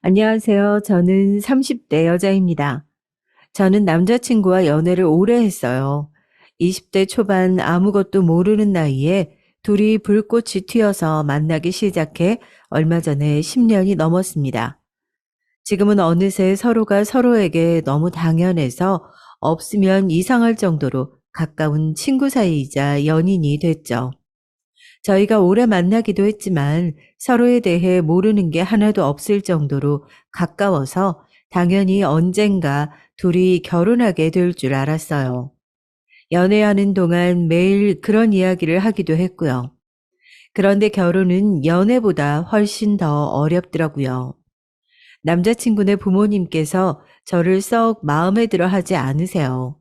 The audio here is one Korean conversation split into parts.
안녕하세요. 저는 30대 여자입니다. 저는 남자친구와 연애를 오래 했어요. 20대 초반 아무것도 모르는 나이에 둘이 불꽃이 튀어서 만나기 시작해 얼마 전에 10년이 넘었습니다. 지금은 어느새 서로가 서로에게 너무 당연해서 없으면 이상할 정도로 가까운 친구 사이이자 연인이 됐죠. 저희가 오래 만나기도 했지만 서로에 대해 모르는 게 하나도 없을 정도로 가까워서 당연히 언젠가 둘이 결혼하게 될 줄 알았어요. 연애하는 동안 매일 그런 이야기를 하기도 했고요. 그런데 결혼은 연애보다 훨씬 더 어렵더라고요. 남자친구네 부모님께서 저를 썩 마음에 들어 하지 않으세요.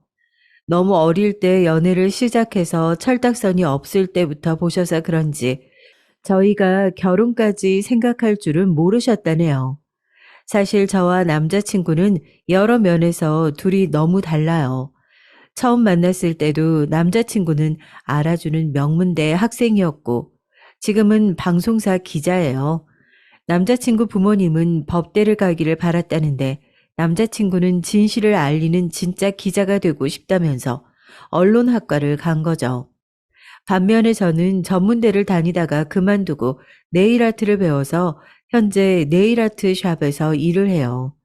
너무 어릴 때 연애를 시작해서 철딱선이 없을 때부터 보셔서 그런지 저희가 결혼까지 생각할 줄은 모르셨다네요. 사실 저와 남자친구는 여러 면에서 둘이 너무 달라요. 처음 만났을 때도 남자친구는 알아주는 명문대 학생이었고, 지금은 방송사 기자예요. 남자친구 부모님은 법대를 가기를 바랐다는데, 남자친구는 진실을 알리는 진짜 기자가 되고 싶다면서 언론학과를 간 거죠. 반면에 저는 전문대를 다니다가 그만두고 네일아트를 배워서 현재 네일아트 샵에서 일을 해요.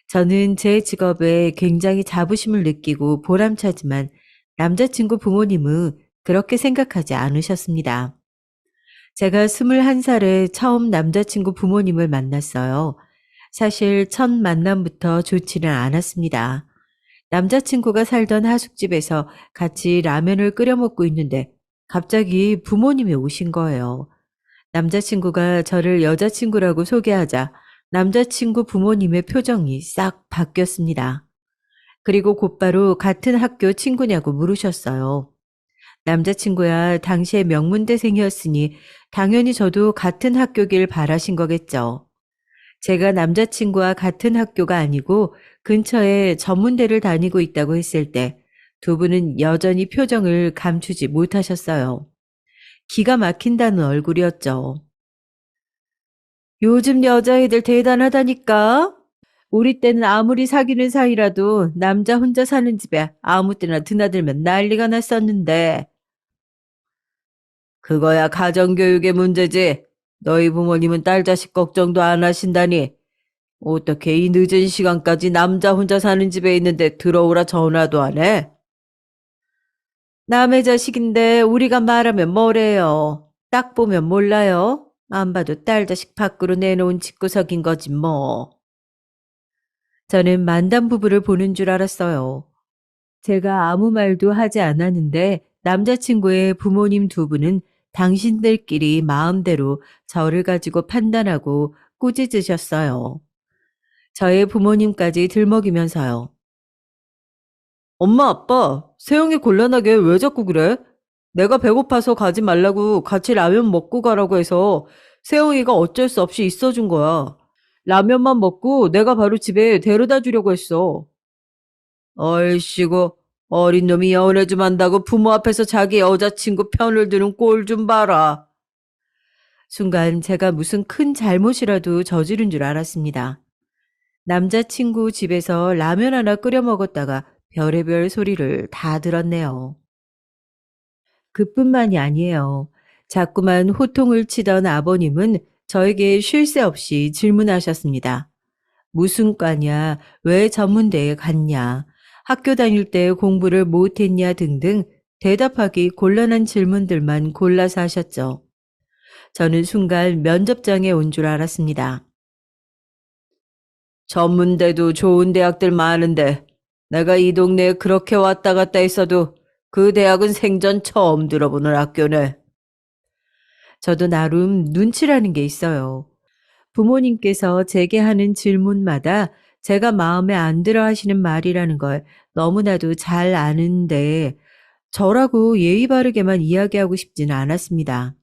저는 제 직업에 굉장히 자부심을 느끼고 보람차지만 남자친구 부모님은 그렇게 생각하지 않으셨습니다. 제가 21살에 처음 남자친구 부모님을 만났어요. 사실 첫 만남부터 좋지는 않았습니다. 남자친구가 살던 하숙집에서 같이 라면을 끓여 먹고 있는데 갑자기 부모님이 오신 거예요. 남자친구가 저를 여자친구라고 소개하자 남자친구 부모님의 표정이 싹 바뀌었습니다. 그리고 곧바로 같은 학교 친구냐고 물으셨어요. 남자친구야 당시에 명문대생이었으니 당연히 저도 같은 학교길 바라신 거겠죠. 제가 남자친구와 같은 학교가 아니고 근처에 전문대를 다니고 있다고 했을 때 두 분은 여전히 표정을 감추지 못하셨어요. 기가 막힌다는 얼굴이었죠. 요즘 여자애들 대단하다니까. 우리 때는 아무리 사귀는 사이라도 남자 혼자 사는 집에 아무 때나 드나들면 난리가 났었는데. 그거야 가정교육의 문제지. 너희 부모님은 딸 자식 걱정도 안 하신다니. 어떻게 이 늦은 시간까지 남자 혼자 사는 집에 있는데 들어오라 전화도 안 해? 남의 자식인데 우리가 말하면 뭐래요. 딱 보면 몰라요. 안 봐도 딸 자식 밖으로 내놓은 집구석인 거지 뭐. 저는 만담 부부를 보는 줄 알았어요. 제가 아무 말도 하지 않았는데 남자친구의 부모님 두 분은 당신들끼리 마음대로 저를 가지고 판단하고 꾸짖으셨어요. 저의 부모님까지 들먹이면서요. 엄마, 아빠, 세영이 곤란하게 왜 자꾸 그래? 내가 배고파서 가지 말라고 같이 라면 먹고 가라고 해서 세영이가 어쩔 수 없이 있어준 거야. 라면만 먹고 내가 바로 집에 데려다 주려고 했어. 얼씨구, 어린 놈이 여운에 좀 한다고 부모 앞에서 자기 여자친구 편을 드는 꼴 좀 봐라. 순간 제가 무슨 큰 잘못이라도 저지른 줄 알았습니다. 남자친구 집에서 라면 하나 끓여 먹었다가 별의별 소리를 다 들었네요. 그뿐만이 아니에요. 자꾸만 호통을 치던 아버님은 저에게 쉴 새 없이 질문하셨습니다. 무슨 과냐? 왜 전문대에 갔냐? 학교 다닐 때 공부를 못했냐? 등등 대답하기 곤란한 질문들만 골라서 하셨죠. 저는 순간 면접장에 온 줄 알았습니다. 전문대도 좋은 대학들 많은데 내가 이 동네에 그렇게 왔다 갔다 했어도 그 대학은 생전 처음 들어보는 학교네. 저도 나름 눈치라는 게 있어요. 부모님께서 제게 하는 질문마다 제가 마음에 안 들어 하시는 말이라는 걸 너무나도 잘 아는데 저라고 예의 바르게만 이야기하고 싶지는 않았습니다.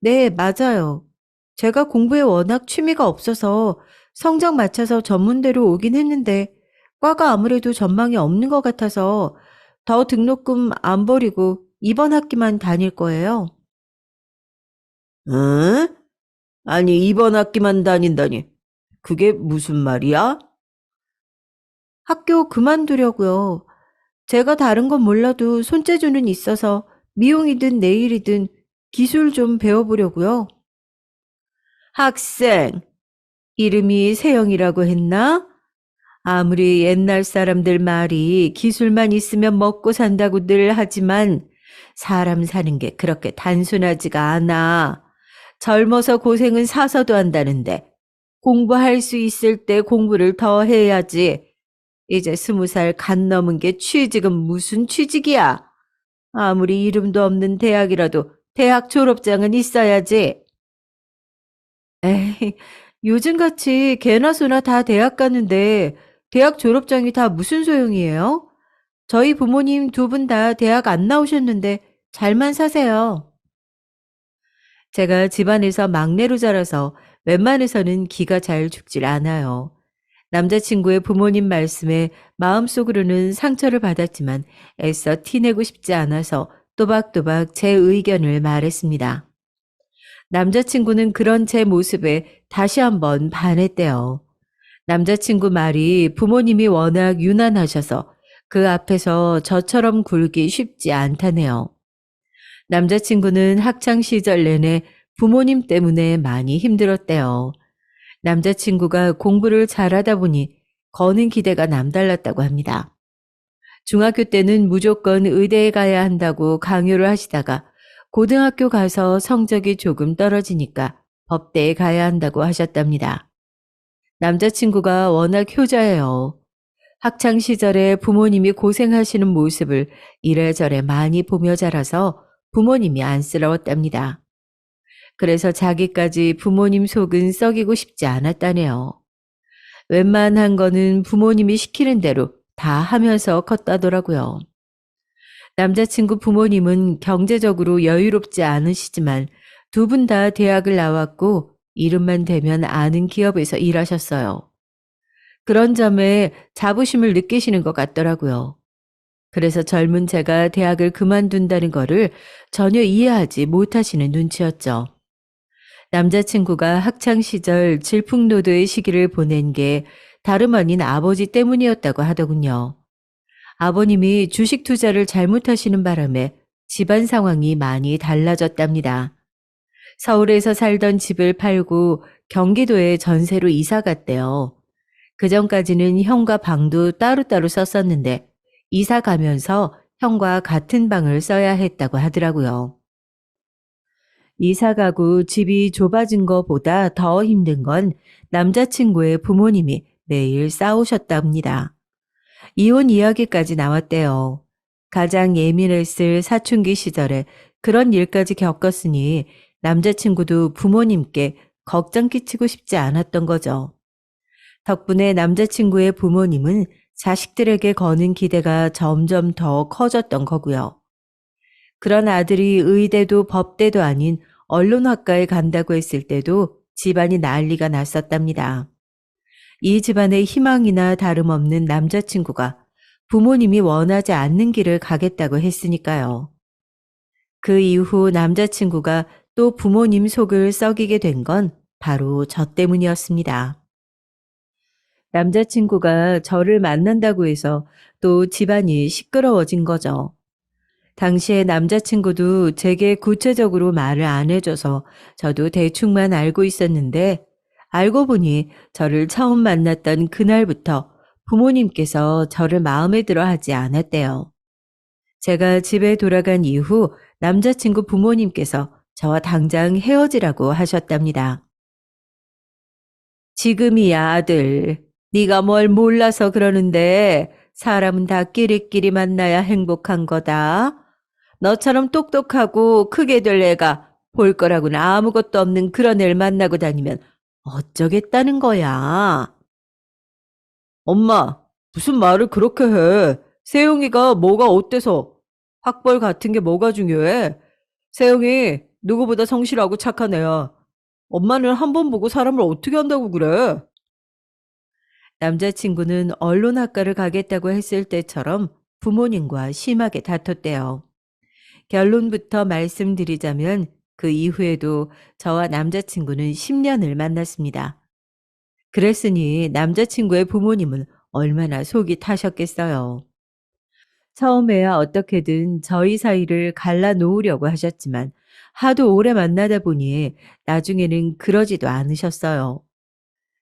네, 맞아요. 제가 공부에 워낙 취미가 없어서 성적 맞춰서 전문대로 오긴 했는데 과가 아무래도 전망이 없는 것 같아서 더 등록금 안 버리고 이번 학기만 다닐 거예요. 응? 아니, 이번 학기만 다닌다니. 그게 무슨 말이야? 학교 그만두려고요. 제가 다른 건 몰라도 손재주는 있어서 미용이든 네일이든 기술 좀 배워보려고요. 학생, 이름이 세영이라고 했나? 아무리 옛날 사람들 말이 기술만 있으면 먹고 산다고 늘 하지만 사람 사는 게 그렇게 단순하지가 않아. 젊어서 고생은 사서도 한다는데 공부할 수 있을 때 공부를 더 해야지. 이제 20살 갓 넘은 게 취직은 무슨 취직이야? 아무리 이름도 없는 대학이라도 대학 졸업장은 있어야지. 에이, 요즘같이 개나 소나 다 대학 가는데 대학 졸업장이 다 무슨 소용이에요? 저희 부모님 두 분 다 대학 안 나오셨는데 잘만 사세요. 제가 집안에서 막내로 자라서 웬만해서는 기가 잘 죽질 않아요. 남자친구의 부모님 말씀에 마음속으로는 상처를 받았지만 애써 티내고 싶지 않아서 또박또박 제 의견을 말했습니다. 남자친구는 그런 제 모습에 다시 한번 반했대요. 남자친구 말이 부모님이 워낙 유난하셔서 그 앞에서 저처럼 굴기 쉽지 않다네요. 남자친구는 학창 시절 내내 부모님 때문에 많이 힘들었대요. 남자친구가 공부를 잘하다 보니 거는 기대가 남달랐다고 합니다. 중학교 때는 무조건 의대에 가야 한다고 강요를 하시다가 고등학교 가서 성적이 조금 떨어지니까 법대에 가야 한다고 하셨답니다. 남자친구가 워낙 효자예요. 학창 시절에 부모님이 고생하시는 모습을 이래저래 많이 보며 자라서 부모님이 안쓰러웠답니다. 그래서 자기까지 부모님 속은 썩이고 싶지 않았다네요. 웬만한 거는 부모님이 시키는 대로 다 하면서 컸다더라고요. 남자친구 부모님은 경제적으로 여유롭지 않으시지만 두 분 다 대학을 나왔고 이름만 대면 아는 기업에서 일하셨어요. 그런 점에 자부심을 느끼시는 것 같더라고요. 그래서 젊은 제가 대학을 그만둔다는 거를 전혀 이해하지 못하시는 눈치였죠. 남자친구가 학창 시절 질풍노도의 시기를 보낸 게 다름 아닌 아버지 때문이었다고 하더군요. 아버님이 주식 투자를 잘못하시는 바람에 집안 상황이 많이 달라졌답니다. 서울에서 살던 집을 팔고 경기도에 전세로 이사 갔대요. 그전까지는 형과 방도 따로따로 썼었는데 이사 가면서 형과 같은 방을 써야 했다고 하더라고요. 이사 가고 집이 좁아진 것보다 더 힘든 건 남자친구의 부모님이 매일 싸우셨답니다. 이혼 이야기까지 나왔대요. 가장 예민했을 사춘기 시절에 그런 일까지 겪었으니 남자친구도 부모님께 걱정 끼치고 싶지 않았던 거죠. 덕분에 남자친구의 부모님은 자식들에게 거는 기대가 점점 더 커졌던 거고요. 그런 아들이 의대도 법대도 아닌 언론학과에 간다고 했을 때도 집안이 난리가 났었답니다. 이 집안의 희망이나 다름없는 남자친구가 부모님이 원하지 않는 길을 가겠다고 했으니까요. 그 이후 남자친구가 또 부모님 속을 썩이게 된 건 바로 저 때문이었습니다. 남자친구가 저를 만난다고 해서 또 집안이 시끄러워진 거죠. 당시에 남자친구도 제게 구체적으로 말을 안 해줘서 저도 대충만 알고 있었는데 알고 보니 저를 처음 만났던 그날부터 부모님께서 저를 마음에 들어 하지 않았대요. 제가 집에 돌아간 이후 남자친구 부모님께서 저와 당장 헤어지라고 하셨답니다. 지금이야 아들. 네가 뭘 몰라서 그러는데 사람은 다 끼리끼리 만나야 행복한 거다. 너처럼 똑똑하고 크게 될 애가 볼 거라고는 아무것도 없는 그런 애를 만나고 다니면 어쩌겠다는 거야. 엄마, 무슨 말을 그렇게 해? 세영이가 뭐가 어때서? 학벌 같은 게 뭐가 중요해? 세영이 누구보다 성실하고 착한 애야. 엄마는 한 번 보고 사람을 어떻게 한다고 그래? 남자친구는 언론학과를 가겠다고 했을 때처럼 부모님과 심하게 다퉜대요. 결론부터 말씀드리자면 그 이후에도 저와 남자친구는 10년을 만났습니다. 그랬으니 남자친구의 부모님은 얼마나 속이 타셨겠어요. 처음에야 어떻게든 저희 사이를 갈라놓으려고 하셨지만 하도 오래 만나다 보니 나중에는 그러지도 않으셨어요.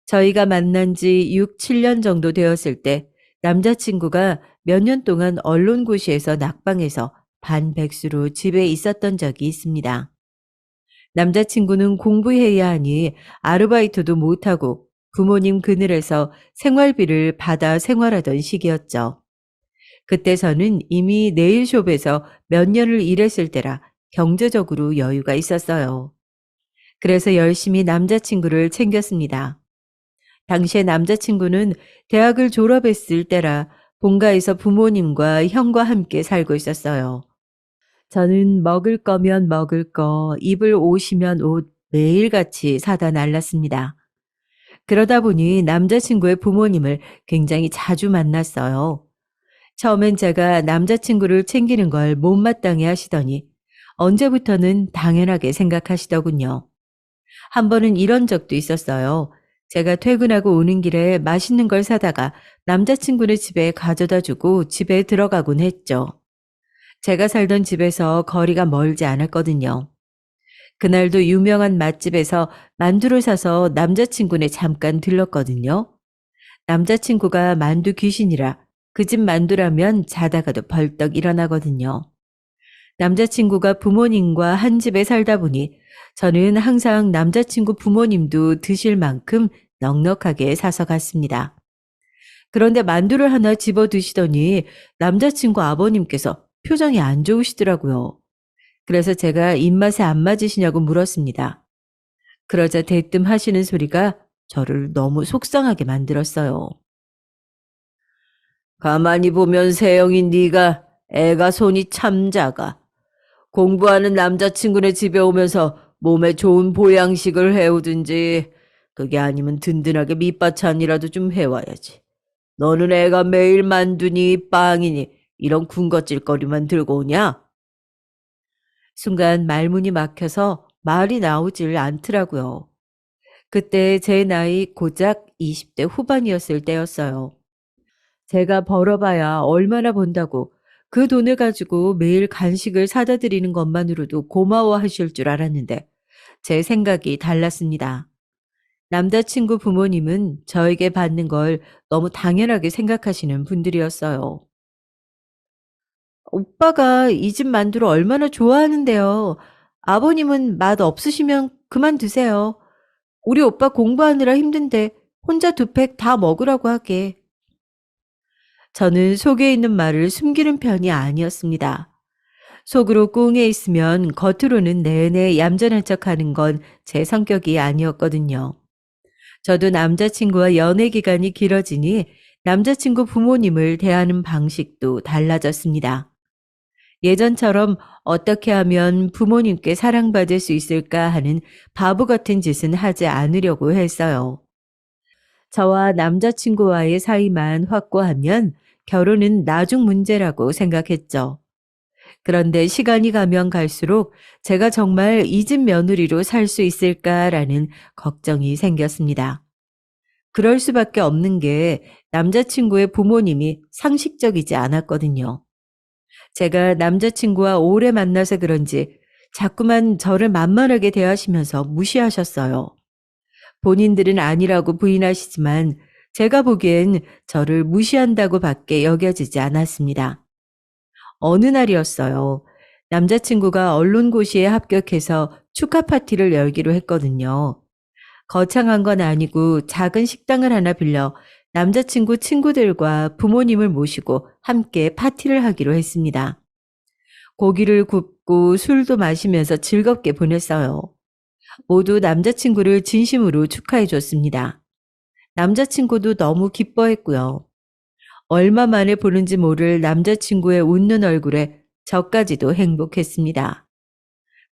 저희가 만난 지 6, 7년 정도 되었을 때 남자친구가 몇 년 동안 언론고시에서 낙방해서 반백수로 집에 있었던 적이 있습니다. 남자친구는 공부해야 하니 아르바이트도 못하고 부모님 그늘에서 생활비를 받아 생활하던 시기였죠. 그때 저는 이미 네일숍에서 몇 년을 일했을 때라 경제적으로 여유가 있었어요. 그래서 열심히 남자친구를 챙겼습니다. 당시에 남자친구는 대학을 졸업했을 때라 본가에서 부모님과 형과 함께 살고 있었어요. 저는 먹을 거면 먹을 거, 입을 옷이면 옷 매일같이 사다 날랐습니다. 그러다 보니 남자친구의 부모님을 굉장히 자주 만났어요. 처음엔 제가 남자친구를 챙기는 걸 못마땅해 하시더니 언제부터는 당연하게 생각하시더군요. 한 번은 이런 적도 있었어요. 제가 퇴근하고 오는 길에 맛있는 걸 사다가 남자친구네 집에 가져다 주고 집에 들어가곤 했죠. 제가 살던 집에서 거리가 멀지 않았거든요. 그날도 유명한 맛집에서 만두를 사서 남자친구네 잠깐 들렀거든요. 남자친구가 만두 귀신이라 그 집 만두라면 자다가도 벌떡 일어나거든요. 남자친구가 부모님과 한 집에 살다 보니 저는 항상 남자친구 부모님도 드실 만큼 넉넉하게 사서 갔습니다. 그런데 만두를 하나 집어 드시더니 남자친구 아버님께서 표정이 안 좋으시더라고요. 그래서 제가 입맛에 안 맞으시냐고 물었습니다. 그러자 대뜸 하시는 소리가 저를 너무 속상하게 만들었어요. 가만히 보면 세영인 네가 애가 손이 참 작아. 공부하는 남자친구네 집에 오면서 몸에 좋은 보양식을 해오든지 그게 아니면 든든하게 밑반찬이라도 좀 해와야지. 너는 애가 매일 만두니 빵이니 이런 군것질거리만 들고 오냐? 순간 말문이 막혀서 말이 나오질 않더라고요. 그때 제 나이 고작 20대 후반이었을 때였어요. 제가 벌어봐야 얼마나 번다고 그 돈을 가지고 매일 간식을 사다 드리는 것만으로도 고마워하실 줄 알았는데 제 생각이 달랐습니다. 남자친구 부모님은 저에게 받는 걸 너무 당연하게 생각하시는 분들이었어요. 오빠가 이 집 만두를 얼마나 좋아하는데요. 아버님은 맛 없으시면 그만 드세요. 우리 오빠 공부하느라 힘든데 혼자 두 팩 다 먹으라고 하게. 저는 속에 있는 말을 숨기는 편이 아니었습니다. 속으로 꿍해 있으면 겉으로는 내내 얌전한 척하는 건 제 성격이 아니었거든요. 저도 남자친구와 연애 기간이 길어지니 남자친구 부모님을 대하는 방식도 달라졌습니다. 예전처럼 어떻게 하면 부모님께 사랑받을 수 있을까 하는 바보 같은 짓은 하지 않으려고 했어요. 저와 남자친구와의 사이만 확고하면 결혼은 나중 문제라고 생각했죠. 그런데 시간이 가면 갈수록 제가 정말 이 집 며느리로 살 수 있을까라는 걱정이 생겼습니다. 그럴 수밖에 없는 게 남자친구의 부모님이 상식적이지 않았거든요. 제가 남자친구와 오래 만나서 그런지 자꾸만 저를 만만하게 대하시면서 무시하셨어요. 본인들은 아니라고 부인하시지만 제가 보기엔 저를 무시한다고 밖에 여겨지지 않았습니다. 어느 날이었어요. 남자친구가 언론고시에 합격해서 축하 파티를 열기로 했거든요. 거창한 건 아니고 작은 식당을 하나 빌려 남자친구 친구들과 부모님을 모시고 함께 파티를 하기로 했습니다. 고기를 굽고 술도 마시면서 즐겁게 보냈어요. 모두 남자친구를 진심으로 축하해 줬습니다. 남자친구도 너무 기뻐했고요. 얼마 만에 보는지 모를 남자친구의 웃는 얼굴에 저까지도 행복했습니다.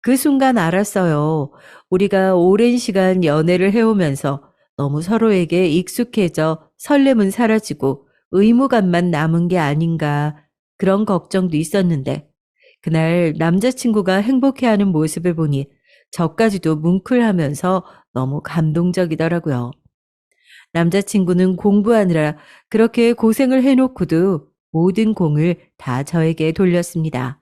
그 순간 알았어요. 우리가 오랜 시간 연애를 해오면서 너무 서로에게 익숙해져 설렘은 사라지고 의무감만 남은 게 아닌가 그런 걱정도 있었는데 그날 남자친구가 행복해하는 모습을 보니 저까지도 뭉클하면서 너무 감동적이더라고요. 남자친구는 공부하느라 그렇게 고생을 해놓고도 모든 공을 다 저에게 돌렸습니다.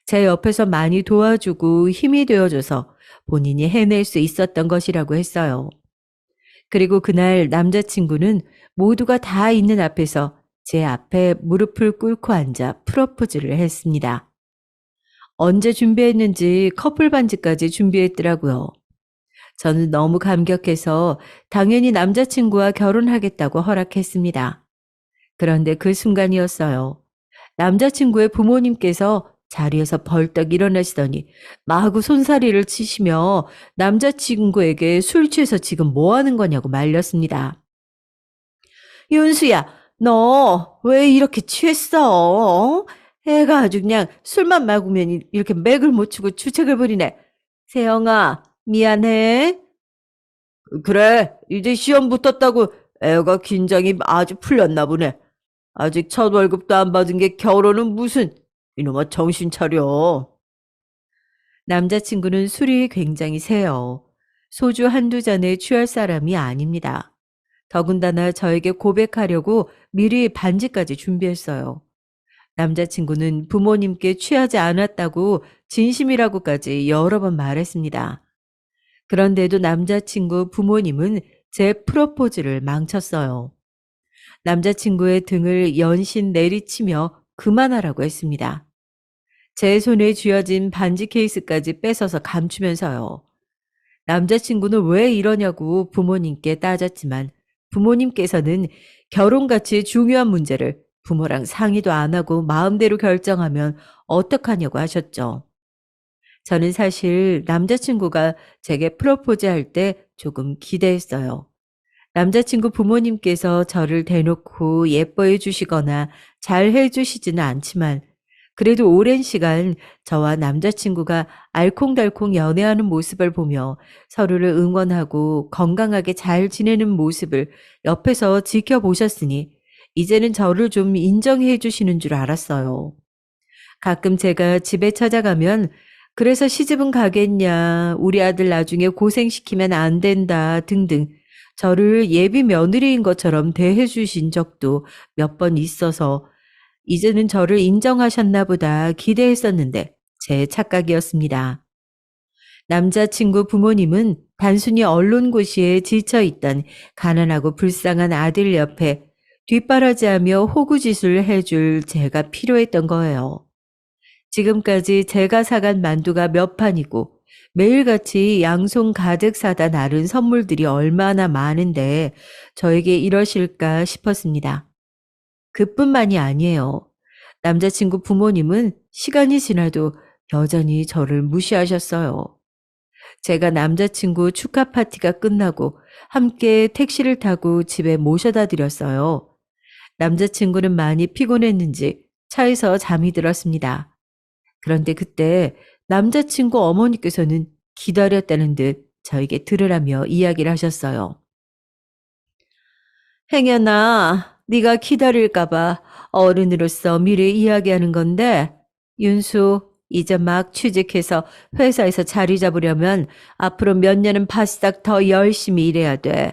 제 옆에서 많이 도와주고 힘이 되어줘서 본인이 해낼 수 있었던 것이라고 했어요. 그리고 그날 남자친구는 모두가 다 있는 앞에서 제 앞에 무릎을 꿇고 앉아 프러포즈를 했습니다. 언제 준비했는지 커플 반지까지 준비했더라고요. 저는 너무 감격해서 당연히 남자친구와 결혼하겠다고 허락했습니다. 그런데 그 순간이었어요. 남자친구의 부모님께서 자리에서 벌떡 일어나시더니 마구 손사리를 치시며 남자친구에게 술 취해서 지금 뭐 하는 거냐고 말렸습니다. 윤수야, 너 왜 이렇게 취했어? 어? 애가 아주 그냥 술만 마구면 이렇게 맥을 못 추고 주책을 부리네. 세영아, 미안해. 그래, 이제 시험 붙었다고 애가 긴장이 아주 풀렸나 보네. 아직 첫 월급도 안 받은 게 결혼은 무슨. 이놈아 정신 차려. 남자친구는 술이 굉장히 세요. 소주 한두 잔에 취할 사람이 아닙니다. 더군다나 저에게 고백하려고 미리 반지까지 준비했어요. 남자친구는 부모님께 취하지 않았다고 진심이라고까지 여러 번 말했습니다. 그런데도 남자친구 부모님은 제 프로포즈를 망쳤어요. 남자친구의 등을 연신 내리치며 그만하라고 했습니다. 제 손에 쥐어진 반지 케이스까지 뺏어서 감추면서요. 남자친구는 왜 이러냐고 부모님께 따졌지만 부모님께서는 결혼같이 중요한 문제를 부모랑 상의도 안 하고 마음대로 결정하면 어떡하냐고 하셨죠. 저는 사실 남자친구가 제게 프로포즈 할 때 조금 기대했어요. 남자친구 부모님께서 저를 대놓고 예뻐해 주시거나 잘해 주시지는 않지만 그래도 오랜 시간 저와 남자친구가 알콩달콩 연애하는 모습을 보며 서로를 응원하고 건강하게 잘 지내는 모습을 옆에서 지켜보셨으니 이제는 저를 좀 인정해 주시는 줄 알았어요. 가끔 제가 집에 찾아가면 그래서 시집은 가겠냐, 우리 아들 나중에 고생시키면 안 된다 등등 저를 예비 며느리인 것처럼 대해 주신 적도 몇 번 있어서 이제는 저를 인정하셨나 보다 기대했었는데 제 착각이었습니다. 남자친구 부모님은 단순히 언론고시에 지쳐있던 가난하고 불쌍한 아들 옆에 뒷바라지하며 호구짓을 해줄 제가 필요했던 거예요. 지금까지 제가 사간 만두가 몇 판이고 매일같이 양손 가득 사다 나른 선물들이 얼마나 많은데 저에게 이러실까 싶었습니다. 그뿐만이 아니에요. 남자친구 부모님은 시간이 지나도 여전히 저를 무시하셨어요. 제가 남자친구 축하 파티가 끝나고 함께 택시를 타고 집에 모셔다 드렸어요. 남자친구는 많이 피곤했는지 차에서 잠이 들었습니다. 그런데 그때 남자친구 어머니께서는 기다렸다는 듯 저에게 들으라며 이야기를 하셨어요. 행여나 네가 기다릴까 봐 어른으로서 미리 이야기하는 건데 윤수 이제 막 취직해서 회사에서 자리 잡으려면 앞으로 몇 년은 바싹 더 열심히 일해야 돼.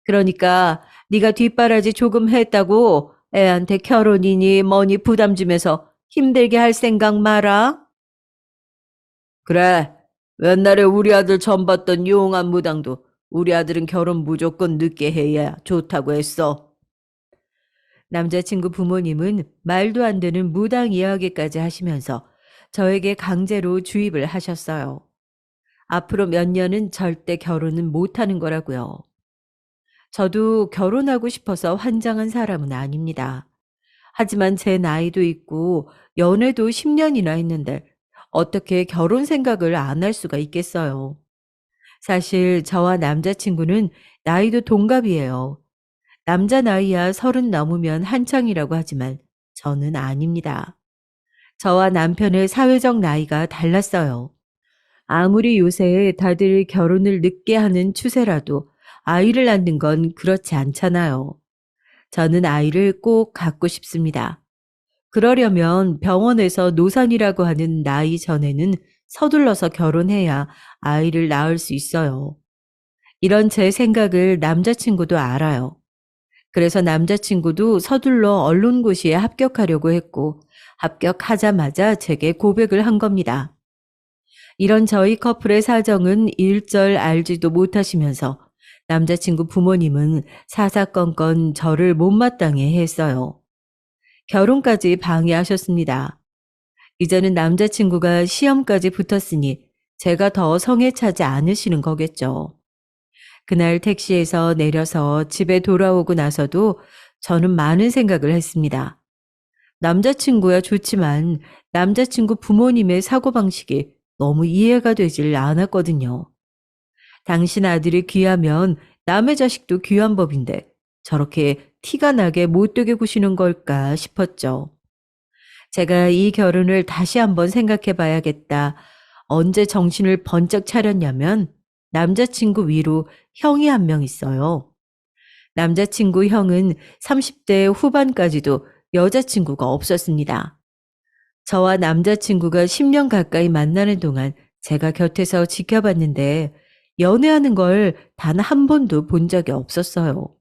그러니까 네가 뒷바라지 조금 했다고 애한테 결혼이니 뭐니 부담 주면서 힘들게 할 생각 마라. 그래. 옛날에 우리 아들 전 봤던 용한 무당도 우리 아들은 결혼 무조건 늦게 해야 좋다고 했어. 남자친구 부모님은 말도 안 되는 무당 이야기까지 하시면서 저에게 강제로 주입을 하셨어요. 앞으로 몇 년은 절대 결혼은 못하는 거라고요. 저도 결혼하고 싶어서 환장한 사람은 아닙니다. 하지만 제 나이도 있고 연애도 10년이나 했는데 어떻게 결혼 생각을 안 할 수가 있겠어요. 사실 저와 남자친구는 나이도 동갑이에요. 남자 나이야 30 넘으면 한창이라고 하지만 저는 아닙니다. 저와 남편의 사회적 나이가 달랐어요. 아무리 요새 다들 결혼을 늦게 하는 추세라도 아이를 낳는 건 그렇지 않잖아요. 저는 아이를 꼭 갖고 싶습니다. 그러려면 병원에서 노산이라고 하는 나이 전에는 서둘러서 결혼해야 아이를 낳을 수 있어요. 이런 제 생각을 남자친구도 알아요. 그래서 남자친구도 서둘러 언론고시에 합격하려고 했고, 합격하자마자 제게 고백을 한 겁니다. 이런 저희 커플의 사정은 일절 알지도 못하시면서 남자친구 부모님은 사사건건 저를 못마땅해 했어요. 결혼까지 방해하셨습니다. 이제는 남자친구가 시험까지 붙었으니 제가 더 성에 차지 않으시는 거겠죠. 그날 택시에서 내려서 집에 돌아오고 나서도 저는 많은 생각을 했습니다. 남자친구야 좋지만 남자친구 부모님의 사고방식이 너무 이해가 되질 않았거든요. 당신 아들이 귀하면 남의 자식도 귀한 법인데 저렇게 티가 나게 못되게 구시는 걸까 싶었죠. 제가 이 결혼을 다시 한번 생각해 봐야겠다. 언제 정신을 번쩍 차렸냐면 남자친구 위로 형이 한 명 있어요. 남자친구 형은 30대 후반까지도 여자친구가 없었습니다. 저와 남자친구가 10년 가까이 만나는 동안 제가 곁에서 지켜봤는데 연애하는 걸 단 한 번도 본 적이 없었어요.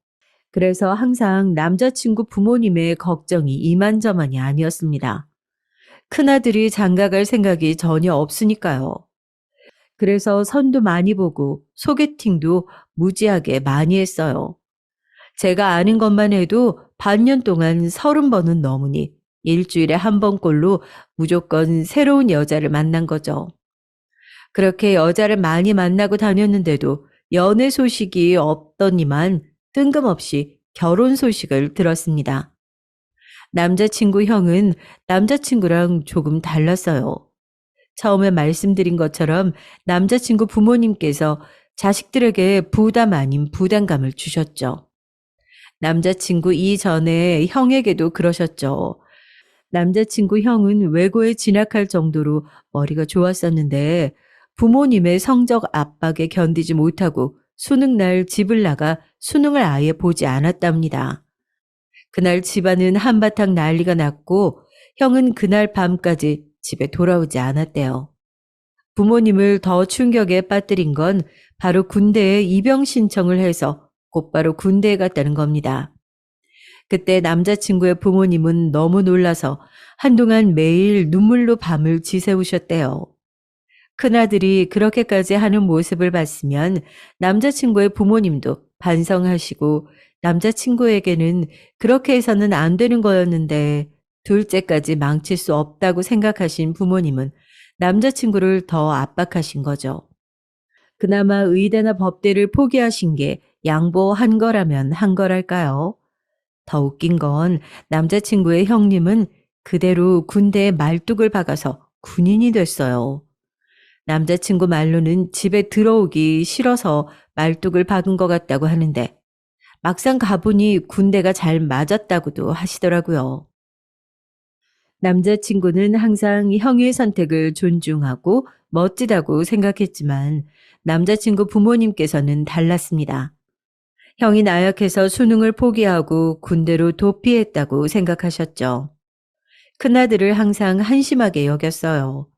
그래서 항상 남자친구 부모님의 걱정이 이만저만이 아니었습니다. 큰아들이 장가갈 생각이 전혀 없으니까요. 그래서 선도 많이 보고 소개팅도 무지하게 많이 했어요. 제가 아는 것만 해도 반년 동안 30번은 넘으니 일주일에 한 번꼴로 무조건 새로운 여자를 만난 거죠. 그렇게 여자를 많이 만나고 다녔는데도 연애 소식이 없더니만 뜬금없이 결혼 소식을 들었습니다. 남자친구 형은 남자친구랑 조금 달랐어요. 처음에 말씀드린 것처럼 남자친구 부모님께서 자식들에게 부담 아닌 부담감을 주셨죠. 남자친구 이전에 형에게도 그러셨죠. 남자친구 형은 외고에 진학할 정도로 머리가 좋았었는데 부모님의 성적 압박에 견디지 못하고 수능날 집을 나가 수능을 아예 보지 않았답니다. 그날 집안은 한바탕 난리가 났고 형은 그날 밤까지 집에 돌아오지 않았대요. 부모님을 더 충격에 빠뜨린 건 바로 군대에 입영 신청을 해서 곧바로 군대에 갔다는 겁니다. 그때 남자친구의 부모님은 너무 놀라서 한동안 매일 눈물로 밤을 지새우셨대요. 큰아들이 그렇게까지 하는 모습을 봤으면 남자친구의 부모님도 반성하시고 남자친구에게는 그렇게 해서는 안 되는 거였는데 둘째까지 망칠 수 없다고 생각하신 부모님은 남자친구를 더 압박하신 거죠. 그나마 의대나 법대를 포기하신 게 양보한 거라면 한 거랄까요? 더 웃긴 건 남자친구의 형님은 그대로 군대에 말뚝을 박아서 군인이 됐어요. 남자친구 말로는 집에 들어오기 싫어서 말뚝을 박은 것 같다고 하는데 막상 가보니 군대가 잘 맞았다고도 하시더라고요. 남자친구는 항상 형의 선택을 존중하고 멋지다고 생각했지만 남자친구 부모님께서는 달랐습니다. 형이 나약해서 수능을 포기하고 군대로 도피했다고 생각하셨죠. 큰아들을 항상 한심하게 여겼어요.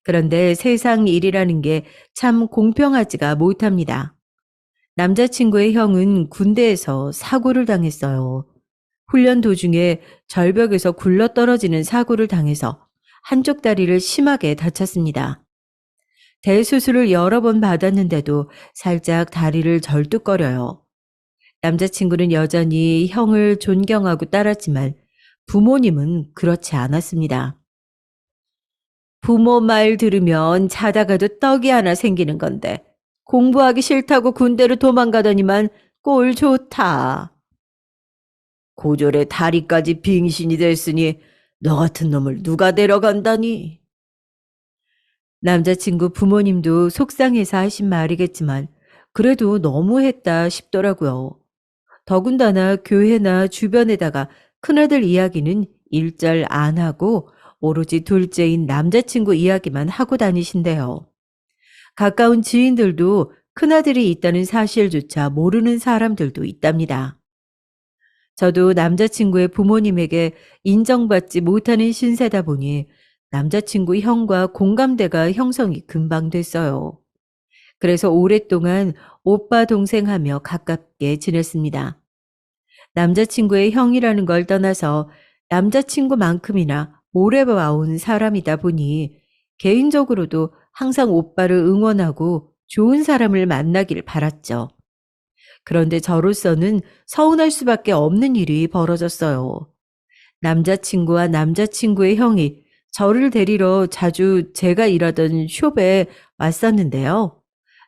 그런데 세상 일이라는 게 참 공평하지가 못합니다. 남자친구의 형은 군대에서 사고를 당했어요. 훈련 도중에 절벽에서 굴러떨어지는 사고를 당해서 한쪽 다리를 심하게 다쳤습니다. 대수술을 여러 번 받았는데도 살짝 다리를 절뚝거려요. 남자친구는 여전히 형을 존경하고 따랐지만 부모님은 그렇지 않았습니다. 부모 말 들으면 자다가도 떡이 하나 생기는 건데 공부하기 싫다고 군대로 도망가더니만 꼴 좋다. 고졸에 다리까지 빙신이 됐으니 너 같은 놈을 누가 데려간다니. 남자친구 부모님도 속상해서 하신 말이겠지만 그래도 너무했다 싶더라고요. 더군다나 교회나 주변에다가 큰아들 이야기는 일절 안 하고 오로지 둘째인 남자친구 이야기만 하고 다니신대요. 가까운 지인들도 큰아들이 있다는 사실조차 모르는 사람들도 있답니다. 저도 남자친구의 부모님에게 인정받지 못하는 신세다 보니 남자친구 형과 공감대가 형성이 금방 됐어요. 그래서 오랫동안 오빠 동생 하며 가깝게 지냈습니다. 남자친구의 형이라는 걸 떠나서 남자친구만큼이나 오래 봐온 사람이다 보니 개인적으로도 항상 오빠를 응원하고 좋은 사람을 만나길 바랐죠. 그런데 저로서는 서운할 수밖에 없는 일이 벌어졌어요. 남자친구와 남자친구의 형이 저를 데리러 자주 제가 일하던 숍에 왔었는데요.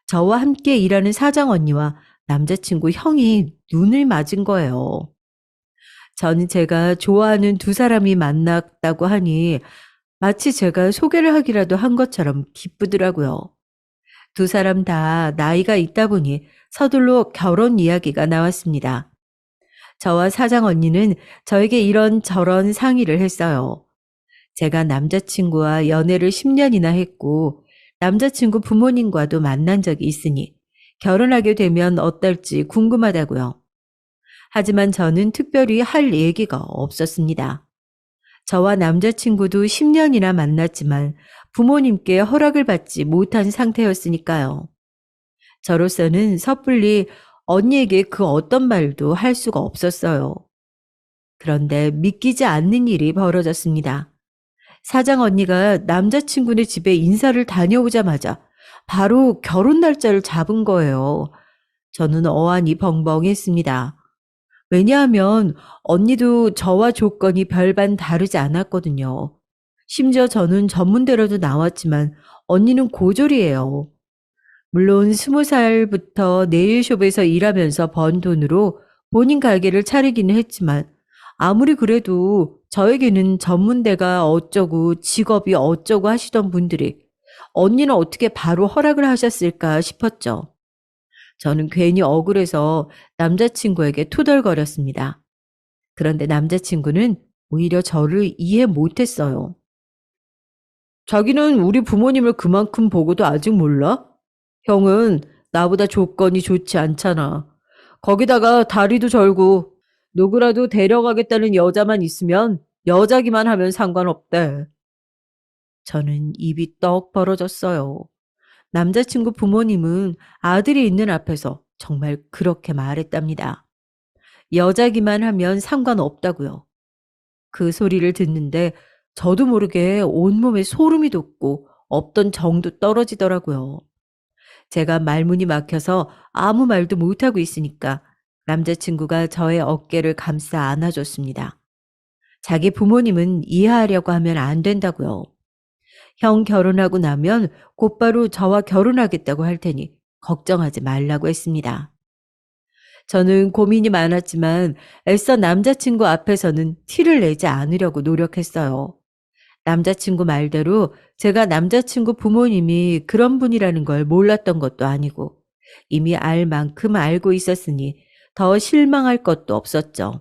저와 함께 일하는 사장 언니와 남자친구 형이 눈을 맞은 거예요. 저는 제가 좋아하는 두 사람이 만났다고 하니 마치 제가 소개를 하기라도 한 것처럼 기쁘더라고요. 두 사람 다 나이가 있다 보니 서둘러 결혼 이야기가 나왔습니다. 저와 사장 언니는 저에게 이런저런 상의를 했어요. 제가 남자친구와 연애를 10년이나 했고 남자친구 부모님과도 만난 적이 있으니 결혼하게 되면 어떨지 궁금하다고요. 하지만 저는 특별히 할 얘기가 없었습니다. 저와 남자친구도 10년이나 만났지만 부모님께 허락을 받지 못한 상태였으니까요. 저로서는 섣불리 언니에게 그 어떤 말도 할 수가 없었어요. 그런데 믿기지 않는 일이 벌어졌습니다. 사장 언니가 남자친구네 집에 인사를 다녀오자마자 바로 결혼 날짜를 잡은 거예요. 저는 어안이 벙벙했습니다. 왜냐하면 언니도 저와 조건이 별반 다르지 않았거든요. 심지어 저는 전문대로도 나왔지만 언니는 고졸이에요. 물론 20살부터 네일숍에서 일하면서 번 돈으로 본인 가게를 차리기는 했지만 아무리 그래도 저에게는 전문대가 어쩌고 직업이 어쩌고 하시던 분들이 언니는 어떻게 바로 허락을 하셨을까 싶었죠. 저는 괜히 억울해서 남자친구에게 투덜거렸습니다. 그런데 남자친구는 오히려 저를 이해 못했어요. 자기는 우리 부모님을 그만큼 보고도 아직 몰라? 형은 나보다 조건이 좋지 않잖아. 거기다가 다리도 절고 누구라도 데려가겠다는 여자만 있으면 여자기만 하면 상관없대. 저는 입이 떡 벌어졌어요. 남자친구 부모님은 아들이 있는 앞에서 정말 그렇게 말했답니다. 여자기만 하면 상관없다고요. 그 소리를 듣는데 저도 모르게 온몸에 소름이 돋고 없던 정도 떨어지더라고요. 제가 말문이 막혀서 아무 말도 못하고 있으니까 남자친구가 저의 어깨를 감싸 안아줬습니다. 자기 부모님은 이해하려고 하면 안 된다고요. 형 결혼하고 나면 곧바로 저와 결혼하겠다고 할 테니 걱정하지 말라고 했습니다. 저는 고민이 많았지만 애써 남자친구 앞에서는 티를 내지 않으려고 노력했어요. 남자친구 말대로 제가 남자친구 부모님이 그런 분이라는 걸 몰랐던 것도 아니고 이미 알 만큼 알고 있었으니 더 실망할 것도 없었죠.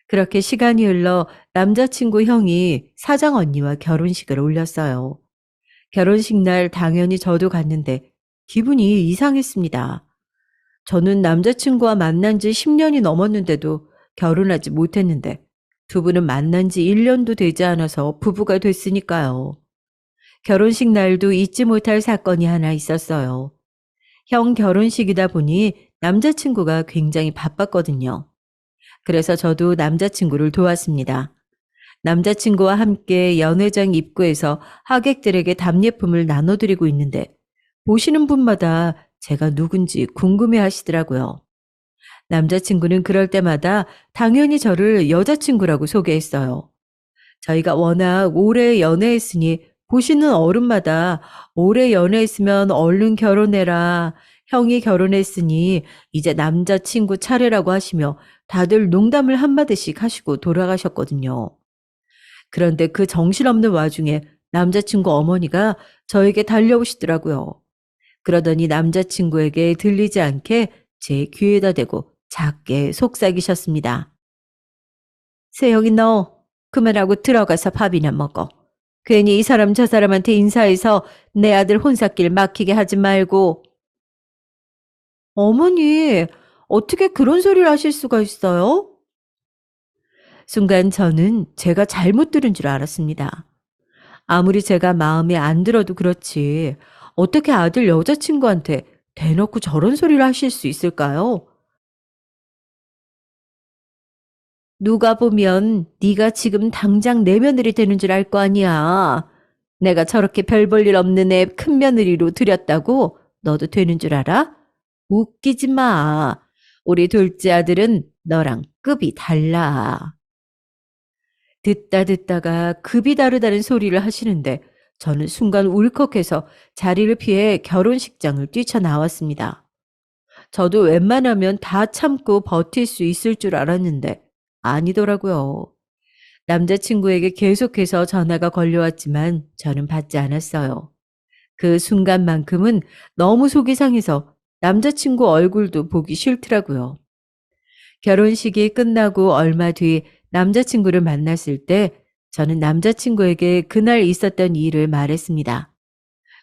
그렇게 시간이 흘러 남자친구 형이 사장 언니와 결혼식을 올렸어요. 결혼식 날 당연히 저도 갔는데 기분이 이상했습니다. 저는 남자친구와 만난 지 10년이 넘었는데도 결혼하지 못했는데 두 분은 만난 지 1년도 되지 않아서 부부가 됐으니까요. 결혼식 날도 잊지 못할 사건이 하나 있었어요. 형 결혼식이다 보니 남자친구가 굉장히 바빴거든요. 그래서 저도 남자친구를 도왔습니다. 남자친구와 함께 연회장 입구에서 하객들에게 답례품을 나눠드리고 있는데 보시는 분마다 제가 누군지 궁금해 하시더라고요. 남자친구는 그럴 때마다 당연히 저를 여자친구라고 소개했어요. 저희가 워낙 오래 연애했으니 보시는 어른마다 오래 연애했으면 얼른 결혼해라. 형이 결혼했으니 이제 남자친구 차례라고 하시며 다들 농담을 한마디씩 하시고 돌아가셨거든요. 그런데 그 정신없는 와중에 남자친구 어머니가 저에게 달려오시더라고요. 그러더니 남자친구에게 들리지 않게 제 귀에다 대고 작게 속삭이셨습니다. 세영이 너 그만하고 들어가서 밥이나 먹어. 괜히 이 사람 저 사람한테 인사해서 내 아들 혼삿길 막히게 하지 말고. 어머니, 어떻게 그런 소리를 하실 수가 있어요? 순간 저는 제가 잘못 들은 줄 알았습니다. 아무리 제가 마음에 안 들어도 그렇지 어떻게 아들 여자친구한테 대놓고 저런 소리를 하실 수 있을까요? 누가 보면 네가 지금 당장 내 며느리 되는 줄 알 거 아니야. 내가 저렇게 별 볼 일 없는 애 큰 며느리로 들였다고 너도 되는 줄 알아? 웃기지 마. 우리 둘째 아들은 너랑 급이 달라. 듣다 듣다가 급이 다르다는 소리를 하시는데 저는 순간 울컥해서 자리를 피해 결혼식장을 뛰쳐나왔습니다. 저도 웬만하면 다 참고 버틸 수 있을 줄 알았는데 아니더라고요. 남자친구에게 계속해서 전화가 걸려왔지만 저는 받지 않았어요. 그 순간만큼은 너무 속이 상해서 남자친구 얼굴도 보기 싫더라고요. 결혼식이 끝나고 얼마 뒤 남자친구를 만났을 때 저는 남자친구에게 그날 있었던 일을 말했습니다.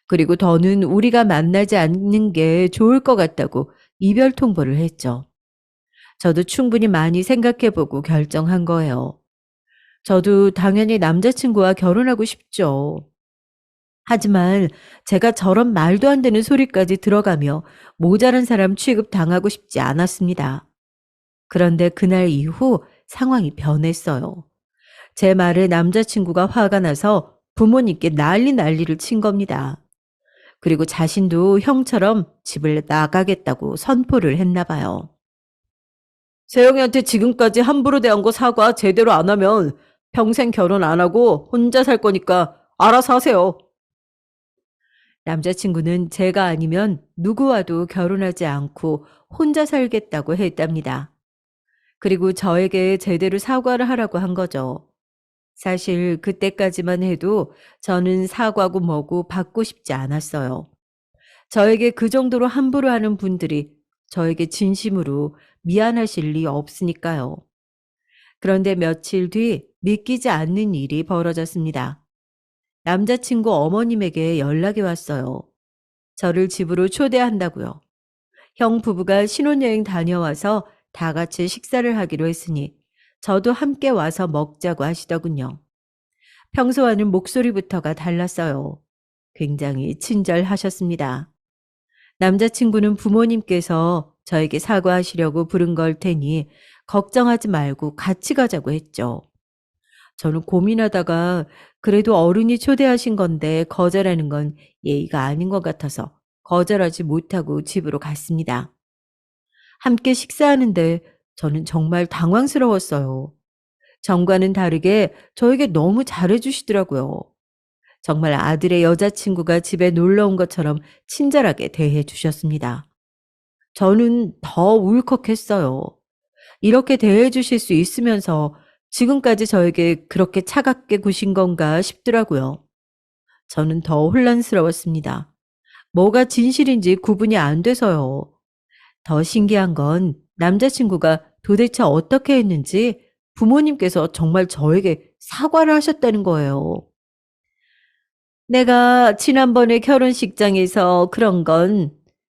그리고 더는 우리가 만나지 않는 게 좋을 것 같다고 이별 통보를 했죠. 저도 충분히 많이 생각해보고 결정한 거예요. 저도 당연히 남자친구와 결혼하고 싶죠. 하지만 제가 저런 말도 안 되는 소리까지 들어가며 모자란 사람 취급 당하고 싶지 않았습니다. 그런데 그날 이후 상황이 변했어요. 제 말에 남자친구가 화가 나서 부모님께 난리를 친 겁니다. 그리고 자신도 형처럼 집을 나가겠다고 선포를 했나 봐요. 세영이한테 지금까지 함부로 대한 거 사과 제대로 안 하면 평생 결혼 안 하고 혼자 살 거니까 알아서 하세요. 남자친구는 제가 아니면 누구와도 결혼하지 않고 혼자 살겠다고 했답니다. 그리고 저에게 제대로 사과를 하라고 한 거죠. 사실 그때까지만 해도 저는 사과고 뭐고 받고 싶지 않았어요. 저에게 그 정도로 함부로 하는 분들이 저에게 진심으로 미안하실 리 없으니까요. 그런데 며칠 뒤 믿기지 않는 일이 벌어졌습니다. 남자친구 어머님에게 연락이 왔어요. 저를 집으로 초대한다고요. 형 부부가 신혼여행 다녀와서 다 같이 식사를 하기로 했으니 저도 함께 와서 먹자고 하시더군요. 평소와는 목소리부터가 달랐어요. 굉장히 친절하셨습니다. 남자친구는 부모님께서 저에게 사과하시려고 부른 걸 테니 걱정하지 말고 같이 가자고 했죠. 저는 고민하다가 그래도 어른이 초대하신 건데 거절하는 건 예의가 아닌 것 같아서 거절하지 못하고 집으로 갔습니다. 함께 식사하는데 저는 정말 당황스러웠어요. 전과는 다르게 저에게 너무 잘해주시더라고요. 정말 아들의 여자친구가 집에 놀러 온 것처럼 친절하게 대해 주셨습니다. 저는 더 울컥했어요. 이렇게 대해 주실 수 있으면서 지금까지 저에게 그렇게 차갑게 구신 건가 싶더라고요. 저는 더 혼란스러웠습니다. 뭐가 진실인지 구분이 안 돼서요. 더 신기한 건 남자친구가 도대체 어떻게 했는지 부모님께서 정말 저에게 사과를 하셨다는 거예요. 내가 지난번에 결혼식장에서 그런 건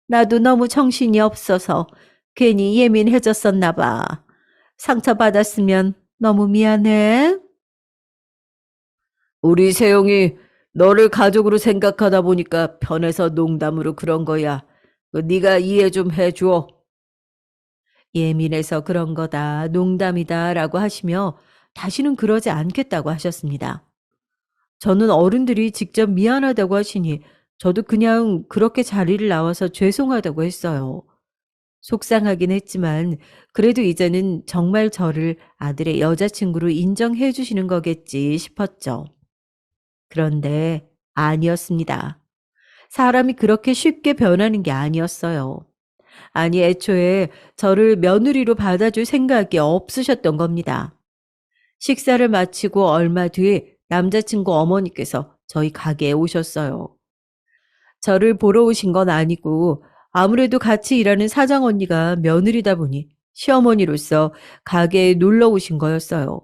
나도 너무 정신이 없어서 괜히 예민해졌었나 봐. 상처받았으면 너무 미안해. 우리 세영이 너를 가족으로 생각하다 보니까 편해서 농담으로 그런 거야. 네가 이해 좀 해줘. 예민해서 그런 거다, 농담이다라고 하시며 다시는 그러지 않겠다고 하셨습니다. 저는 어른들이 직접 미안하다고 하시니 저도 그냥 그렇게 자리를 나와서 죄송하다고 했어요. 속상하긴 했지만 그래도 이제는 정말 저를 아들의 여자친구로 인정해 주시는 거겠지 싶었죠. 그런데 아니었습니다. 사람이 그렇게 쉽게 변하는 게 아니었어요. 아니, 애초에 저를 며느리로 받아줄 생각이 없으셨던 겁니다. 식사를 마치고 얼마 뒤 남자친구 어머니께서 저희 가게에 오셨어요. 저를 보러 오신 건 아니고 아무래도 같이 일하는 사장 언니가 며느리다 보니 시어머니로서 가게에 놀러 오신 거였어요.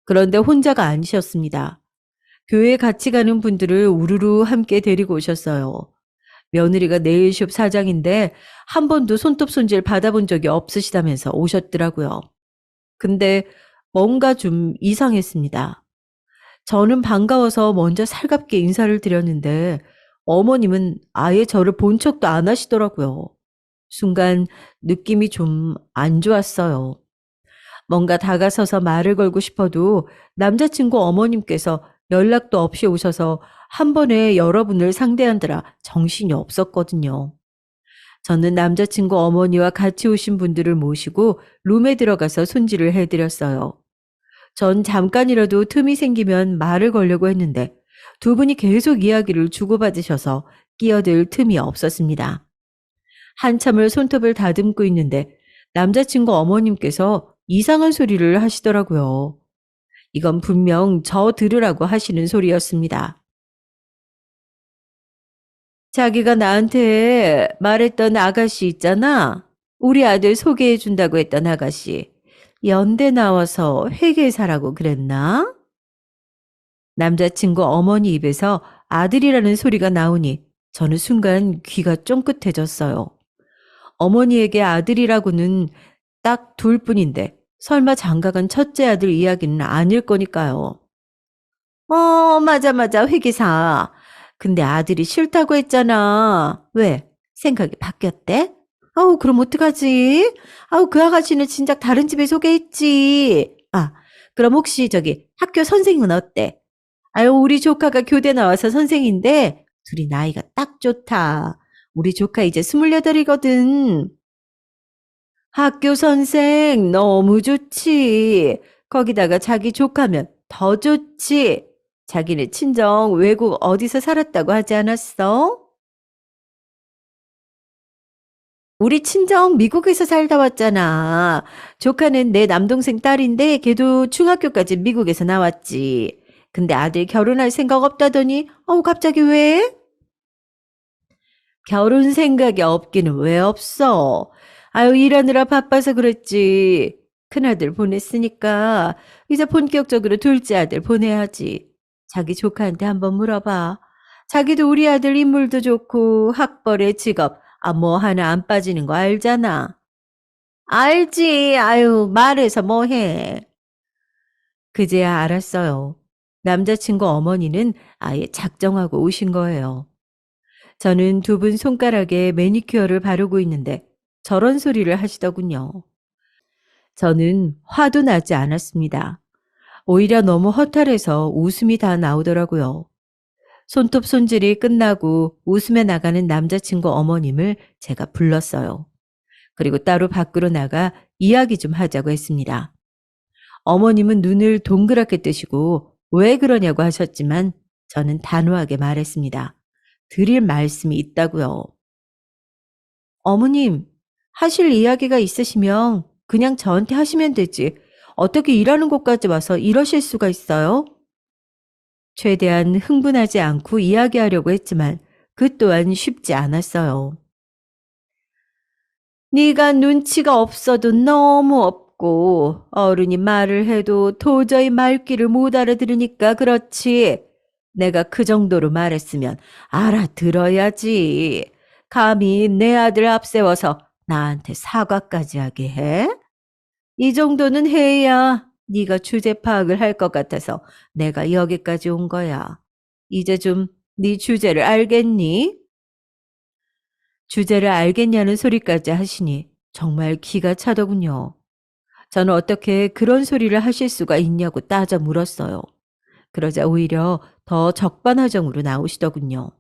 그런데 혼자가 아니셨습니다. 교회 같이 가는 분들을 우르르 함께 데리고 오셨어요. 며느리가 네일숍 사장인데 한 번도 손톱 손질 받아본 적이 없으시다면서 오셨더라고요. 근데 뭔가 좀 이상했습니다. 저는 반가워서 먼저 살갑게 인사를 드렸는데 어머님은 아예 저를 본 척도 안 하시더라고요. 순간 느낌이 좀 안 좋았어요. 뭔가 다가서서 말을 걸고 싶어도 남자친구 어머님께서 연락도 없이 오셔서 한 번에 여러분을 상대하느라 정신이 없었거든요. 저는 남자친구 어머니와 같이 오신 분들을 모시고 룸에 들어가서 손질을 해드렸어요. 전 잠깐이라도 틈이 생기면 말을 걸려고 했는데 두 분이 계속 이야기를 주고받으셔서 끼어들 틈이 없었습니다. 한참을 손톱을 다듬고 있는데 남자친구 어머님께서 이상한 소리를 하시더라고요. 이건 분명 저 들으라고 하시는 소리였습니다. 자기가 나한테 말했던 아가씨 있잖아. 우리 아들 소개해 준다고 했던 아가씨. 연대 나와서 회계사라고 그랬나? 남자친구 어머니 입에서 아들이라는 소리가 나오니 저는 순간 귀가 쫑긋해졌어요. 어머니에게 아들이라고는 딱 둘 뿐인데 설마 장가간 첫째 아들 이야기는 아닐 거니까요. 맞아, 맞아, 회계사. 근데 아들이 싫다고 했잖아. 왜? 생각이 바뀌었대? 아우, 그럼 어떡하지? 아우, 그 아가씨는 진작 다른 집에 소개했지. 아, 그럼 혹시 저기 학교 선생님은 어때? 아유, 우리 조카가 교대 나와서 선생인데 둘이 나이가 딱 좋다. 우리 조카 이제 28이거든. 학교 선생 너무 좋지. 거기다가 자기 조카면 더 좋지. 자기네 친정 외국 어디서 살았다고 하지 않았어? 우리 친정 미국에서 살다 왔잖아. 조카는 내 남동생 딸인데 걔도 중학교까지 미국에서 나왔지. 근데 아들 결혼할 생각 없다더니 갑자기 왜? 결혼 생각이 없기는 왜 없어? 아유, 일하느라 바빠서 그랬지. 큰아들 보냈으니까 이제 본격적으로 둘째 아들 보내야지. 자기 조카한테 한번 물어봐. 자기도 우리 아들 인물도 좋고 학벌에 직업 뭐 하나 안 빠지는 거 알잖아. 알지. 아유, 말해서 뭐해. 그제야 알았어요. 남자친구 어머니는 아예 작정하고 오신 거예요. 저는 두 분 손가락에 매니큐어를 바르고 있는데 저런 소리를 하시더군요. 저는 화도 나지 않았습니다. 오히려 너무 허탈해서 웃음이 다 나오더라고요. 손톱 손질이 끝나고 웃음에 나가는 남자친구 어머님을 제가 불렀어요. 그리고 따로 밖으로 나가 이야기 좀 하자고 했습니다. 어머님은 눈을 동그랗게 뜨시고 왜 그러냐고 하셨지만 저는 단호하게 말했습니다. 드릴 말씀이 있다고요. 어머님, 하실 이야기가 있으시면 그냥 저한테 하시면 되지. 어떻게 일하는 곳까지 와서 이러실 수가 있어요? 최대한 흥분하지 않고 이야기하려고 했지만 그 또한 쉽지 않았어요. 네가 눈치가 없어도 너무 없고 어른이 말을 해도 도저히 말귀를 못 알아들으니까 그렇지. 내가 그 정도로 말했으면 알아들어야지. 감히 내 아들 앞세워서 나한테 사과까지 하게 해? 이 정도는 해야 네가 주제 파악을 할 것 같아서 내가 여기까지 온 거야. 이제 좀 네 주제를 알겠니? 주제를 알겠냐는 소리까지 하시니 정말 기가 차더군요. 저는 어떻게 그런 소리를 하실 수가 있냐고 따져 물었어요. 그러자 오히려 더 적반하장으로 나오시더군요.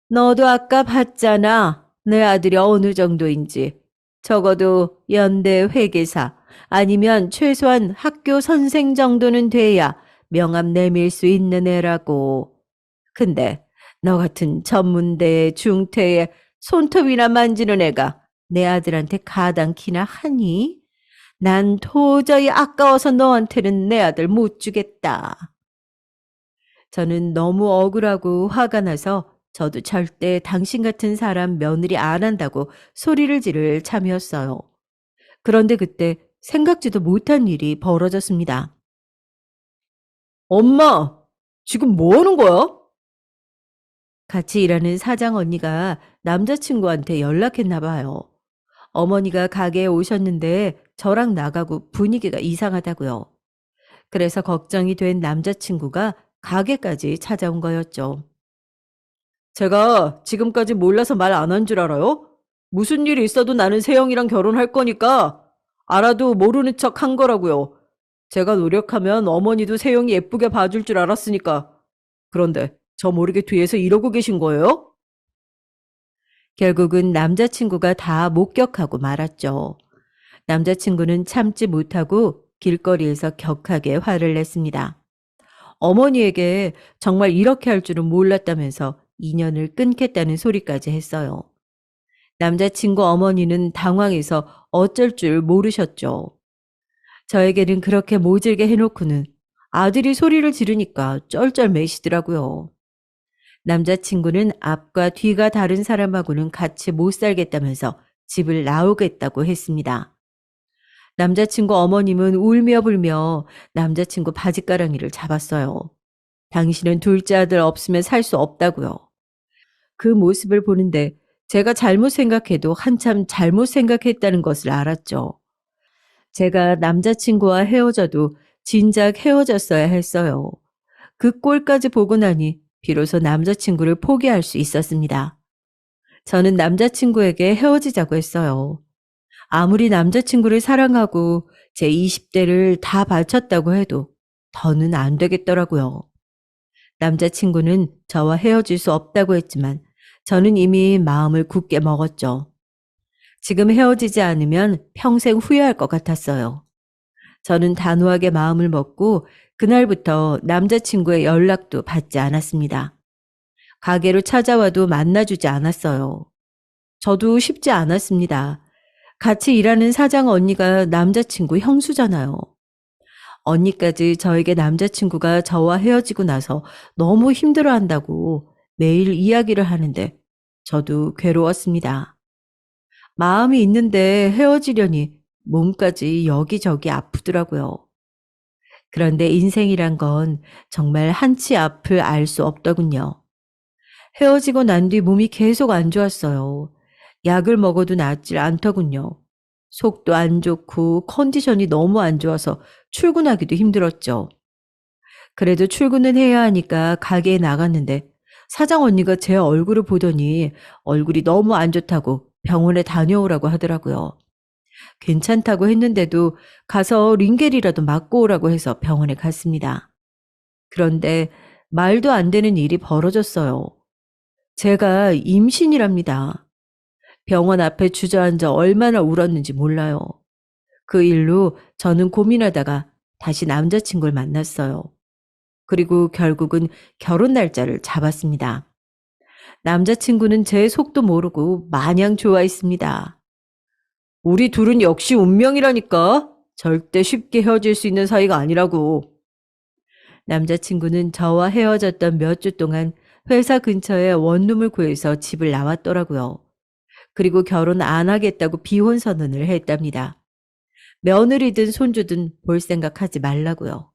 너도 아까 봤잖아. 내 아들이 어느 정도인지. 적어도 연대 회계사 아니면 최소한 학교 선생 정도는 돼야 명함 내밀 수 있는 애라고. 근데 너 같은 전문대에 중퇴에 손톱이나 만지는 애가 내 아들한테 가당키나 하니? 난 도저히 아까워서 너한테는 내 아들 못 주겠다. 저는 너무 억울하고 화가 나서 저도 절대 당신 같은 사람 며느리 안 한다고 소리를 지를 참이었어요. 그런데 그때 생각지도 못한 일이 벌어졌습니다. 엄마, 지금 뭐 하는 거야? 같이 일하는 사장 언니가 남자친구한테 연락했나 봐요. 어머니가 가게에 오셨는데 저랑 나가고 분위기가 이상하다고요. 그래서 걱정이 된 남자친구가 가게까지 찾아온 거였죠. 제가 지금까지 몰라서 말 안 한 줄 알아요? 무슨 일이 있어도 나는 세영이랑 결혼할 거니까 알아도 모르는 척 한 거라고요. 제가 노력하면 어머니도 세영이 예쁘게 봐줄 줄 알았으니까. 그런데 저 모르게 뒤에서 이러고 계신 거예요? 결국은 남자친구가 다 목격하고 말았죠. 남자친구는 참지 못하고 길거리에서 격하게 화를 냈습니다. 어머니에게 정말 이렇게 할 줄은 몰랐다면서 인연을 끊겠다는 소리까지 했어요. 남자친구 어머니는 당황해서 어쩔 줄 모르셨죠. 저에게는 그렇게 모질게 해놓고는 아들이 소리를 지르니까 쩔쩔매시더라고요. 남자친구는 앞과 뒤가 다른 사람하고는 같이 못 살겠다면서 집을 나오겠다고 했습니다. 남자친구 어머님은 울며 불며 남자친구 바짓가랑이를 잡았어요. 당신은 둘째 아들 없으면 살 수 없다고요. 그 모습을 보는데 제가 잘못 생각해도 한참 잘못 생각했다는 것을 알았죠. 제가 남자친구와 헤어져도 진작 헤어졌어야 했어요. 그 꼴까지 보고 나니 비로소 남자친구를 포기할 수 있었습니다. 저는 남자친구에게 헤어지자고 했어요. 아무리 남자친구를 사랑하고 제 20대를 다 바쳤다고 해도 더는 안 되겠더라고요. 남자친구는 저와 헤어질 수 없다고 했지만 저는 이미 마음을 굳게 먹었죠. 지금 헤어지지 않으면 평생 후회할 것 같았어요. 저는 단호하게 마음을 먹고 그날부터 남자친구의 연락도 받지 않았습니다. 가게로 찾아와도 만나주지 않았어요. 저도 쉽지 않았습니다. 같이 일하는 사장 언니가 남자친구 형수잖아요. 언니까지 저에게 남자친구가 저와 헤어지고 나서 너무 힘들어한다고 매일 이야기를 하는데 저도 괴로웠습니다. 마음이 있는데 헤어지려니 몸까지 여기저기 아프더라고요. 그런데 인생이란 건 정말 한치 앞을 알 수 없더군요. 헤어지고 난 뒤 몸이 계속 안 좋았어요. 약을 먹어도 낫질 않더군요. 속도 안 좋고 컨디션이 너무 안 좋아서 출근하기도 힘들었죠. 그래도 출근은 해야 하니까 가게에 나갔는데 사장 언니가 제 얼굴을 보더니 얼굴이 너무 안 좋다고 병원에 다녀오라고 하더라고요. 괜찮다고 했는데도 가서 링겔이라도 맞고 오라고 해서 병원에 갔습니다. 그런데 말도 안 되는 일이 벌어졌어요. 제가 임신이랍니다. 병원 앞에 주저앉아 얼마나 울었는지 몰라요. 그 일로 저는 고민하다가 다시 남자친구를 만났어요. 그리고 결국은 결혼 날짜를 잡았습니다. 남자친구는 제 속도 모르고 마냥 좋아했습니다. 우리 둘은 역시 운명이라니까. 절대 쉽게 헤어질 수 있는 사이가 아니라고. 남자친구는 저와 헤어졌던 몇 주 동안 회사 근처에 원룸을 구해서 집을 나왔더라고요. 그리고 결혼 안 하겠다고 비혼 선언을 했답니다. 며느리든 손주든 볼 생각하지 말라고요.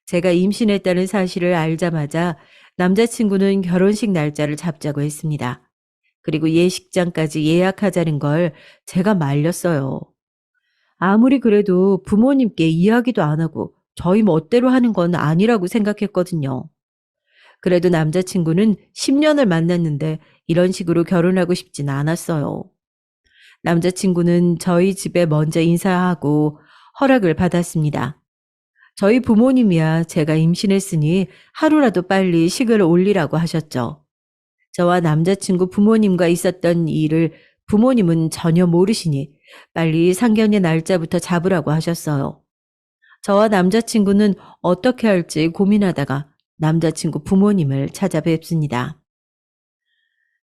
제가 임신했다는 사실을 알자마자 남자친구는 결혼식 날짜를 잡자고 했습니다. 그리고 예식장까지 예약하자는 걸 제가 말렸어요. 아무리 그래도 부모님께 이야기도 안 하고 저희 멋대로 하는 건 아니라고 생각했거든요. 그래도 남자친구는 10년을 만났는데 이런 식으로 결혼하고 싶진 않았어요. 남자친구는 저희 집에 먼저 인사하고 허락을 받았습니다. 저희 부모님이야 제가 임신했으니 하루라도 빨리 식을 올리라고 하셨죠. 저와 남자친구 부모님과 있었던 일을 부모님은 전혀 모르시니 빨리 상견례 날짜부터 잡으라고 하셨어요. 저와 남자친구는 어떻게 할지 고민하다가 남자친구 부모님을 찾아뵙습니다.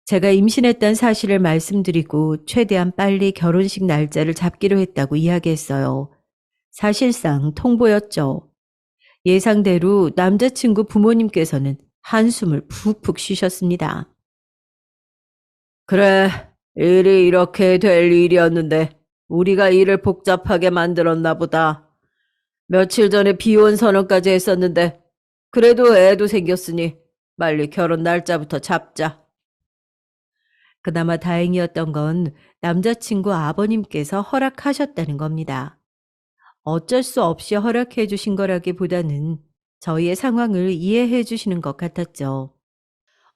제가 임신했다는 사실을 말씀드리고 최대한 빨리 결혼식 날짜를 잡기로 했다고 이야기했어요. 사실상 통보였죠. 예상대로 남자친구 부모님께서는 한숨을 푹푹 쉬셨습니다. 그래, 일이 이렇게 될 일이었는데 우리가 일을 복잡하게 만들었나 보다. 며칠 전에 비혼 선언까지 했었는데 그래도 애도 생겼으니 빨리 결혼 날짜부터 잡자. 그나마 다행이었던 건 남자친구 아버님께서 허락하셨다는 겁니다. 어쩔 수 없이 허락해 주신 거라기보다는 저희의 상황을 이해해 주시는 것 같았죠.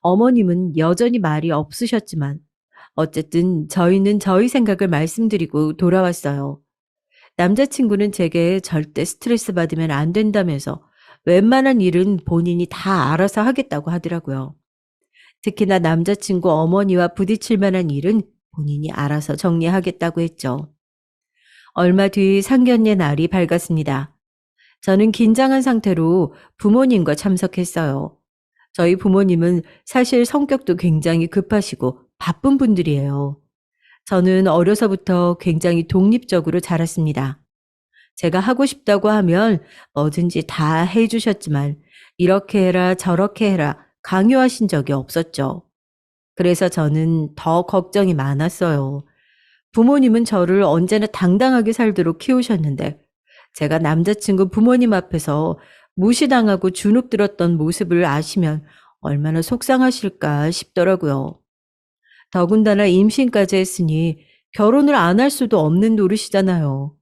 어머님은 여전히 말이 없으셨지만 어쨌든 저희는 저희 생각을 말씀드리고 돌아왔어요. 남자친구는 제게 절대 스트레스 받으면 안 된다면서 웬만한 일은 본인이 다 알아서 하겠다고 하더라고요. 특히나 남자친구 어머니와 부딪힐 만한 일은 본인이 알아서 정리하겠다고 했죠. 얼마 뒤 상견례 날이 밝았습니다. 저는 긴장한 상태로 부모님과 참석했어요. 저희 부모님은 사실 성격도 굉장히 급하시고 바쁜 분들이에요. 저는 어려서부터 굉장히 독립적으로 자랐습니다. 제가 하고 싶다고 하면 뭐든지 다 해주셨지만 이렇게 해라 저렇게 해라 강요하신 적이 없었죠. 그래서 저는 더 걱정이 많았어요. 부모님은 저를 언제나 당당하게 살도록 키우셨는데 제가 남자친구 부모님 앞에서 무시당하고 주눅 들었던 모습을 아시면 얼마나 속상하실까 싶더라고요. 더군다나 임신까지 했으니 결혼을 안 할 수도 없는 노릇이잖아요.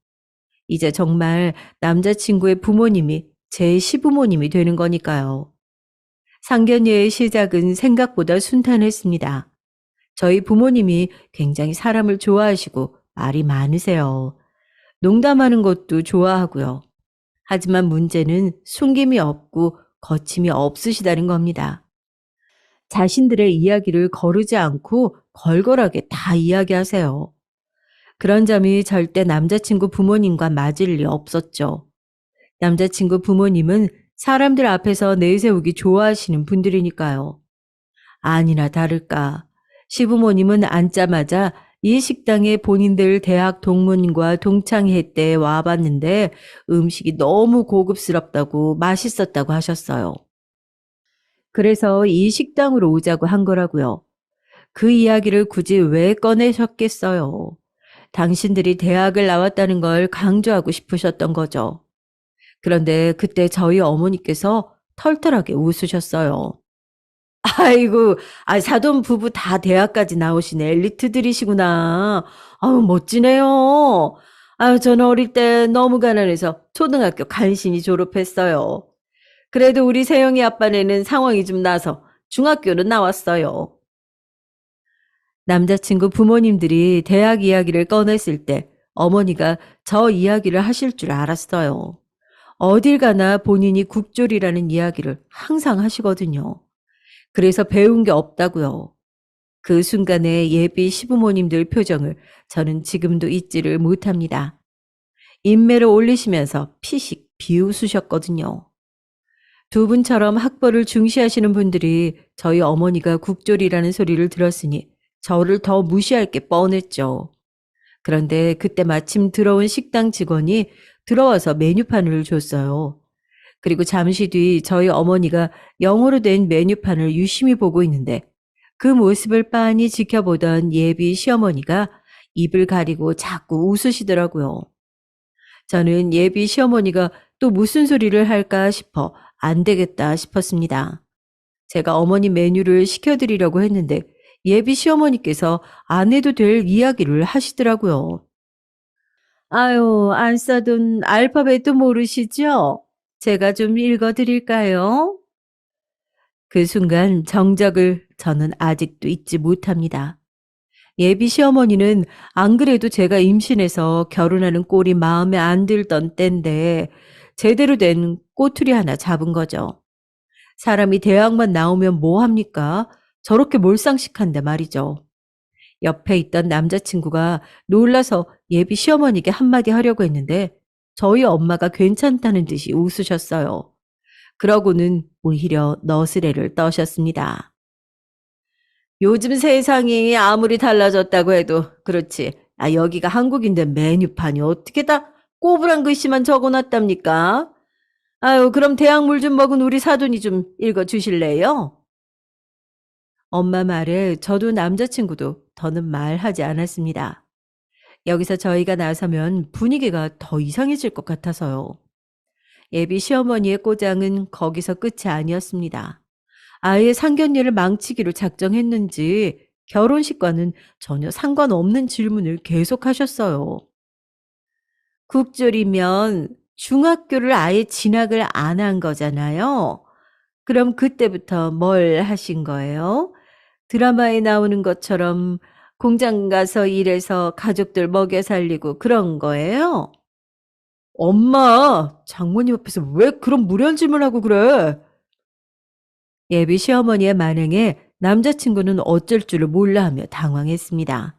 이제 정말 남자친구의 부모님이 제 시부모님이 되는 거니까요. 상견례의 시작은 생각보다 순탄했습니다. 저희 부모님이 굉장히 사람을 좋아하시고 말이 많으세요. 농담하는 것도 좋아하고요. 하지만 문제는 숨김이 없고 거침이 없으시다는 겁니다. 자신들의 이야기를 거르지 않고 걸걸하게 다 이야기하세요. 그런 점이 절대 남자친구 부모님과 맞을 리 없었죠. 남자친구 부모님은 사람들 앞에서 내세우기 좋아하시는 분들이니까요. 아니나 다를까. 시부모님은 앉자마자 이 식당에 본인들 대학 동문과 동창회 때 와봤는데 음식이 너무 고급스럽다고 맛있었다고 하셨어요. 그래서 이 식당으로 오자고 한 거라고요. 그 이야기를 굳이 왜 꺼내셨겠어요? 당신들이 대학을 나왔다는 걸 강조하고 싶으셨던 거죠. 그런데 그때 저희 어머니께서 털털하게 웃으셨어요. 아이고, 사돈 부부 다 대학까지 나오신 엘리트들이시구나. 아우, 멋지네요. 아유, 저는 어릴 때 너무 가난해서 초등학교 간신히 졸업했어요. 그래도 우리 세영이 아빠네는 상황이 좀 나서 중학교는 나왔어요. 남자친구 부모님들이 대학 이야기를 꺼냈을 때 어머니가 저 이야기를 하실 줄 알았어요. 어딜 가나 본인이 국졸이라는 이야기를 항상 하시거든요. 그래서 배운 게 없다고요. 그 순간의 예비 시부모님들 표정을 저는 지금도 잊지를 못합니다. 인매를 올리시면서 피식 비웃으셨거든요. 두 분처럼 학벌을 중시하시는 분들이 저희 어머니가 국졸이라는 소리를 들었으니 저를 더 무시할 게 뻔했죠. 그런데 그때 마침 들어온 식당 직원이 들어와서 메뉴판을 줬어요. 그리고 잠시 뒤 저희 어머니가 영어로 된 메뉴판을 유심히 보고 있는데 그 모습을 빤히 지켜보던 예비 시어머니가 입을 가리고 자꾸 웃으시더라고요. 저는 예비 시어머니가 또 무슨 소리를 할까 싶어 안 되겠다 싶었습니다. 제가 어머니 메뉴를 시켜드리려고 했는데 예비 시어머니께서 안 해도 될 이야기를 하시더라고요. 아유, 안 써둔 알파벳도 모르시죠? 제가 좀 읽어드릴까요? 그 순간 정적을 저는 아직도 잊지 못합니다. 예비 시어머니는 안 그래도 제가 임신해서 결혼하는 꼴이 마음에 안 들던 때인데 제대로 된 꼬투리 하나 잡은 거죠. 사람이 대학만 나오면 뭐 합니까? 저렇게 몰상식한데 말이죠. 옆에 있던 남자친구가 놀라서 예비 시어머니께 한마디 하려고 했는데 저희 엄마가 괜찮다는 듯이 웃으셨어요. 그러고는 오히려 너스레를 떠셨습니다. 요즘 세상이 아무리 달라졌다고 해도 그렇지. 여기가 한국인데 메뉴판이 어떻게 다 꼬부랑 글씨만 적어놨답니까? 아유, 그럼 대학물 좀 먹은 우리 사돈이 좀 읽어주실래요? 엄마 말에 저도 남자친구도 더는 말하지 않았습니다. 여기서 저희가 나서면 분위기가 더 이상해질 것 같아서요. 예비 시어머니의 꼬장은 거기서 끝이 아니었습니다. 아예 상견례를 망치기로 작정했는지 결혼식과는 전혀 상관없는 질문을 계속하셨어요. 국졸이면 중학교를 아예 진학을 안 한 거잖아요. 그럼 그때부터 뭘 하신 거예요? 드라마에 나오는 것처럼 공장 가서 일해서 가족들 먹여 살리고 그런 거예요? 엄마, 장모님 앞에서 왜 그런 무례한 질문하고 그래? 예비 시어머니의 만행에 남자친구는 어쩔 줄을 몰라 하며 당황했습니다.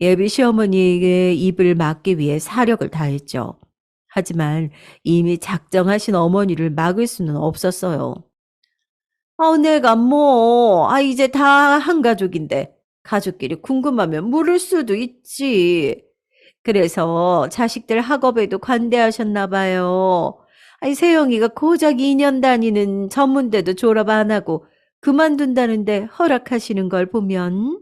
예비 시어머니의 입을 막기 위해 사력을 다했죠. 하지만 이미 작정하신 어머니를 막을 수는 없었어요. 내가 뭐, 이제 다 한 가족인데, 가족끼리 궁금하면 물을 수도 있지. 그래서 자식들 학업에도 관대하셨나 봐요. 세영이가 고작 2년 다니는 전문대도 졸업 안 하고 그만둔다는데 허락하시는 걸 보면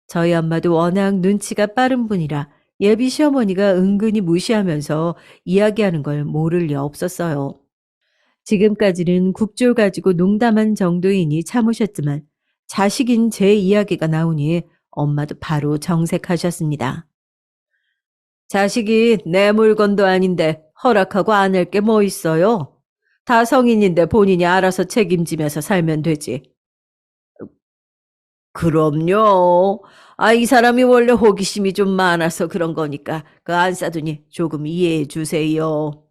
저희 엄마도 워낙 눈치가 빠른 분이라 예비 시어머니가 은근히 무시하면서 이야기하는 걸 모를 리 없었어요. 지금까지는 국조 가지고 농담한 정도이니 참으셨지만 자식인 제 이야기가 나오니 엄마도 바로 정색하셨습니다. 자식이 내 물건도 아닌데 허락하고 안 할 게 뭐 있어요? 다 성인인데 본인이 알아서 책임지면서 살면 되지. 그럼요. 이 사람이 원래 호기심이 좀 많아서 그런 거니까 그 안 싸두니 조금 이해해 주세요.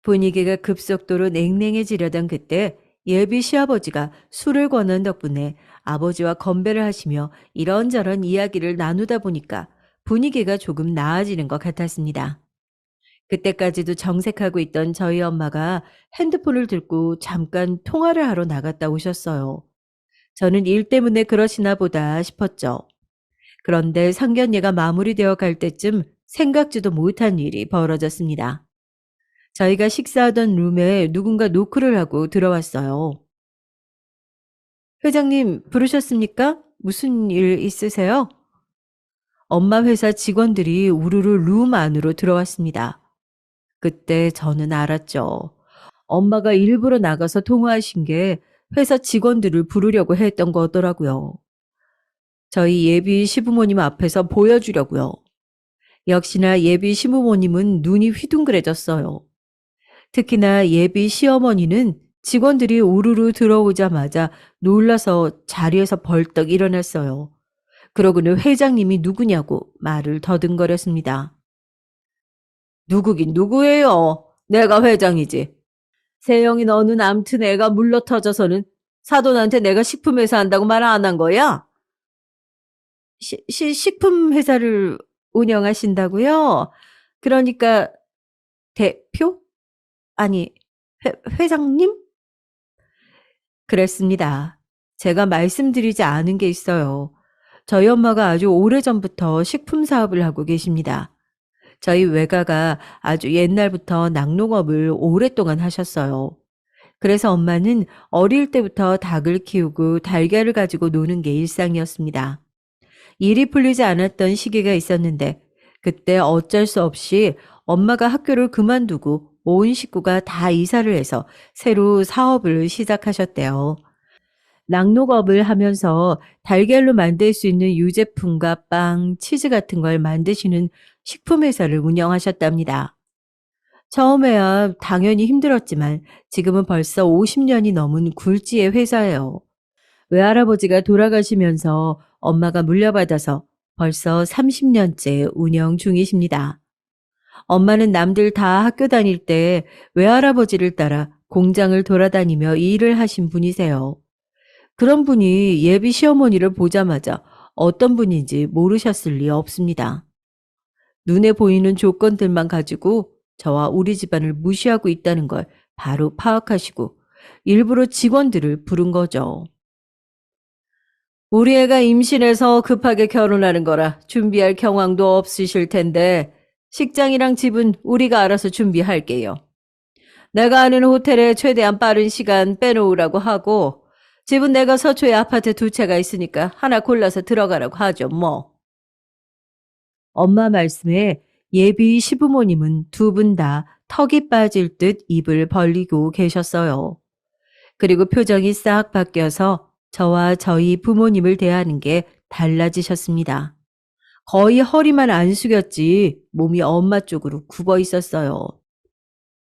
분위기가 급속도로 냉랭해지려던 그때 예비 시아버지가 술을 권한 덕분에 아버지와 건배를 하시며 이런저런 이야기를 나누다 보니까 분위기가 조금 나아지는 것 같았습니다. 그때까지도 정색하고 있던 저희 엄마가 핸드폰을 들고 잠깐 통화를 하러 나갔다 오셨어요. 저는 일 때문에 그러시나 보다 싶었죠. 그런데 상견례가 마무리되어 갈 때쯤 생각지도 못한 일이 벌어졌습니다. 저희가 식사하던 룸에 누군가 노크를 하고 들어왔어요. 회장님, 부르셨습니까? 무슨 일 있으세요? 엄마 회사 직원들이 우르르 룸 안으로 들어왔습니다. 그때 저는 알았죠. 엄마가 일부러 나가서 통화하신 게 회사 직원들을 부르려고 했던 거더라고요. 저희 예비 시부모님 앞에서 보여주려고요. 역시나 예비 시부모님은 눈이 휘둥그레졌어요. 특히나 예비 시어머니는 직원들이 우르르 들어오자마자 놀라서 자리에서 벌떡 일어났어요. 그러고는 회장님이 누구냐고 말을 더듬거렸습니다. 누구긴 누구예요? 내가 회장이지. 세영이 너는 암튼 애가 물러터져서는 사돈한테 내가 식품회사 한다고 말 안 한 거야? 식품 회사를 운영하신다고요? 그러니까 대표? 아니, 회장님? 그랬습니다. 제가 말씀드리지 않은 게 있어요. 저희 엄마가 아주 오래전부터 식품 사업을 하고 계십니다. 저희 외가가 아주 옛날부터 낙농업을 오랫동안 하셨어요. 그래서 엄마는 어릴 때부터 닭을 키우고 달걀을 가지고 노는 게 일상이었습니다. 일이 풀리지 않았던 시기가 있었는데 그때 어쩔 수 없이 엄마가 학교를 그만두고 온 식구가 다 이사를 해서 새로 사업을 시작하셨대요. 낙농업을 하면서 달걀로 만들 수 있는 유제품과 빵, 치즈 같은 걸 만드시는 식품회사를 운영하셨답니다. 처음에야 당연히 힘들었지만 지금은 벌써 50년이 넘은 굴지의 회사예요. 외할아버지가 돌아가시면서 엄마가 물려받아서 벌써 30년째 운영 중이십니다. 엄마는 남들 다 학교 다닐 때 외할아버지를 따라 공장을 돌아다니며 일을 하신 분이세요. 그런 분이 예비 시어머니를 보자마자 어떤 분인지 모르셨을 리 없습니다. 눈에 보이는 조건들만 가지고 저와 우리 집안을 무시하고 있다는 걸 바로 파악하시고 일부러 직원들을 부른 거죠. 우리 애가 임신해서 급하게 결혼하는 거라 준비할 경황도 없으실 텐데 식장이랑 집은 우리가 알아서 준비할게요. 내가 아는 호텔에 최대한 빠른 시간 빼놓으라고 하고 집은 내가 서초에 아파트 2채가 있으니까 하나 골라서 들어가라고 하죠 뭐. 엄마 말씀에 예비 시부모님은 두 분 다 턱이 빠질 듯 입을 벌리고 계셨어요. 그리고 표정이 싹 바뀌어서 저와 저희 부모님을 대하는 게 달라지셨습니다. 거의 허리만 안 숙였지 몸이 엄마 쪽으로 굽어 있었어요.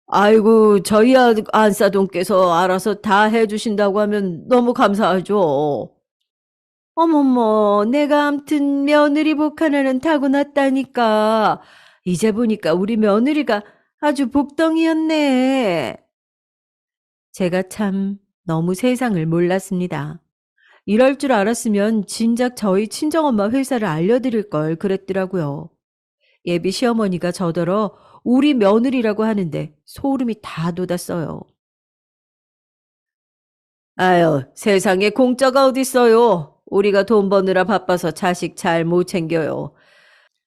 아이고, 저희 안사돈께서 알아서 다 해주신다고 하면 너무 감사하죠. 어머머, 내가 암튼 며느리 복 하나는 타고났다니까. 이제 보니까 우리 며느리가 아주 복덩이였네. 제가 참 너무 세상을 몰랐습니다. 이럴 줄 알았으면 진작 저희 친정엄마 회사를 알려드릴 걸 그랬더라고요. 예비 시어머니가 저더러 우리 며느리라고 하는데 소름이 다 돋았어요. 아유, 세상에 공짜가 어딨어요. 우리가 돈 버느라 바빠서 자식 잘 못 챙겨요.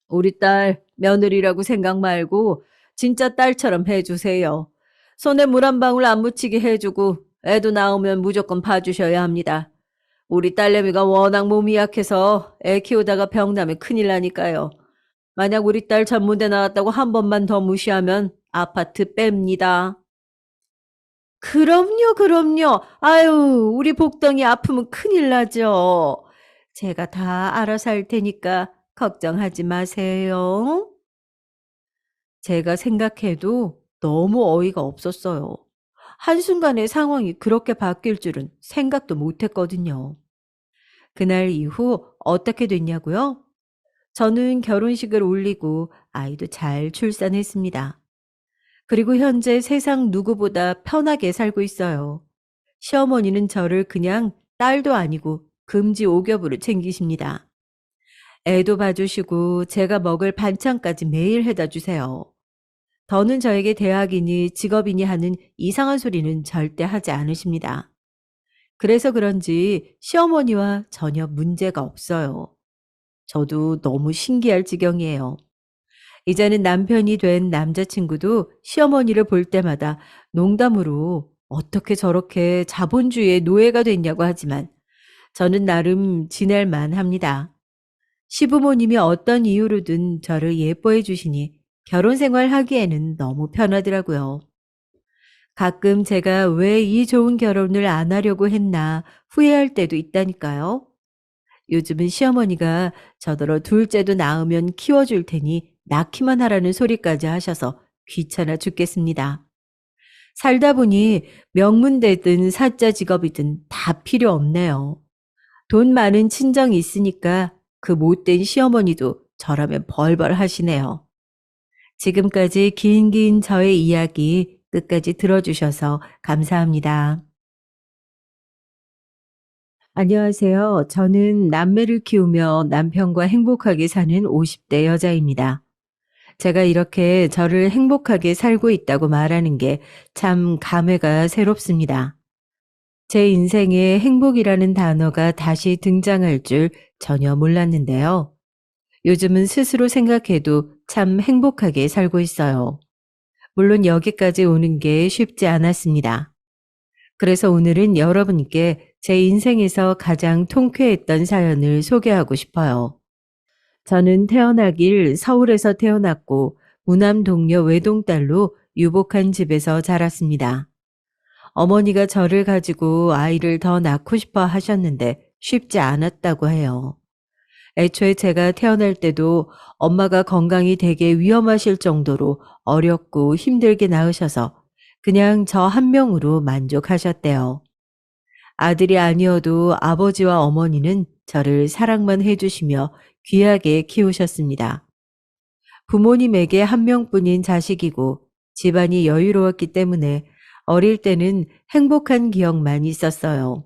우리 딸 며느리라고 생각 말고 진짜 딸처럼 해주세요. 손에 물 한 방울 안 묻히게 해주고 애도 나오면 무조건 봐주셔야 합니다. 우리 딸내미가 워낙 몸이 약해서 애 키우다가 병 나면 큰일 나니까요. 만약 우리 딸 전문대 나왔다고 한 번만 더 무시하면 아파트 뺍니다. 그럼요, 그럼요. 아유, 우리 복덩이 아프면 큰일 나죠. 제가 다 알아서 할 테니까 걱정하지 마세요. 제가 생각해도 너무 어이가 없었어요. 한순간에 상황이 그렇게 바뀔 줄은 생각도 못 했거든요. 그날 이후 어떻게 됐냐고요? 저는 결혼식을 올리고 아이도 잘 출산했습니다. 그리고 현재 세상 누구보다 편하게 살고 있어요. 시어머니는 저를 그냥 딸도 아니고 금지 오겹으로 챙기십니다. 애도 봐주시고 제가 먹을 반찬까지 매일 해다 주세요. 더는 저에게 대학이니 직업이니 하는 이상한 소리는 절대 하지 않으십니다. 그래서 그런지 시어머니와 전혀 문제가 없어요. 저도 너무 신기할 지경이에요. 이제는 남편이 된 남자친구도 시어머니를 볼 때마다 농담으로 어떻게 저렇게 자본주의의 노예가 됐냐고 하지만 저는 나름 지낼만 합니다. 시부모님이 어떤 이유로든 저를 예뻐해 주시니 결혼 생활 하기에는 너무 편하더라고요. 가끔 제가 왜 이 좋은 결혼을 안 하려고 했나 후회할 때도 있다니까요. 요즘은 시어머니가 저더러 둘째도 낳으면 키워줄 테니 낳기만 하라는 소리까지 하셔서 귀찮아 죽겠습니다. 살다 보니 명문대든 사자 직업이든 다 필요 없네요. 돈 많은 친정이 있으니까 그 못된 시어머니도 저라면 벌벌 하시네요. 지금까지 긴 저의 이야기 끝까지 들어주셔서 감사합니다. 안녕하세요. 저는 남매를 키우며 남편과 행복하게 사는 50대 여자입니다. 제가 이렇게 저를 행복하게 살고 있다고 말하는 게 참 감회가 새롭습니다. 제 인생에 행복이라는 단어가 다시 등장할 줄 전혀 몰랐는데요. 요즘은 스스로 생각해도 참 행복하게 살고 있어요. 물론 여기까지 오는 게 쉽지 않았습니다. 그래서 오늘은 여러분께 제 인생에서 가장 통쾌했던 사연을 소개하고 싶어요. 저는 태어나길 서울에서 태어났고 무남 동료 외동딸로 유복한 집에서 자랐습니다. 어머니가 저를 가지고 아이를 더 낳고 싶어 하셨는데 쉽지 않았다고 해요. 애초에 제가 태어날 때도 엄마가 건강이 되게 위험하실 정도로 어렵고 힘들게 낳으셔서 그냥 저 한 명으로 만족하셨대요. 아들이 아니어도 아버지와 어머니는 저를 사랑만 해주시며 귀하게 키우셨습니다. 부모님에게 한 명뿐인 자식이고 집안이 여유로웠기 때문에 어릴 때는 행복한 기억만 있었어요.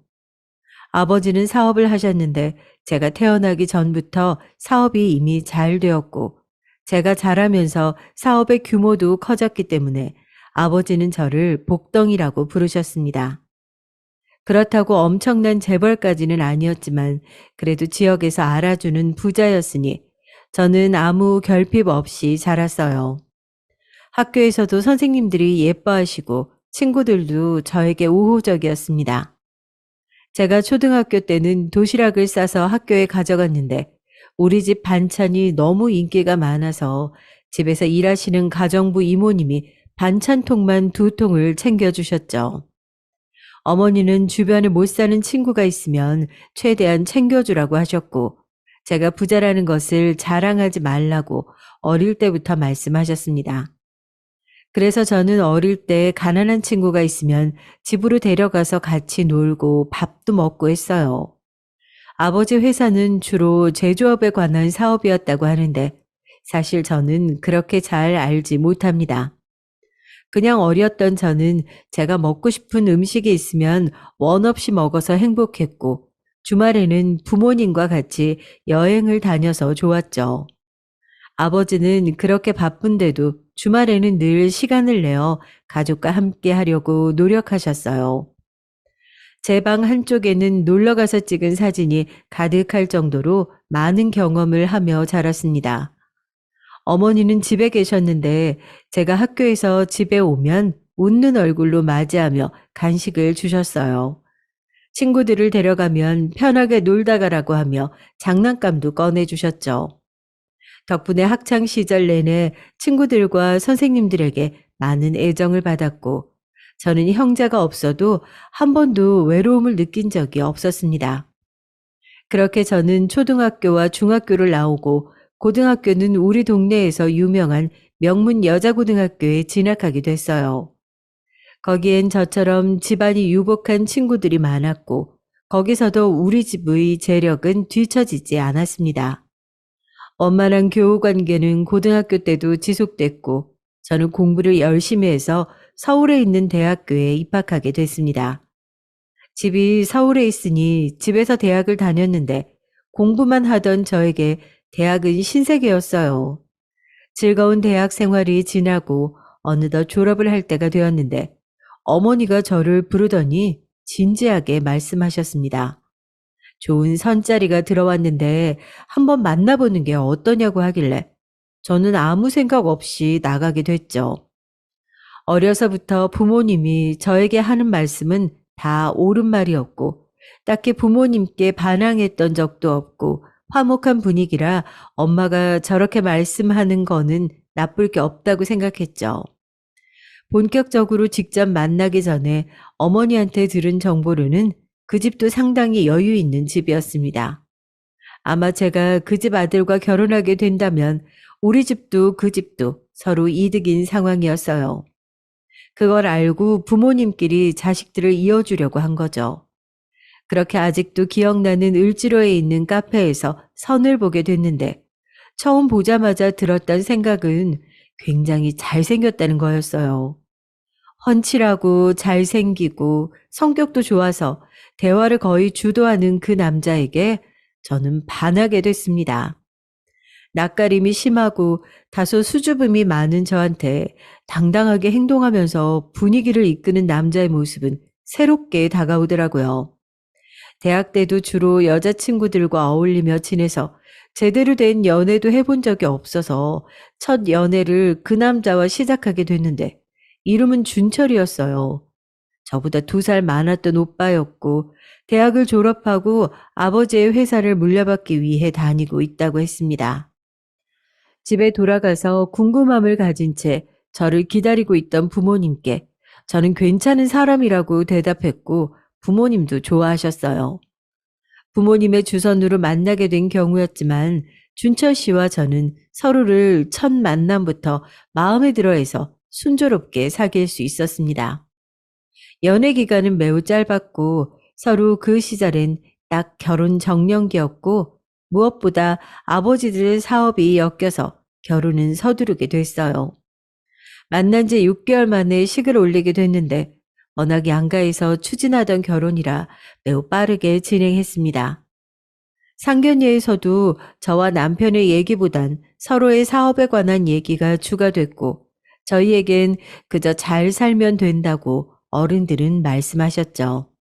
아버지는 사업을 하셨는데 제가 태어나기 전부터 사업이 이미 잘 되었고 제가 자라면서 사업의 규모도 커졌기 때문에 아버지는 저를 복덩이라고 부르셨습니다. 그렇다고 엄청난 재벌까지는 아니었지만 그래도 지역에서 알아주는 부자였으니 저는 아무 결핍 없이 자랐어요. 학교에서도 선생님들이 예뻐하시고 친구들도 저에게 우호적이었습니다. 제가 초등학교 때는 도시락을 싸서 학교에 가져갔는데 우리 집 반찬이 너무 인기가 많아서 집에서 일하시는 가정부 이모님이 반찬통만 2통을 챙겨주셨죠. 어머니는 주변에 못 사는 친구가 있으면 최대한 챙겨주라고 하셨고 제가 부자라는 것을 자랑하지 말라고 어릴 때부터 말씀하셨습니다. 그래서 저는 어릴 때 가난한 친구가 있으면 집으로 데려가서 같이 놀고 밥도 먹고 했어요. 아버지 회사는 주로 제조업에 관한 사업이었다고 하는데 사실 저는 그렇게 잘 알지 못합니다. 그냥 어렸던 저는 제가 먹고 싶은 음식이 있으면 원 없이 먹어서 행복했고 주말에는 부모님과 같이 여행을 다녀서 좋았죠. 아버지는 그렇게 바쁜데도 주말에는 늘 시간을 내어 가족과 함께 하려고 노력하셨어요. 제 방 한쪽에는 놀러 가서 찍은 사진이 가득할 정도로 많은 경험을 하며 자랐습니다. 어머니는 집에 계셨는데 제가 학교에서 집에 오면 웃는 얼굴로 맞이하며 간식을 주셨어요. 친구들을 데려가면 편하게 놀다 가라고 하며 장난감도 꺼내주셨죠. 덕분에 학창 시절 내내 친구들과 선생님들에게 많은 애정을 받았고 저는 형제가 없어도 한 번도 외로움을 느낀 적이 없었습니다. 그렇게 저는 초등학교와 중학교를 나오고 고등학교는 우리 동네에서 유명한 명문 여자고등학교에 진학하게 됐어요. 거기엔 저처럼 집안이 유복한 친구들이 많았고 거기서도 우리 집의 재력은 뒤처지지 않았습니다. 원만한 교우 관계는 고등학교 때도 지속됐고 저는 공부를 열심히 해서 서울에 있는 대학교에 입학하게 됐습니다. 집이 서울에 있으니 집에서 대학을 다녔는데 공부만 하던 저에게 대학은 신세계였어요. 즐거운 대학 생활이 지나고 어느덧 졸업을 할 때가 되었는데 어머니가 저를 부르더니 진지하게 말씀하셨습니다. 좋은 선자리가 들어왔는데 한번 만나보는 게 어떠냐고 하길래 저는 아무 생각 없이 나가게 됐죠. 어려서부터 부모님이 저에게 하는 말씀은 다 옳은 말이었고 딱히 부모님께 반항했던 적도 없고 화목한 분위기라 엄마가 저렇게 말씀하는 거는 나쁠 게 없다고 생각했죠. 본격적으로 직접 만나기 전에 어머니한테 들은 정보로는 그 집도 상당히 여유 있는 집이었습니다. 아마 제가 그 집 아들과 결혼하게 된다면 우리 집도 그 집도 서로 이득인 상황이었어요. 그걸 알고 부모님끼리 자식들을 이어주려고 한 거죠. 그렇게 아직도 기억나는 을지로에 있는 카페에서 선을 보게 됐는데 처음 보자마자 들었던 생각은 굉장히 잘생겼다는 거였어요. 훤칠하고 잘생기고 성격도 좋아서 대화를 거의 주도하는 그 남자에게 저는 반하게 됐습니다. 낯가림이 심하고 다소 수줍음이 많은 저한테 당당하게 행동하면서 분위기를 이끄는 남자의 모습은 새롭게 다가오더라고요. 대학 때도 주로 여자친구들과 어울리며 지내서 제대로 된 연애도 해본 적이 없어서 첫 연애를 그 남자와 시작하게 됐는데 이름은 준철이었어요. 저보다 2살 많았던 오빠였고 대학을 졸업하고 아버지의 회사를 물려받기 위해 다니고 있다고 했습니다. 집에 돌아가서 궁금함을 가진 채 저를 기다리고 있던 부모님께 저는 괜찮은 사람이라고 대답했고 부모님도 좋아하셨어요. 부모님의 주선으로 만나게 된 경우였지만 준철 씨와 저는 서로를 첫 만남부터 마음에 들어해서 순조롭게 사귈 수 있었습니다. 연애 기간은 매우 짧았고 서로 그 시절엔 딱 결혼 정년기였고 무엇보다 아버지들의 사업이 엮여서 결혼은 서두르게 됐어요. 만난 지 6개월 만에 식을 올리게 됐는데 워낙 양가에서 추진하던 결혼이라 매우 빠르게 진행했습니다. 상견례에서도 저와 남편의 얘기보단 서로의 사업에 관한 얘기가 추가됐고 저희에겐 그저 잘 살면 된다고 어른들은 말씀하셨죠.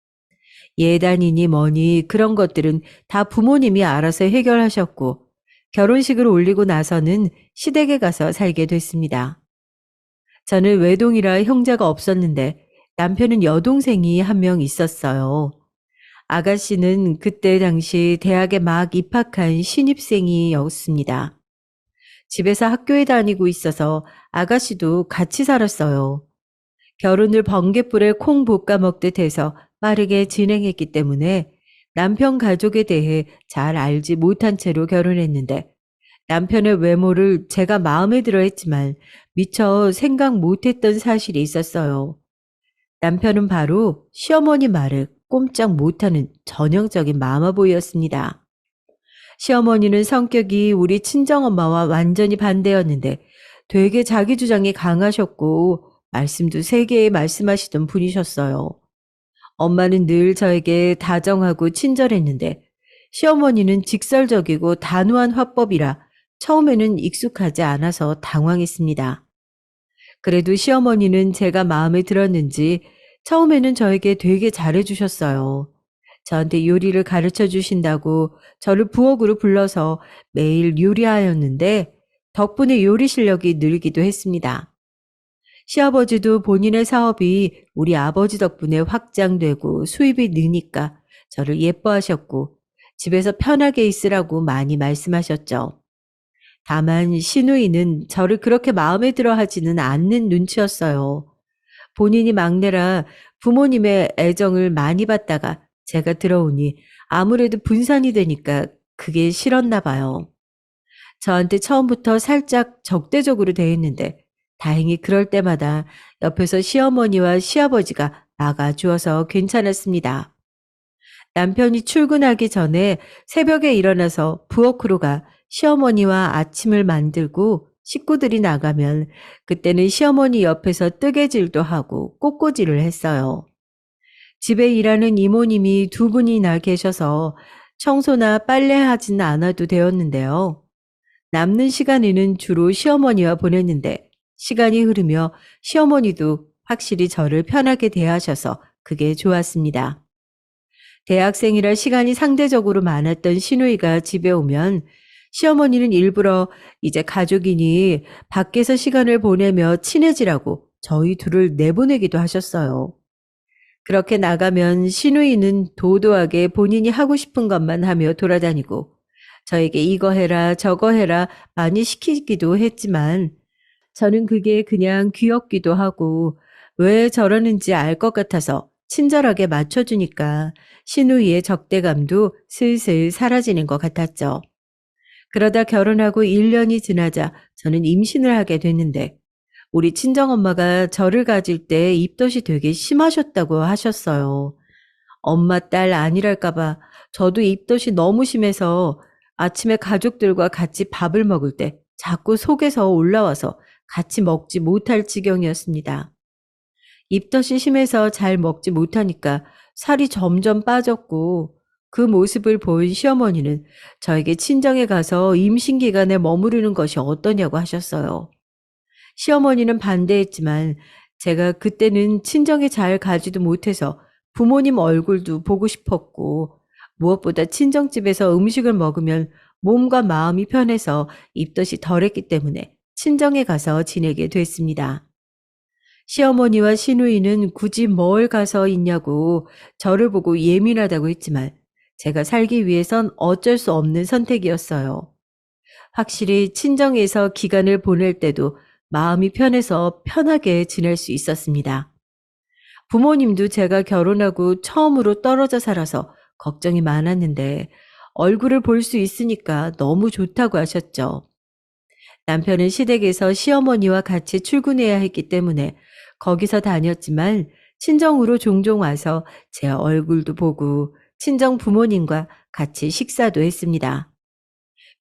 예단이니 뭐니 그런 것들은 다 부모님이 알아서 해결하셨고 결혼식을 올리고 나서는 시댁에 가서 살게 됐습니다. 저는 외동이라 형제가 없었는데 남편은 여동생이 한 명 있었어요. 아가씨는 그때 당시 대학에 막 입학한 신입생이었습니다. 집에서 학교에 다니고 있어서 아가씨도 같이 살았어요. 결혼을 번갯불에 콩 볶아 먹듯 해서 빠르게 진행했기 때문에 남편 가족에 대해 잘 알지 못한 채로 결혼했는데 남편의 외모를 제가 마음에 들어 했지만 미처 생각 못했던 사실이 있었어요. 남편은 바로 시어머니 말을 꼼짝 못하는 전형적인 마마보이였습니다. 시어머니는 성격이 우리 친정엄마와 완전히 반대였는데 되게 자기 주장이 강하셨고 말씀도 세게 말씀하시던 분이셨어요. 엄마는 늘 저에게 다정하고 친절했는데 시어머니는 직설적이고 단호한 화법이라 처음에는 익숙하지 않아서 당황했습니다. 그래도 시어머니는 제가 마음에 들었는지 처음에는 저에게 되게 잘해주셨어요. 저한테 요리를 가르쳐 주신다고 저를 부엌으로 불러서 매일 요리하였는데 덕분에 요리 실력이 늘기도 했습니다. 시아버지도 본인의 사업이 우리 아버지 덕분에 확장되고 수입이 느니까 저를 예뻐하셨고 집에서 편하게 있으라고 많이 말씀하셨죠. 다만 시누이는 저를 그렇게 마음에 들어 하지는 않는 눈치였어요. 본인이 막내라 부모님의 애정을 많이 받다가 제가 들어오니 아무래도 분산이 되니까 그게 싫었나 봐요. 저한테 처음부터 살짝 적대적으로 대했는데 다행히 그럴 때마다 옆에서 시어머니와 시아버지가 막아주어서 괜찮았습니다. 남편이 출근하기 전에 새벽에 일어나서 부엌으로 가 시어머니와 아침을 만들고 식구들이 나가면 그때는 시어머니 옆에서 뜨개질도 하고 꽃꽂이를 했어요. 집에 일하는 이모님이 두 분이나 계셔서 청소나 빨래하진 않아도 되었는데요. 남는 시간에는 주로 시어머니와 보냈는데 시간이 흐르며 시어머니도 확실히 저를 편하게 대하셔서 그게 좋았습니다. 대학생이라 시간이 상대적으로 많았던 시누이가 집에 오면 시어머니는 일부러 이제 가족이니 밖에서 시간을 보내며 친해지라고 저희 둘을 내보내기도 하셨어요. 그렇게 나가면 시누이는 도도하게 본인이 하고 싶은 것만 하며 돌아다니고 저에게 이거 해라 저거 해라 많이 시키기도 했지만 저는 그게 그냥 귀엽기도 하고 왜 저러는지 알 것 같아서 친절하게 맞춰주니까 시누이의 적대감도 슬슬 사라지는 것 같았죠. 그러다 결혼하고 1년이 지나자 저는 임신을 하게 됐는데 우리 친정엄마가 저를 가질 때 입덧이 되게 심하셨다고 하셨어요. 엄마 딸 아니랄까봐 저도 입덧이 너무 심해서 아침에 가족들과 같이 밥을 먹을 때 자꾸 속에서 올라와서 같이 먹지 못할 지경이었습니다. 입덧이 심해서 잘 먹지 못하니까 살이 점점 빠졌고 그 모습을 본 시어머니는 저에게 친정에 가서 임신 기간에 머무르는 것이 어떠냐고 하셨어요. 시어머니는 반대했지만 제가 그때는 친정에 잘 가지도 못해서 부모님 얼굴도 보고 싶었고 무엇보다 친정집에서 음식을 먹으면 몸과 마음이 편해서 입덧이 덜했기 때문에 친정에 가서 지내게 됐습니다. 시어머니와 시누이는 굳이 뭘 가서 있냐고 저를 보고 예민하다고 했지만 제가 살기 위해선 어쩔 수 없는 선택이었어요. 확실히 친정에서 기간을 보낼 때도 마음이 편해서 편하게 지낼 수 있었습니다. 부모님도 제가 결혼하고 처음으로 떨어져 살아서 걱정이 많았는데 얼굴을 볼 수 있으니까 너무 좋다고 하셨죠. 남편은 시댁에서 시어머니와 같이 출근해야 했기 때문에 거기서 다녔지만 친정으로 종종 와서 제 얼굴도 보고 친정 부모님과 같이 식사도 했습니다.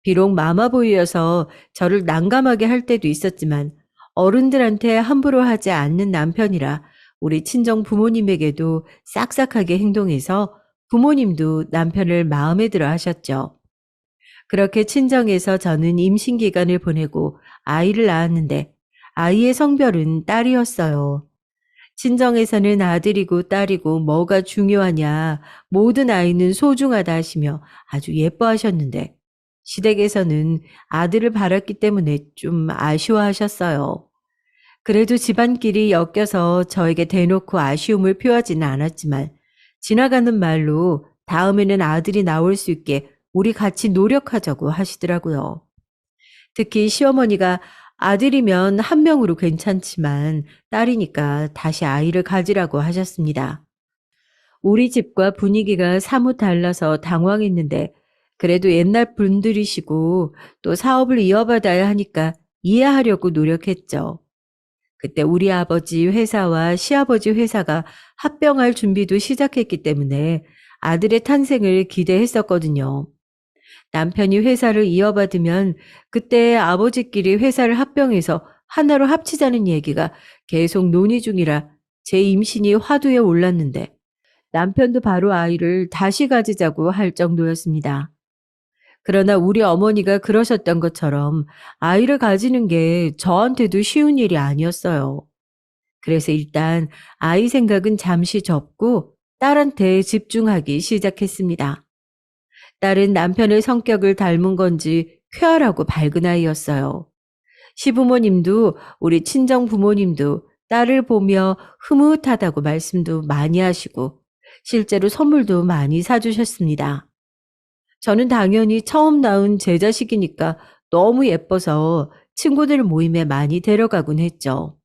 비록 마마보이여서 저를 난감하게 할 때도 있었지만 어른들한테 함부로 하지 않는 남편이라 우리 친정 부모님에게도 싹싹하게 행동해서 부모님도 남편을 마음에 들어 하셨죠. 그렇게 친정에서 저는 임신 기간을 보내고 아이를 낳았는데 아이의 성별은 딸이었어요. 친정에서는 아들이고 딸이고 뭐가 중요하냐, 모든 아이는 소중하다 하시며 아주 예뻐하셨는데 시댁에서는 아들을 바랐기 때문에 좀 아쉬워하셨어요. 그래도 집안끼리 엮여서 저에게 대놓고 아쉬움을 표하지는 않았지만 지나가는 말로 다음에는 아들이 나올 수 있게 우리 같이 노력하자고 하시더라고요. 특히 시어머니가 아들이면 한 명으로 괜찮지만 딸이니까 다시 아이를 가지라고 하셨습니다. 우리 집과 분위기가 사뭇 달라서 당황했는데 그래도 옛날 분들이시고 또 사업을 이어받아야 하니까 이해하려고 노력했죠. 그때 우리 아버지 회사와 시아버지 회사가 합병할 준비도 시작했기 때문에 아들의 탄생을 기대했었거든요. 남편이 회사를 이어받으면 그때 아버지끼리 회사를 합병해서 하나로 합치자는 얘기가 계속 논의 중이라 제 임신이 화두에 올랐는데 남편도 바로 아이를 다시 가지자고 할 정도였습니다. 그러나 우리 어머니가 그러셨던 것처럼 아이를 가지는 게 저한테도 쉬운 일이 아니었어요. 그래서 일단 아이 생각은 잠시 접고 딸한테 집중하기 시작했습니다. 딸은 남편의 성격을 닮은 건지 쾌활하고 밝은 아이였어요. 시부모님도 우리 친정 부모님도 딸을 보며 흐뭇하다고 말씀도 많이 하시고 실제로 선물도 많이 사주셨습니다. 저는 당연히 처음 낳은 제 자식이니까 너무 예뻐서 친구들 모임에 많이 데려가곤 했죠.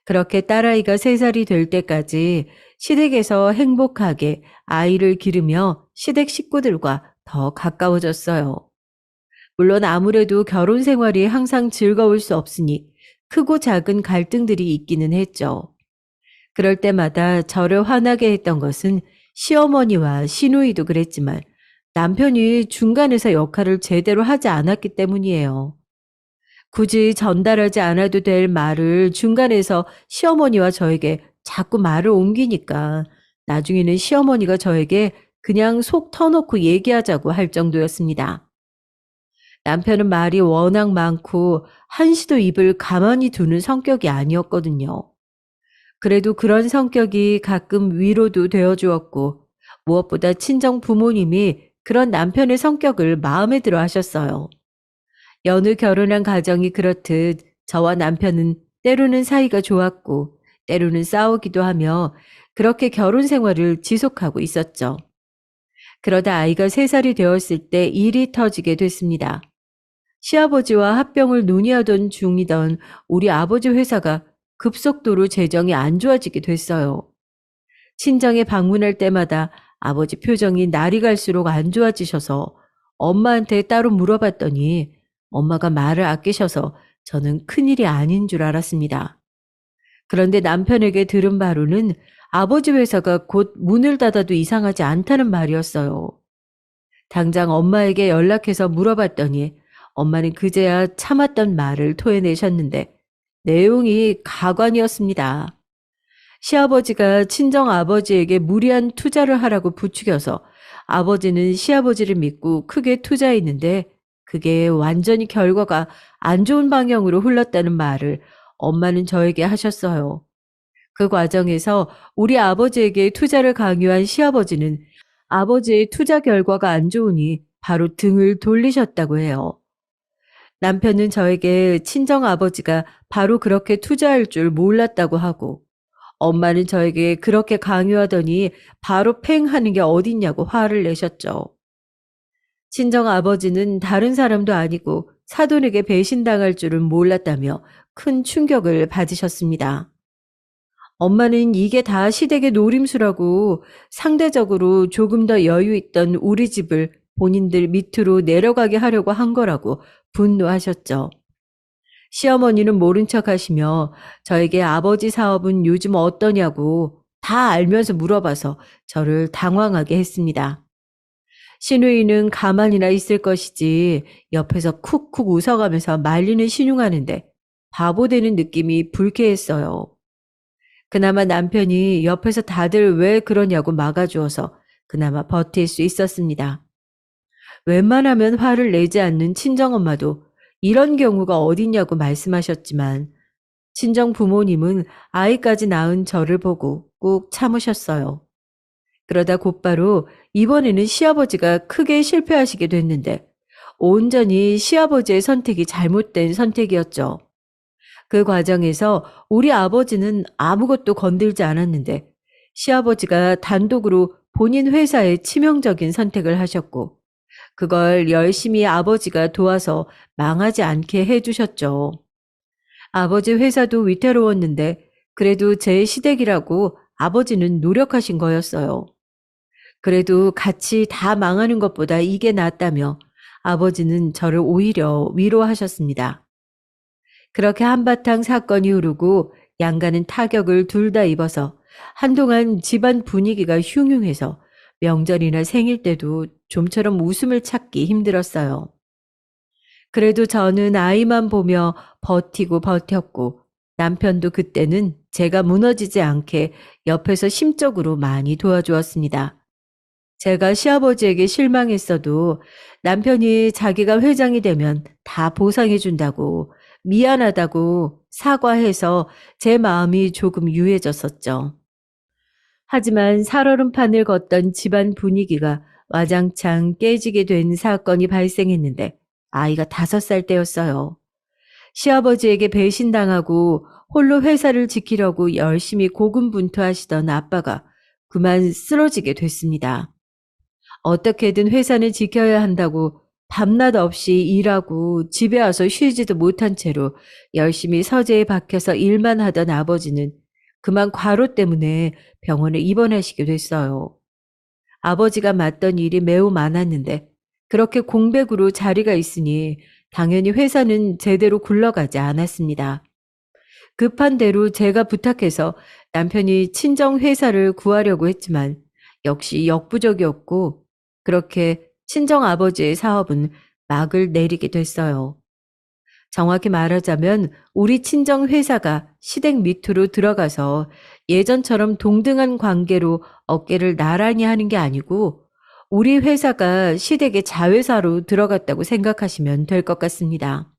그렇게 딸아이가 3살이 될 때까지 시댁에서 행복하게 아이를 기르며 시댁 식구들과 더 가까워졌어요. 물론 아무래도 결혼 생활이 항상 즐거울 수 없으니 크고 작은 갈등들이 있기는 했죠. 그럴 때마다 저를 화나게 했던 것은 시어머니와 시누이도 그랬지만 남편이 중간에서 역할을 제대로 하지 않았기 때문이에요. 굳이 전달하지 않아도 될 말을 중간에서 시어머니와 저에게 자꾸 말을 옮기니까 나중에는 시어머니가 저에게 그냥 속 터놓고 얘기하자고 할 정도였습니다. 남편은 말이 워낙 많고 한시도 입을 가만히 두는 성격이 아니었거든요. 그래도 그런 성격이 가끔 위로도 되어 주었고 무엇보다 친정 부모님이 그런 남편의 성격을 마음에 들어 하셨어요. 여느 결혼한 가정이 그렇듯 저와 남편은 때로는 사이가 좋았고 때로는 싸우기도 하며 그렇게 결혼 생활을 지속하고 있었죠. 그러다 아이가 3살이 되었을 때 일이 터지게 됐습니다. 시아버지와 합병을 논의하던 중이던 우리 아버지 회사가 급속도로 재정이 안 좋아지게 됐어요. 친정에 방문할 때마다 아버지 표정이 날이 갈수록 안 좋아지셔서 엄마한테 따로 물어봤더니 엄마가 말을 아끼셔서 저는 큰일이 아닌 줄 알았습니다. 그런데 남편에게 들은 바로는 아버지 회사가 곧 문을 닫아도 이상하지 않다는 말이었어요. 당장 엄마에게 연락해서 물어봤더니 엄마는 그제야 참았던 말을 토해내셨는데 내용이 가관이었습니다. 시아버지가 친정 아버지에게 무리한 투자를 하라고 부추겨서 아버지는 시아버지를 믿고 크게 투자했는데 그게 완전히 결과가 안 좋은 방향으로 흘렀다는 말을 엄마는 저에게 하셨어요. 그 과정에서 우리 아버지에게 투자를 강요한 시아버지는 아버지의 투자 결과가 안 좋으니 바로 등을 돌리셨다고 해요. 남편은 저에게 친정 아버지가 바로 그렇게 투자할 줄 몰랐다고 하고 엄마는 저에게 그렇게 강요하더니 바로 팽 하는 게 어딨냐고 화를 내셨죠. 친정 아버지는 다른 사람도 아니고 사돈에게 배신당할 줄은 몰랐다며 큰 충격을 받으셨습니다. 엄마는 이게 다 시댁의 노림수라고 상대적으로 조금 더 여유 있던 우리 집을 본인들 밑으로 내려가게 하려고 한 거라고 분노하셨죠. 시어머니는 모른 척 하시며 저에게 아버지 사업은 요즘 어떠냐고 다 알면서 물어봐서 저를 당황하게 했습니다. 시누이는 가만히나 있을 것이지 옆에서 쿡쿡 웃어가면서 말리는 신용하는데 바보 되는 느낌이 불쾌했어요. 그나마 남편이 옆에서 다들 왜 그러냐고 막아주어서 그나마 버틸 수 있었습니다. 웬만하면 화를 내지 않는 친정엄마도 이런 경우가 어딨냐고 말씀하셨지만 친정 부모님은 아이까지 낳은 저를 보고 꾹 참으셨어요. 그러다 곧바로 이번에는 시아버지가 크게 실패하시게 됐는데 온전히 시아버지의 선택이 잘못된 선택이었죠. 그 과정에서 우리 아버지는 아무것도 건들지 않았는데 시아버지가 단독으로 본인 회사에 치명적인 선택을 하셨고 그걸 열심히 아버지가 도와서 망하지 않게 해주셨죠. 아버지 회사도 위태로웠는데 그래도 제 시댁이라고 아버지는 노력하신 거였어요. 그래도 같이 다 망하는 것보다 이게 낫다며 아버지는 저를 오히려 위로하셨습니다. 그렇게 한바탕 사건이 흐르고 양가는 타격을 둘 다 입어서 한동안 집안 분위기가 흉흉해서 명절이나 생일 때도 좀처럼 웃음을 찾기 힘들었어요. 그래도 저는 아이만 보며 버티고 버텼고 남편도 그때는 제가 무너지지 않게 옆에서 심적으로 많이 도와주었습니다. 제가 시아버지에게 실망했어도 남편이 자기가 회장이 되면 다 보상해준다고 미안하다고 사과해서 제 마음이 조금 유해졌었죠. 하지만 살얼음판을 걷던 집안 분위기가 와장창 깨지게 된 사건이 발생했는데 아이가 5살 때였어요. 시아버지에게 배신당하고 홀로 회사를 지키려고 열심히 고군분투하시던 아빠가 그만 쓰러지게 됐습니다. 어떻게든 회사는 지켜야 한다고 밤낮 없이 일하고 집에 와서 쉬지도 못한 채로 열심히 서재에 박혀서 일만 하던 아버지는 그만 과로 때문에 병원에 입원하시게 됐어요. 아버지가 맡던 일이 매우 많았는데 그렇게 공백으로 자리가 있으니 당연히 회사는 제대로 굴러가지 않았습니다. 급한 대로 제가 부탁해서 남편이 친정 회사를 구하려고 했지만 역시 역부족이었고 그렇게 친정 아버지의 사업은 막을 내리게 됐어요. 정확히 말하자면 우리 친정 회사가 시댁 밑으로 들어가서 예전처럼 동등한 관계로 어깨를 나란히 하는 게 아니고 우리 회사가 시댁의 자회사로 들어갔다고 생각하시면 될 것 같습니다.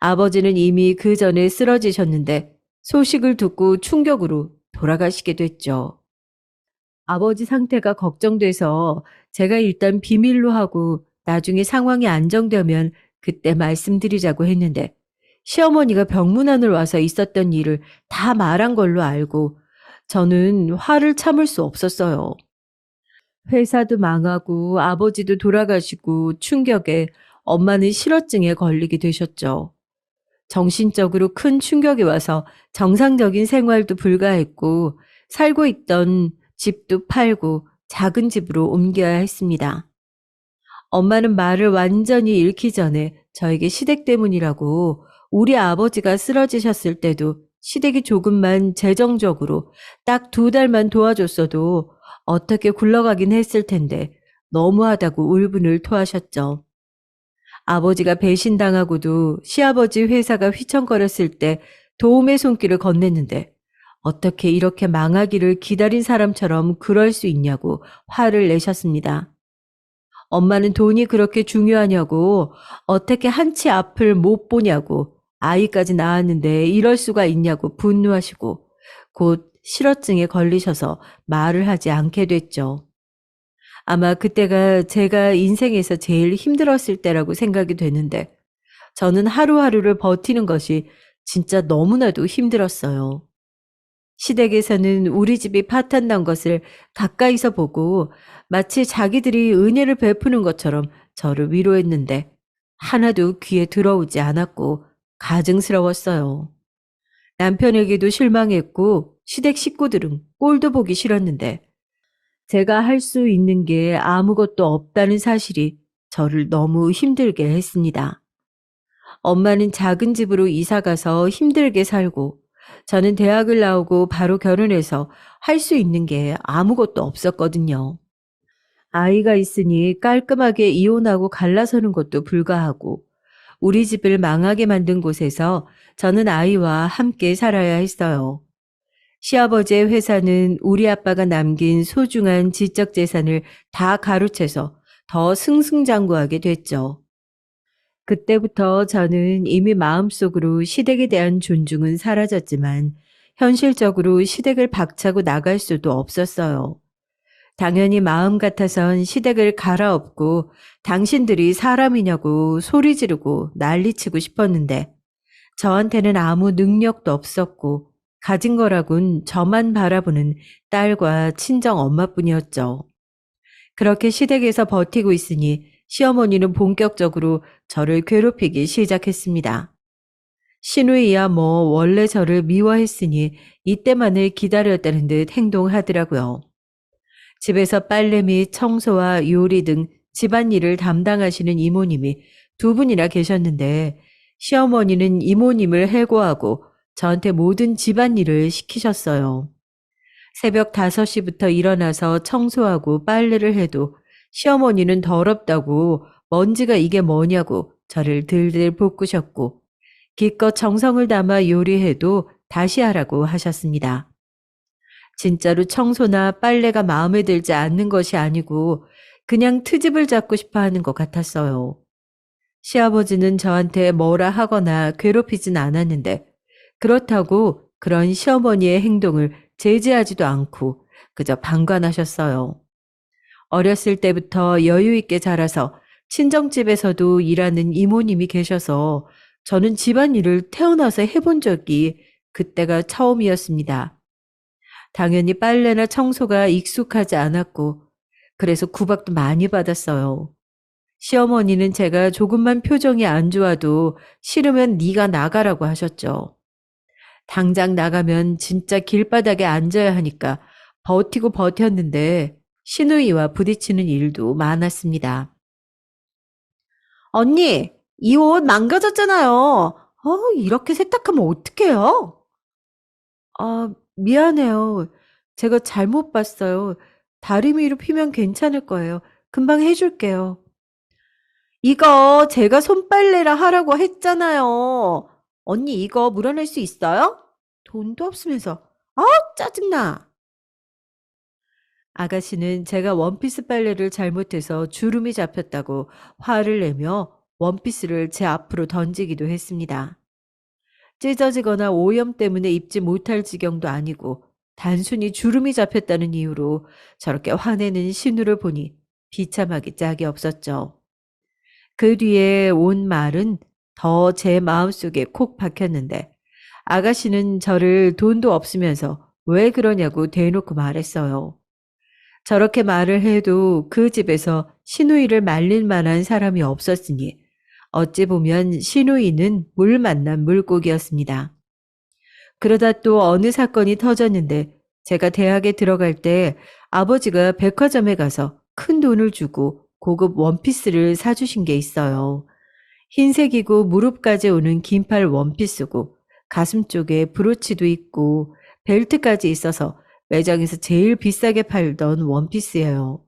아버지는 이미 그 전에 쓰러지셨는데 소식을 듣고 충격으로 돌아가시게 됐죠. 아버지 상태가 걱정돼서 제가 일단 비밀로 하고 나중에 상황이 안정되면 그때 말씀드리자고 했는데 시어머니가 병문안을 와서 있었던 일을 다 말한 걸로 알고 저는 화를 참을 수 없었어요. 회사도 망하고 아버지도 돌아가시고 충격에 엄마는 실어증에 걸리게 되셨죠. 정신적으로 큰 충격이 와서 정상적인 생활도 불가했고 살고 있던 집도 팔고 작은 집으로 옮겨야 했습니다. 엄마는 말을 완전히 잃기 전에 저에게 시댁 때문이라고 우리 아버지가 쓰러지셨을 때도 시댁이 조금만 재정적으로 딱 2달만 도와줬어도 어떻게 굴러가긴 했을 텐데 너무하다고 울분을 토하셨죠. 아버지가 배신당하고도 시아버지 회사가 휘청거렸을 때 도움의 손길을 건넸는데 어떻게 이렇게 망하기를 기다린 사람처럼 그럴 수 있냐고 화를 내셨습니다. 엄마는 돈이 그렇게 중요하냐고 어떻게 한치 앞을 못 보냐고 아이까지 낳았는데 이럴 수가 있냐고 분노하시고 곧 실어증에 걸리셔서 말을 하지 않게 됐죠. 아마 그때가 제가 인생에서 제일 힘들었을 때라고 생각이 되는데 저는 하루하루를 버티는 것이 진짜 너무나도 힘들었어요. 시댁에서는 우리 집이 파탄난 것을 가까이서 보고 마치 자기들이 은혜를 베푸는 것처럼 저를 위로했는데 하나도 귀에 들어오지 않았고 가증스러웠어요. 남편에게도 실망했고 시댁 식구들은 꼴도 보기 싫었는데 제가 할 수 있는 게 아무것도 없다는 사실이 저를 너무 힘들게 했습니다. 엄마는 작은 집으로 이사 가서 힘들게 살고 저는 대학을 나오고 바로 결혼해서 할 수 있는 게 아무것도 없었거든요. 아이가 있으니 깔끔하게 이혼하고 갈라서는 것도 불가하고 우리 집을 망하게 만든 곳에서 저는 아이와 함께 살아야 했어요. 시아버지의 회사는 우리 아빠가 남긴 소중한 지적 재산을 다 가로채서 더 승승장구하게 됐죠. 그때부터 저는 이미 마음속으로 시댁에 대한 존중은 사라졌지만 현실적으로 시댁을 박차고 나갈 수도 없었어요. 당연히 마음 같아선 시댁을 갈아엎고 당신들이 사람이냐고 소리 지르고 난리치고 싶었는데 저한테는 아무 능력도 없었고 가진 거라곤 저만 바라보는 딸과 친정 엄마뿐이었죠. 그렇게 시댁에서 버티고 있으니 시어머니는 본격적으로 저를 괴롭히기 시작했습니다. 시누이야 뭐 원래 저를 미워했으니 이때만을 기다렸다는 듯 행동하더라고요. 집에서 빨래 및 청소와 요리 등 집안일을 담당하시는 이모님이 두 분이나 계셨는데 시어머니는 이모님을 해고하고 저한테 모든 집안일을 시키셨어요. 새벽 5시부터 일어나서 청소하고 빨래를 해도 시어머니는 더럽다고 먼지가 이게 뭐냐고 저를 들들 볶으셨고 기껏 정성을 담아 요리해도 다시 하라고 하셨습니다. 진짜로 청소나 빨래가 마음에 들지 않는 것이 아니고 그냥 트집을 잡고 싶어 하는 것 같았어요. 시아버지는 저한테 뭐라 하거나 괴롭히진 않았는데 그렇다고 그런 시어머니의 행동을 제지하지도 않고 그저 방관하셨어요. 어렸을 때부터 여유 있게 자라서 친정집에서도 일하는 이모님이 계셔서 저는 집안일을 태어나서 해본 적이 그때가 처음이었습니다. 당연히 빨래나 청소가 익숙하지 않았고 그래서 구박도 많이 받았어요. 시어머니는 제가 조금만 표정이 안 좋아도 싫으면 네가 나가라고 하셨죠. 당장 나가면 진짜 길바닥에 앉아야 하니까 버티고 버텼는데 시누이와 부딪히는 일도 많았습니다. 언니, 이 옷 망가졌잖아요. 이렇게 세탁하면 어떡해요? 미안해요. 제가 잘못 봤어요. 다리미로 피면 괜찮을 거예요. 금방 해줄게요. 이거 제가 손빨래라 하라고 했잖아요. 언니 이거 물어낼 수 있어요? 돈도 없으면서. 아, 짜증나. 아가씨는 제가 원피스 빨래를 잘못해서 주름이 잡혔다고 화를 내며 원피스를 제 앞으로 던지기도 했습니다. 찢어지거나 오염 때문에 입지 못할 지경도 아니고 단순히 주름이 잡혔다는 이유로 저렇게 화내는 신우를 보니 비참하기 짝이 없었죠. 그 뒤에 온 말은 더 제 마음속에 콕 박혔는데 아가씨는 저를 돈도 없으면서 왜 그러냐고 대놓고 말했어요. 저렇게 말을 해도 그 집에서 시누이를 말릴 만한 사람이 없었으니 어찌 보면 시누이는 물 만난 물고기였습니다. 그러다 또 어느 사건이 터졌는데 제가 대학에 들어갈 때 아버지가 백화점에 가서 큰 돈을 주고 고급 원피스를 사주신 게 있어요. 흰색이고 무릎까지 오는 긴팔 원피스고 가슴 쪽에 브로치도 있고 벨트까지 있어서 매장에서 제일 비싸게 팔던 원피스예요.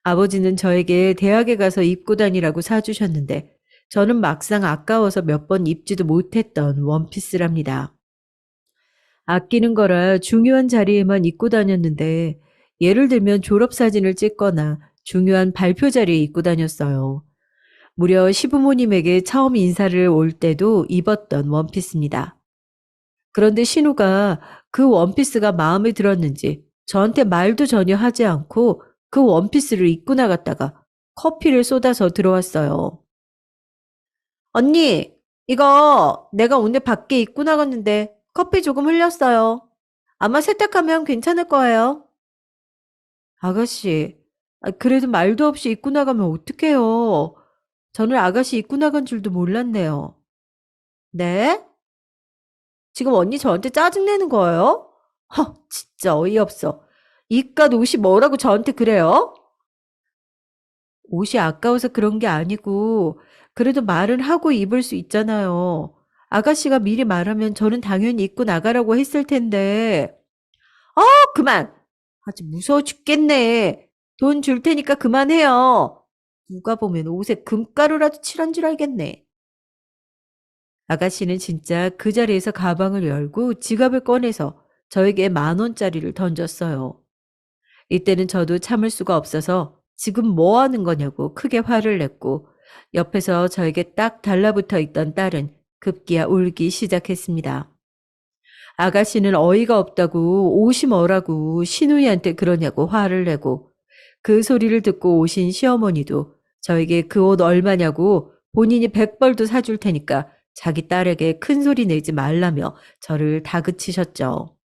아버지는 저에게 대학에 가서 입고 다니라고 사주셨는데 저는 막상 아까워서 몇 번 입지도 못했던 원피스랍니다. 아끼는 거라 중요한 자리에만 입고 다녔는데 예를 들면 졸업사진을 찍거나 중요한 발표 자리에 입고 다녔어요. 무려 시부모님에게 처음 인사를 올 때도 입었던 원피스입니다. 그런데 신우가 그 원피스가 마음에 들었는지 저한테 말도 전혀 하지 않고 그 원피스를 입고 나갔다가 커피를 쏟아서 들어왔어요. 언니, 이거 내가 오늘 밖에 입고 나갔는데 커피 조금 흘렸어요. 아마 세탁하면 괜찮을 거예요. 아가씨, 그래도 말도 없이 입고 나가면 어떡해요. 저는 아가씨 입고 나간 줄도 몰랐네요. 네? 지금 언니 저한테 짜증내는 거예요? 진짜 어이없어. 이깟 옷이 뭐라고 저한테 그래요? 옷이 아까워서 그런 게 아니고, 그래도 말은 하고 입을 수 있잖아요. 아가씨가 미리 말하면 저는 당연히 입고 나가라고 했을 텐데. 그만! 아주 무서워 죽겠네. 돈 줄 테니까 그만해요. 누가 보면 옷에 금가루라도 칠한 줄 알겠네. 아가씨는 진짜 그 자리에서 가방을 열고 지갑을 꺼내서 저에게 10,000원짜리를 던졌어요. 이때는 저도 참을 수가 없어서 지금 뭐 하는 거냐고 크게 화를 냈고 옆에서 저에게 딱 달라붙어 있던 딸은 급기야 울기 시작했습니다. 아가씨는 어이가 없다고 옷이 뭐라고 시누이한테 그러냐고 화를 내고 그 소리를 듣고 오신 시어머니도 저에게 그 옷 얼마냐고 본인이 100벌도 사줄 테니까 자기 딸에게 큰 소리 내지 말라며 저를 다그치셨죠.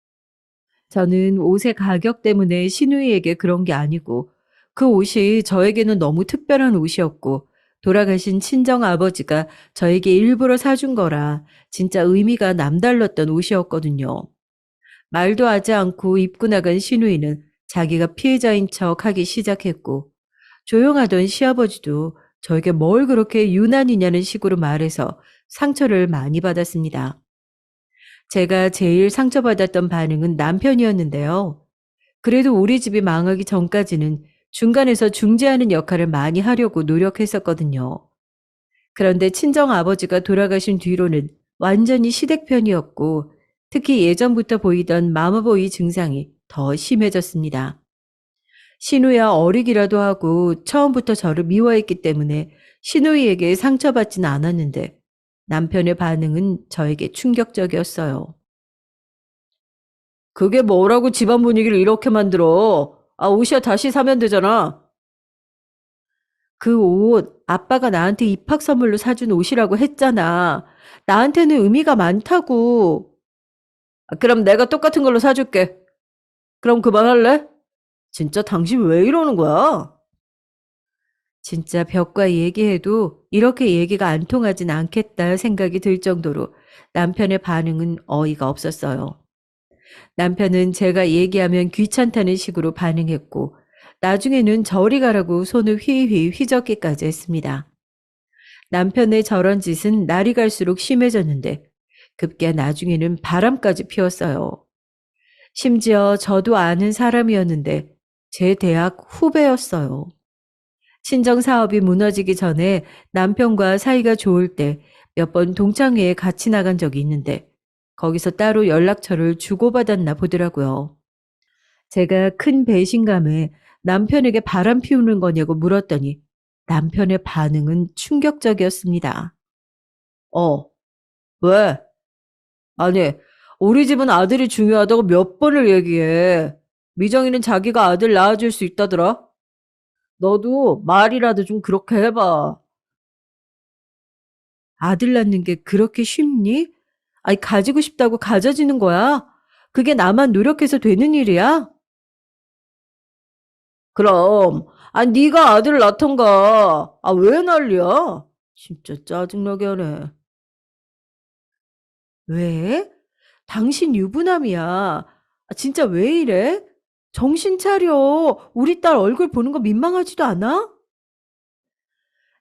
저는 옷의 가격 때문에 시누이에게 그런 게 아니고 그 옷이 저에게는 너무 특별한 옷이었고 돌아가신 친정 아버지가 저에게 일부러 사준 거라 진짜 의미가 남달랐던 옷이었거든요. 말도 하지 않고 입고 나간 시누이는 자기가 피해자인 척 하기 시작했고, 조용하던 시아버지도 저에게 뭘 그렇게 유난이냐는 식으로 말해서 상처를 많이 받았습니다. 제가 제일 상처받았던 반응은 남편이었는데요. 그래도 우리 집이 망하기 전까지는 중간에서 중재하는 역할을 많이 하려고 노력했었거든요. 그런데 친정 아버지가 돌아가신 뒤로는 완전히 시댁편이었고, 특히 예전부터 보이던 마마보이 증상이 더 심해졌습니다. 시누이야 어리기라도 하고 처음부터 저를 미워했기 때문에 시누이에게 상처받진 않았는데, 남편의 반응은 저에게 충격적이었어요. 그게 뭐라고 집안 분위기를 이렇게 만들어? 아, 옷이야 다시 사면 되잖아. 그 옷 아빠가 나한테 입학 선물로 사준 옷이라고 했잖아. 나한테는 의미가 많다고. 아, 그럼 내가 똑같은 걸로 사줄게. 그럼 그만할래? 진짜 당신 왜 이러는 거야? 진짜 벽과 얘기해도 이렇게 얘기가 안 통하진 않겠다 생각이 들 정도로 남편의 반응은 어이가 없었어요. 남편은 제가 얘기하면 귀찮다는 식으로 반응했고, 나중에는 저리 가라고 손을 휘휘 휘젓기까지 했습니다. 남편의 저런 짓은 날이 갈수록 심해졌는데, 급기야 나중에는 바람까지 피웠어요. 심지어 저도 아는 사람이었는데 제 대학 후배였어요. 친정 사업이 무너지기 전에 남편과 사이가 좋을 때 몇 번 동창회에 같이 나간 적이 있는데, 거기서 따로 연락처를 주고받았나 보더라고요. 제가 큰 배신감에 남편에게 바람 피우는 거냐고 물었더니 남편의 반응은 충격적이었습니다. 어, 왜? 아니, 우리 집은 아들이 중요하다고 몇 번을 얘기해. 미정이는 자기가 아들 낳아줄 수 있다더라. 너도 말이라도 좀 그렇게 해봐. 아들 낳는 게 그렇게 쉽니? 아니, 가지고 싶다고 가져지는 거야? 그게 나만 노력해서 되는 일이야? 그럼, 아, 네가 아들 낳던가. 아, 왜 난리야? 진짜 짜증나게 하네. 왜? 당신 유부남이야. 아, 진짜 왜 이래? 정신 차려. 우리 딸 얼굴 보는 거 민망하지도 않아?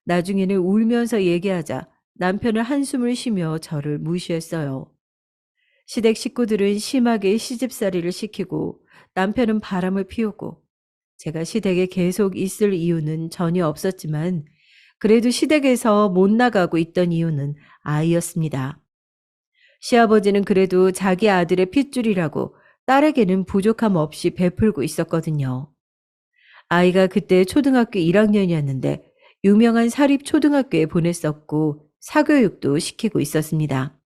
나중에는 울면서 얘기하자 남편은 한숨을 쉬며 저를 무시했어요. 시댁 식구들은 심하게 시집살이를 시키고 남편은 바람을 피우고, 제가 시댁에 계속 있을 이유는 전혀 없었지만 그래도 시댁에서 못 나가고 있던 이유는 아이였습니다. 시아버지는 그래도 자기 아들의 핏줄이라고 딸에게는 부족함 없이 베풀고 있었거든요. 아이가 그때 초등학교 1학년이었는데 유명한 사립 초등학교에 보냈었고 사교육도 시키고 있었습니다.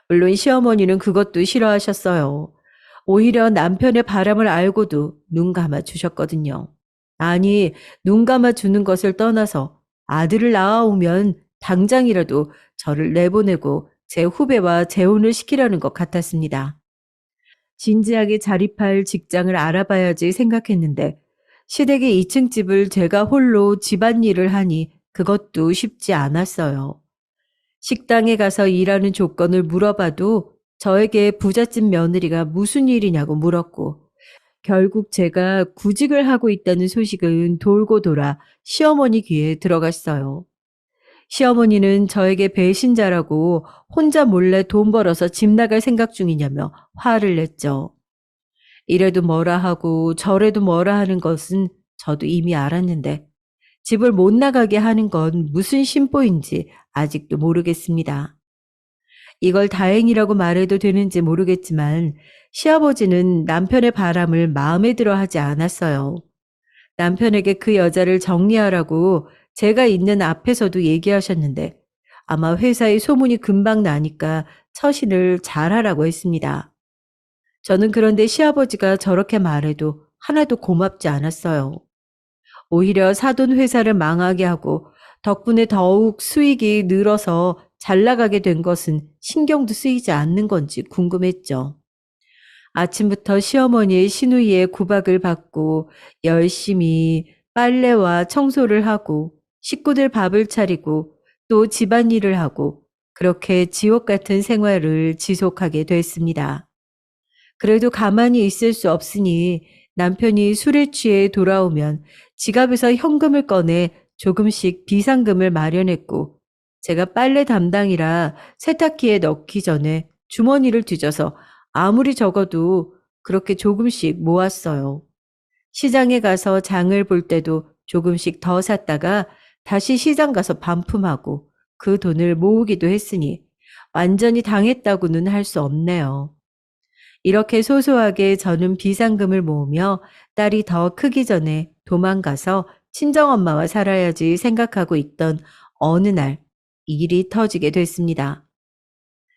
물론 시어머니는 그것도 싫어하셨어요. 오히려 남편의 바람을 알고도 눈 감아 주셨거든요. 아니, 눈 감아 주는 것을 떠나서 아들을 낳아오면 당장이라도 저를 내보내고 제 후배와 재혼을 시키려는 것 같았습니다. 진지하게 자립할 직장을 알아봐야지 생각했는데, 시댁의 2층 집을 제가 홀로 집안일을 하니 그것도 쉽지 않았어요. 식당에 가서 일하는 조건을 물어봐도 저에게 부잣집 며느리가 무슨 일이냐고 물었고, 결국 제가 구직을 하고 있다는 소식은 돌고 돌아 시어머니 귀에 들어갔어요. 시어머니는 저에게 배신자라고 혼자 몰래 돈 벌어서 집 나갈 생각 중이냐며 화를 냈죠. 이래도 뭐라 하고 저래도 뭐라 하는 것은 저도 이미 알았는데, 집을 못 나가게 하는 건 무슨 심보인지 아직도 모르겠습니다. 이걸 다행이라고 말해도 되는지 모르겠지만 시아버지는 남편의 바람을 마음에 들어 하지 않았어요. 남편에게 그 여자를 정리하라고 제가 있는 앞에서도 얘기하셨는데, 아마 회사에 소문이 금방 나니까 처신을 잘하라고 했습니다. 저는 그런데 시아버지가 저렇게 말해도 하나도 고맙지 않았어요. 오히려 사돈 회사를 망하게 하고 덕분에 더욱 수익이 늘어서 잘 나가게 된 것은 신경도 쓰이지 않는 건지 궁금했죠. 아침부터 시어머니의 시누이의 구박을 받고 열심히 빨래와 청소를 하고 식구들 밥을 차리고 또 집안일을 하고, 그렇게 지옥 같은 생활을 지속하게 됐습니다. 그래도 가만히 있을 수 없으니 남편이 술에 취해 돌아오면 지갑에서 현금을 꺼내 조금씩 비상금을 마련했고, 제가 빨래 담당이라 세탁기에 넣기 전에 주머니를 뒤져서 아무리 적어도 그렇게 조금씩 모았어요. 시장에 가서 장을 볼 때도 조금씩 더 샀다가 다시 시장 가서 반품하고 그 돈을 모으기도 했으니 완전히 당했다고는 할 수 없네요. 이렇게 소소하게 저는 비상금을 모으며 딸이 더 크기 전에 도망가서 친정엄마와 살아야지 생각하고 있던 어느 날 일이 터지게 됐습니다.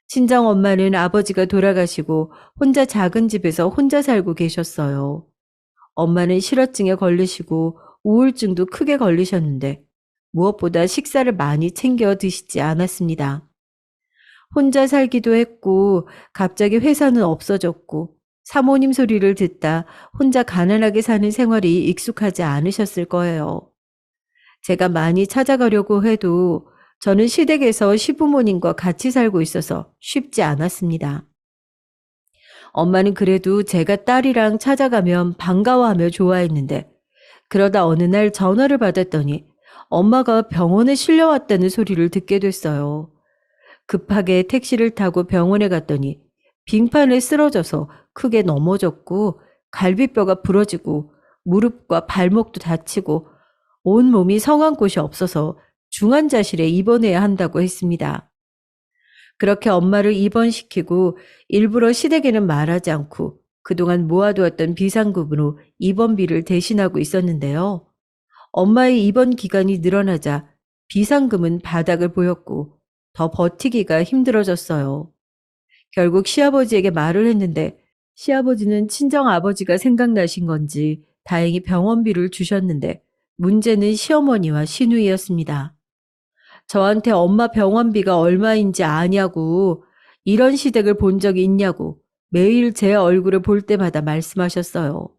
친정엄마는 아버지가 돌아가시고 혼자 작은 집에서 혼자 살고 계셨어요. 엄마는 실어증에 걸리시고 우울증도 크게 걸리셨는데 무엇보다 식사를 많이 챙겨 드시지 않았습니다. 혼자 살기도 했고 갑자기 회사는 없어졌고 사모님 소리를 듣다 혼자 가난하게 사는 생활이 익숙하지 않으셨을 거예요. 제가 많이 찾아가려고 해도 저는 시댁에서 시부모님과 같이 살고 있어서 쉽지 않았습니다. 엄마는 그래도 제가 딸이랑 찾아가면 반가워하며 좋아했는데 그러다 어느 날 전화를 받았더니 엄마가 병원에 실려왔다는 소리를 듣게 됐어요. 급하게 택시를 타고 병원에 갔더니 빙판에 쓰러져서 크게 넘어졌고 갈비뼈가 부러지고 무릎과 발목도 다치고 온 몸이 성한 곳이 없어서 중환자실에 입원해야 한다고 했습니다. 그렇게 엄마를 입원시키고 일부러 시댁에는 말하지 않고 그동안 모아두었던 비상금으로 입원비를 대신하고 있었는데요. 엄마의 입원 기간이 늘어나자 비상금은 바닥을 보였고 더 버티기가 힘들어졌어요. 결국 시아버지에게 말을 했는데 시아버지는 친정아버지가 생각나신 건지 다행히 병원비를 주셨는데 문제는 시어머니와 시누이였습니다. 저한테 엄마 병원비가 얼마인지 아냐고, 이런 시댁을 본 적이 있냐고 매일 제 얼굴을 볼 때마다 말씀하셨어요.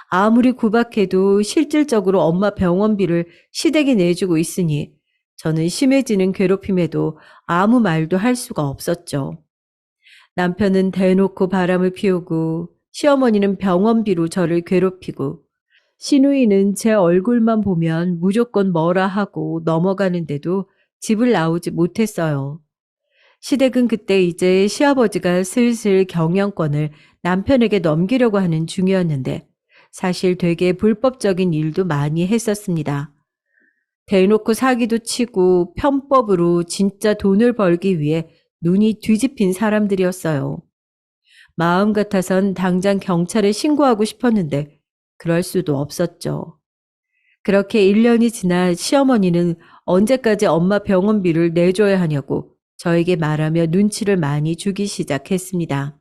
아무리 구박해도 실질적으로 엄마 병원비를 시댁이 내주고 있으니 저는 심해지는 괴롭힘에도 아무 말도 할 수가 없었죠. 남편은 대놓고 바람을 피우고 시어머니는 병원비로 저를 괴롭히고 시누이는 제 얼굴만 보면 무조건 뭐라 하고 넘어가는데도 집을 나오지 못했어요. 시댁은 그때 이제 시아버지가 슬슬 경영권을 남편에게 넘기려고 하는 중이었는데 사실 되게 불법적인 일도 많이 했었습니다. 대놓고 사기도 치고 편법으로 진짜 돈을 벌기 위해 눈이 뒤집힌 사람들이었어요. 마음 같아선 당장 경찰에 신고하고 싶었는데 그럴 수도 없었죠. 그렇게 1년이 지나 시어머니는 언제까지 엄마 병원비를 내줘야 하냐고 저에게 말하며 눈치를 많이 주기 시작했습니다.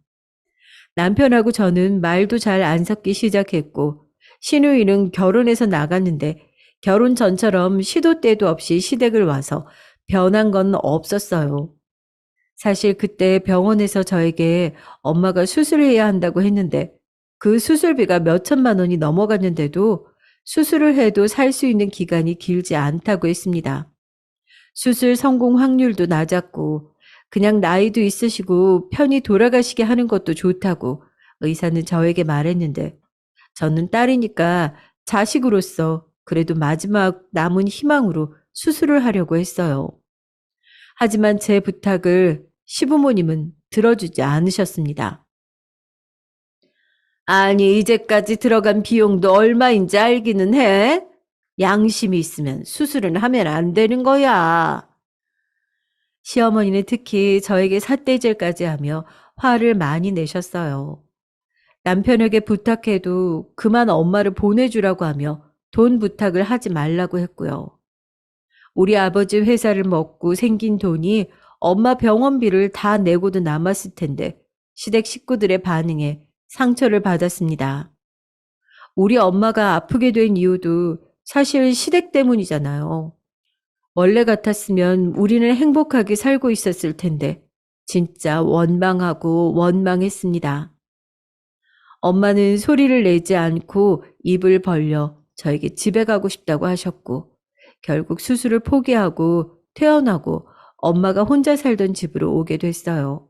남편하고 저는 말도 잘 안 섞기 시작했고 시누이는 결혼해서 나갔는데 결혼 전처럼 시도 때도 없이 시댁을 와서 변한 건 없었어요. 사실 그때 병원에서 저에게 엄마가 수술해야 한다고 했는데 그 수술비가 몇 천만 원이 넘어갔는데도 수술을 해도 살 수 있는 기간이 길지 않다고 했습니다. 수술 성공 확률도 낮았고 그냥 나이도 있으시고 편히 돌아가시게 하는 것도 좋다고 의사는 저에게 말했는데 저는 딸이니까 자식으로서 그래도 마지막 남은 희망으로 수술을 하려고 했어요. 하지만 제 부탁을 시부모님은 들어주지 않으셨습니다. 아니, 이제까지 들어간 비용도 얼마인지 알기는 해? 양심이 있으면 수술은 하면 안 되는 거야. 시어머니는 특히 저에게 삿대질까지 하며 화를 많이 내셨어요. 남편에게 부탁해도 그만 엄마를 보내주라고 하며 돈 부탁을 하지 말라고 했고요. 우리 아버지 회사를 먹고 생긴 돈이 엄마 병원비를 다 내고도 남았을 텐데 시댁 식구들의 반응에 상처를 받았습니다. 우리 엄마가 아프게 된 이유도 사실 시댁 때문이잖아요. 원래 같았으면 우리는 행복하게 살고 있었을 텐데 진짜 원망하고 원망했습니다. 엄마는 소리를 내지 않고 입을 벌려 저에게 집에 가고 싶다고 하셨고 결국 수술을 포기하고 퇴원하고 엄마가 혼자 살던 집으로 오게 됐어요.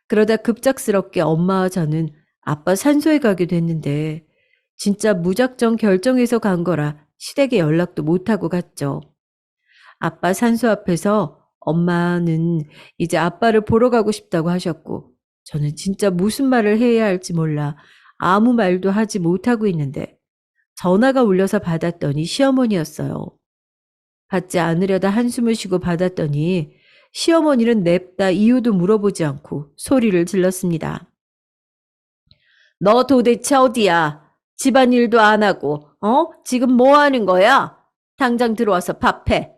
그러다 급작스럽게 엄마와 저는 아빠 산소에 가게 됐는데 진짜 무작정 결정해서 간 거라 시댁에 연락도 못하고 갔죠. 아빠 산소 앞에서 엄마는 이제 아빠를 보러 가고 싶다고 하셨고, 저는 진짜 무슨 말을 해야 할지 몰라 아무 말도 하지 못하고 있는데, 전화가 울려서 받았더니 시어머니였어요. 받지 않으려다 한숨을 쉬고 받았더니 시어머니는 냅다 이유도 물어보지 않고 소리를 질렀습니다. 너 도대체 어디야? 집안일도 안 하고, 지금 뭐 하는 거야? 당장 들어와서 밥해.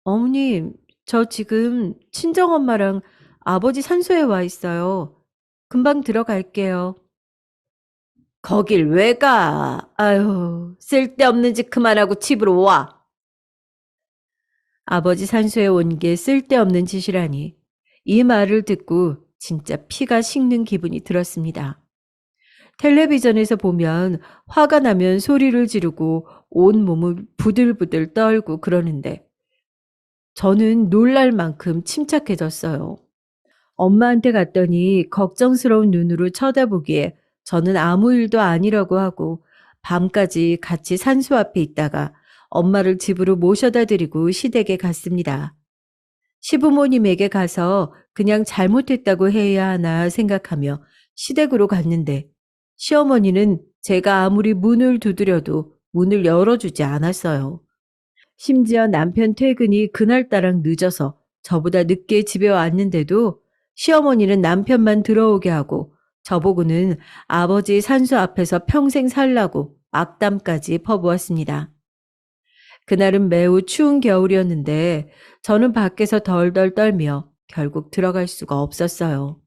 어머님, 저 지금 친정엄마랑 아버지 산소에 와 있어요. 금방 들어갈게요. 거길 왜 가? 아유, 쓸데없는 짓 그만하고 집으로 와. 아버지 산소에 온 게 쓸데없는 짓이라니. 이 말을 듣고 진짜 피가 식는 기분이 들었습니다. 텔레비전에서 보면 화가 나면 소리를 지르고 온몸을 부들부들 떨고 그러는데 저는 놀랄 만큼 침착해졌어요. 엄마한테 갔더니 걱정스러운 눈으로 쳐다보기에 저는 아무 일도 아니라고 하고 밤까지 같이 산소 앞에 있다가 엄마를 집으로 모셔다 드리고 시댁에 갔습니다. 시부모님에게 가서 그냥 잘못했다고 해야 하나 생각하며 시댁으로 갔는데 시어머니는 제가 아무리 문을 두드려도 문을 열어주지 않았어요. 심지어 남편 퇴근이 그날따라 늦어서 저보다 늦게 집에 왔는데도 시어머니는 남편만 들어오게 하고 저보고는 아버지 산소 앞에서 평생 살라고 악담까지 퍼부었습니다. 그날은 매우 추운 겨울이었는데 저는 밖에서 덜덜 떨며 결국 들어갈 수가 없었어요.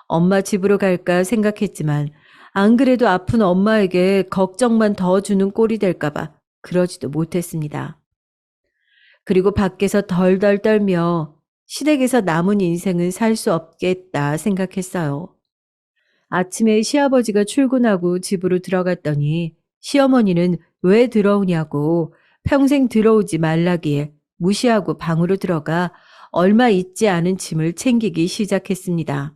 엄마 집으로 갈까 생각했지만 안 그래도 아픈 엄마에게 걱정만 더 주는 꼴이 될까봐 그러지도 못했습니다. 그리고 밖에서 덜덜 떨며 시댁에서 남은 인생은 살 수 없겠다 생각했어요. 아침에 시아버지가 출근하고 집으로 들어갔더니 시어머니는 왜 들어오냐고 평생 들어오지 말라기에 무시하고 방으로 들어가 얼마 있지 않은 짐을 챙기기 시작했습니다.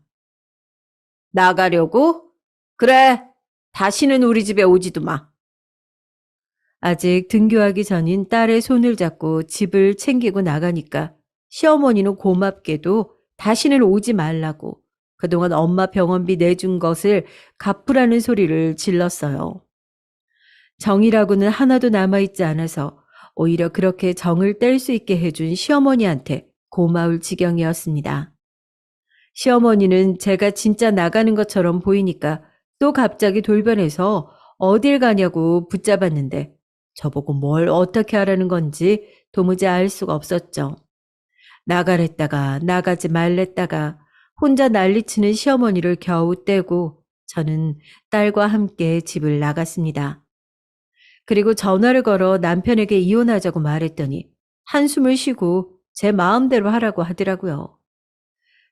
나가려고? 그래, 다시는 우리 집에 오지도 마. 아직 등교하기 전인 딸의 손을 잡고 집을 챙기고 나가니까 시어머니는 고맙게도 다시는 오지 말라고 그동안 엄마 병원비 내준 것을 갚으라는 소리를 질렀어요. 정이라고는 하나도 남아있지 않아서 오히려 그렇게 정을 뗄 수 있게 해준 시어머니한테 고마울 지경이었습니다. 시어머니는 제가 진짜 나가는 것처럼 보이니까 또 갑자기 돌변해서 어딜 가냐고 붙잡았는데 저보고 뭘 어떻게 하라는 건지 도무지 알 수가 없었죠. 나가랬다가 나가지 말랬다가 혼자 난리치는 시어머니를 겨우 떼고 저는 딸과 함께 집을 나갔습니다. 그리고 전화를 걸어 남편에게 이혼하자고 말했더니 한숨을 쉬고 제 마음대로 하라고 하더라고요.